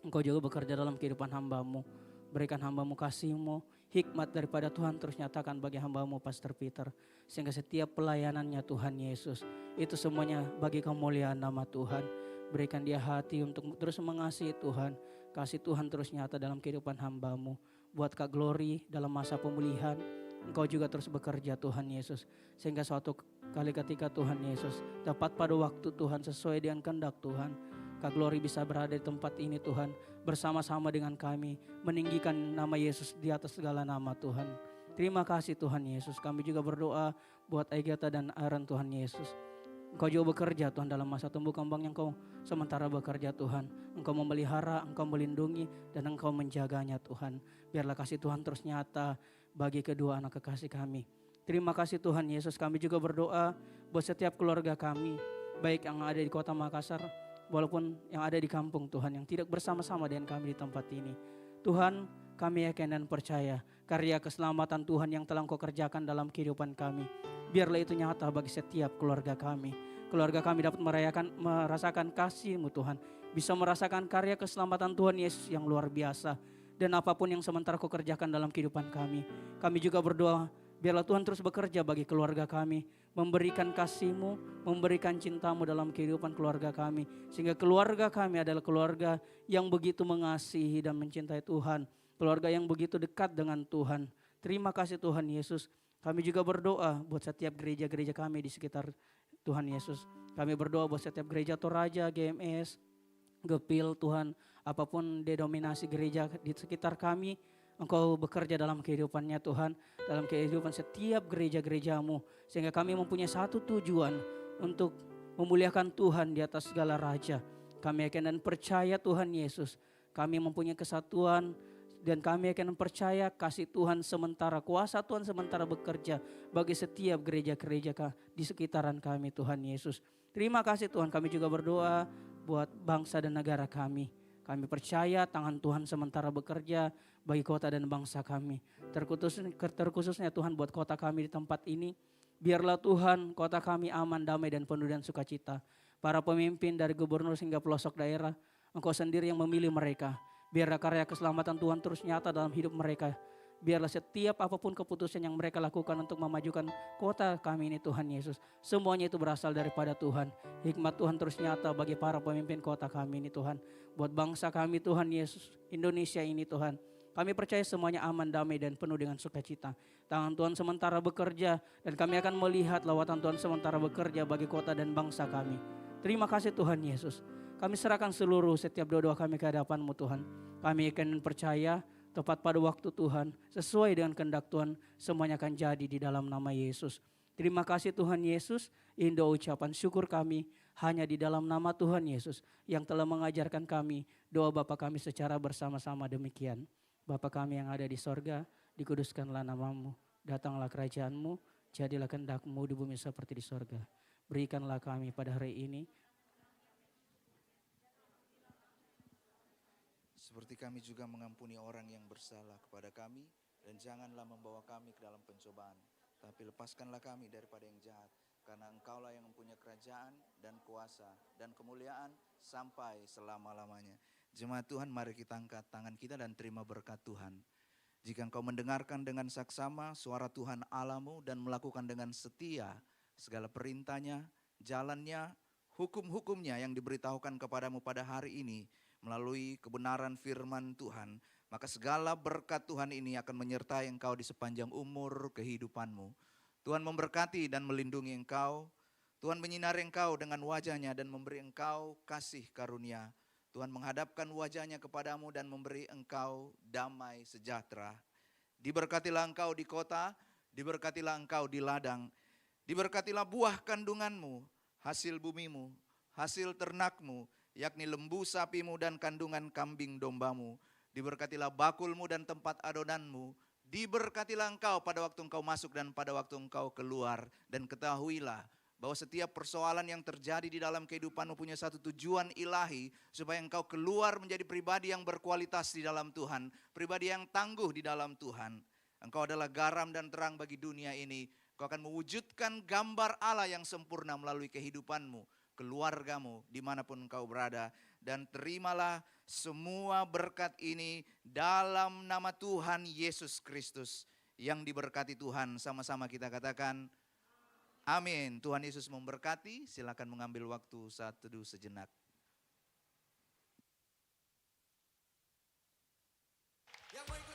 Engkau juga bekerja dalam kehidupan hamba-Mu. Berikan hamba-Mu kasih-Mu, hikmat daripada Tuhan terus nyatakan bagi hamba-Mu Pastor Peter. Sehingga setiap pelayanannya Tuhan Yesus, itu semuanya bagi kemuliaan nama Tuhan. Berikan dia hati untuk terus mengasihi Tuhan. Kasih Tuhan terus nyata dalam kehidupan hamba-Mu. Buat Kak Glory dalam masa pemulihan, Engkau juga terus bekerja Tuhan Yesus. Sehingga suatu kali ketika Tuhan Yesus tepat pada waktu Tuhan sesuai dengan kehendak Tuhan, Kak Glory bisa berada di tempat ini Tuhan, bersama-sama dengan kami meninggikan nama Yesus di atas segala nama Tuhan. Terima kasih Tuhan Yesus. Kami juga berdoa buat Agatha dan Aaron Tuhan Yesus. Engkau juga bekerja Tuhan dalam masa tumbuh kembang yang Engkau sementara bekerja Tuhan. Engkau memelihara, Engkau melindungi dan Engkau menjaganya Tuhan. Biarlah kasih Tuhan terus nyata bagi kedua anak kekasih kami. Terima kasih Tuhan Yesus. Kami juga berdoa buat setiap keluarga kami, baik yang ada di kota Makassar walaupun yang ada di kampung Tuhan, yang tidak bersama-sama dengan kami di tempat ini. Tuhan, kami yakin dan percaya karya keselamatan Tuhan yang telah Engkau kerjakan dalam kehidupan kami. Biarlah itu nyata bagi setiap keluarga kami. Keluarga kami dapat merasakan kasih-Mu Tuhan. Bisa merasakan karya keselamatan Tuhan Yesus yang luar biasa. Dan apapun yang sementara Kau kerjakan dalam kehidupan kami. Kami juga berdoa, biarlah Tuhan terus bekerja bagi keluarga kami. Memberikan kasih-Mu, memberikan cinta-Mu dalam kehidupan keluarga kami. Sehingga keluarga kami adalah keluarga yang begitu mengasihi dan mencintai Tuhan. Keluarga yang begitu dekat dengan Tuhan. Terima kasih Tuhan Yesus. Kami juga berdoa buat setiap gereja-gereja kami di sekitar Tuhan Yesus. Kami berdoa buat setiap gereja Toraja, GMS, Gepil Tuhan. Apapun denominasi gereja di sekitar kami, Engkau bekerja dalam kehidupannya Tuhan. Dalam kehidupan setiap gereja-gereja-Mu. Sehingga kami mempunyai satu tujuan untuk memuliakan Tuhan di atas segala raja. Kami yakin dan percaya Tuhan Yesus. Kami mempunyai kesatuan. Dan kami akan percaya kasih Tuhan sementara, kuasa Tuhan sementara bekerja bagi setiap gereja-gereja di sekitaran kami Tuhan Yesus. Terima kasih Tuhan, kami juga berdoa buat bangsa dan negara kami. Kami percaya tangan Tuhan sementara bekerja bagi kota dan bangsa kami. Terkhususnya Tuhan buat kota kami di tempat ini. Biarlah Tuhan kota kami aman, damai dan penuh dengan sukacita. Para pemimpin dari gubernur hingga pelosok daerah, Engkau sendiri yang memilih mereka. Biarlah karya keselamatan Tuhan terus nyata dalam hidup mereka. Biarlah setiap apapun keputusan yang mereka lakukan untuk memajukan kota kami ini Tuhan Yesus. Semuanya itu berasal daripada Tuhan. Hikmat Tuhan terus nyata bagi para pemimpin kota kami ini Tuhan. Buat bangsa kami Tuhan Yesus, Indonesia ini Tuhan. Kami percaya semuanya aman, damai dan penuh dengan sukacita. Tangan Tuhan sementara bekerja dan kami akan melihat lawatan Tuhan sementara bekerja bagi kota dan bangsa kami. Terima kasih Tuhan Yesus. Kami serahkan seluruh setiap doa kami ke hadapan-Mu Tuhan. Kami akan percaya tepat pada waktu Tuhan, sesuai dengan kehendak Tuhan, semuanya akan jadi di dalam nama Yesus. Terima kasih Tuhan Yesus, indah ucapan syukur kami hanya di dalam nama Tuhan Yesus yang telah mengajarkan kami doa Bapa kami secara bersama-sama demikian. Bapa kami yang ada di sorga, dikuduskanlah nama-Mu, datanglah kerajaan-Mu, jadilah kehendak-Mu di bumi seperti di sorga. Berikanlah kami pada hari ini. Seperti kami juga mengampuni orang yang bersalah kepada kami, dan janganlah membawa kami ke dalam pencobaan, tapi lepaskanlah kami daripada yang jahat, karena Engkaulah yang mempunyai kerajaan dan kuasa dan kemuliaan sampai selama-lamanya. Jemaat Tuhan, mari kita angkat tangan kita dan terima berkat Tuhan. Jika engkau mendengarkan dengan saksama suara Tuhan Allahmu dan melakukan dengan setia segala perintahnya, jalannya, hukum-hukumnya yang diberitahukan kepadamu pada hari ini, melalui kebenaran firman Tuhan, maka segala berkat Tuhan ini akan menyertai engkau di sepanjang umur kehidupanmu. Tuhan memberkati dan melindungi engkau. Tuhan menyinari engkau dengan wajahnya dan memberi engkau kasih karunia. Tuhan menghadapkan wajahnya kepadamu dan memberi engkau damai sejahtera. Diberkatilah engkau di kota, diberkatilah engkau di ladang. Diberkatilah buah kandunganmu, hasil bumimu, hasil ternakmu, yakni lembu sapimu dan kandungan kambing dombamu. Diberkatilah bakulmu dan tempat adonanmu. Diberkatilah engkau pada waktu engkau masuk dan pada waktu engkau keluar. Dan ketahuilah bahwa setiap persoalan yang terjadi di dalam kehidupanmu punya satu tujuan ilahi, supaya engkau keluar menjadi pribadi yang berkualitas di dalam Tuhan, pribadi yang tangguh di dalam Tuhan. Engkau adalah garam dan terang bagi dunia ini. Engkau akan mewujudkan gambar Allah yang sempurna melalui kehidupanmu, keluargamu, dimanapun engkau berada. Dan terimalah semua berkat ini dalam nama Tuhan Yesus Kristus. Yang diberkati Tuhan, sama-sama kita katakan amin. Tuhan Yesus memberkati. Silakan mengambil waktu saat teduh sejenak. Yang mau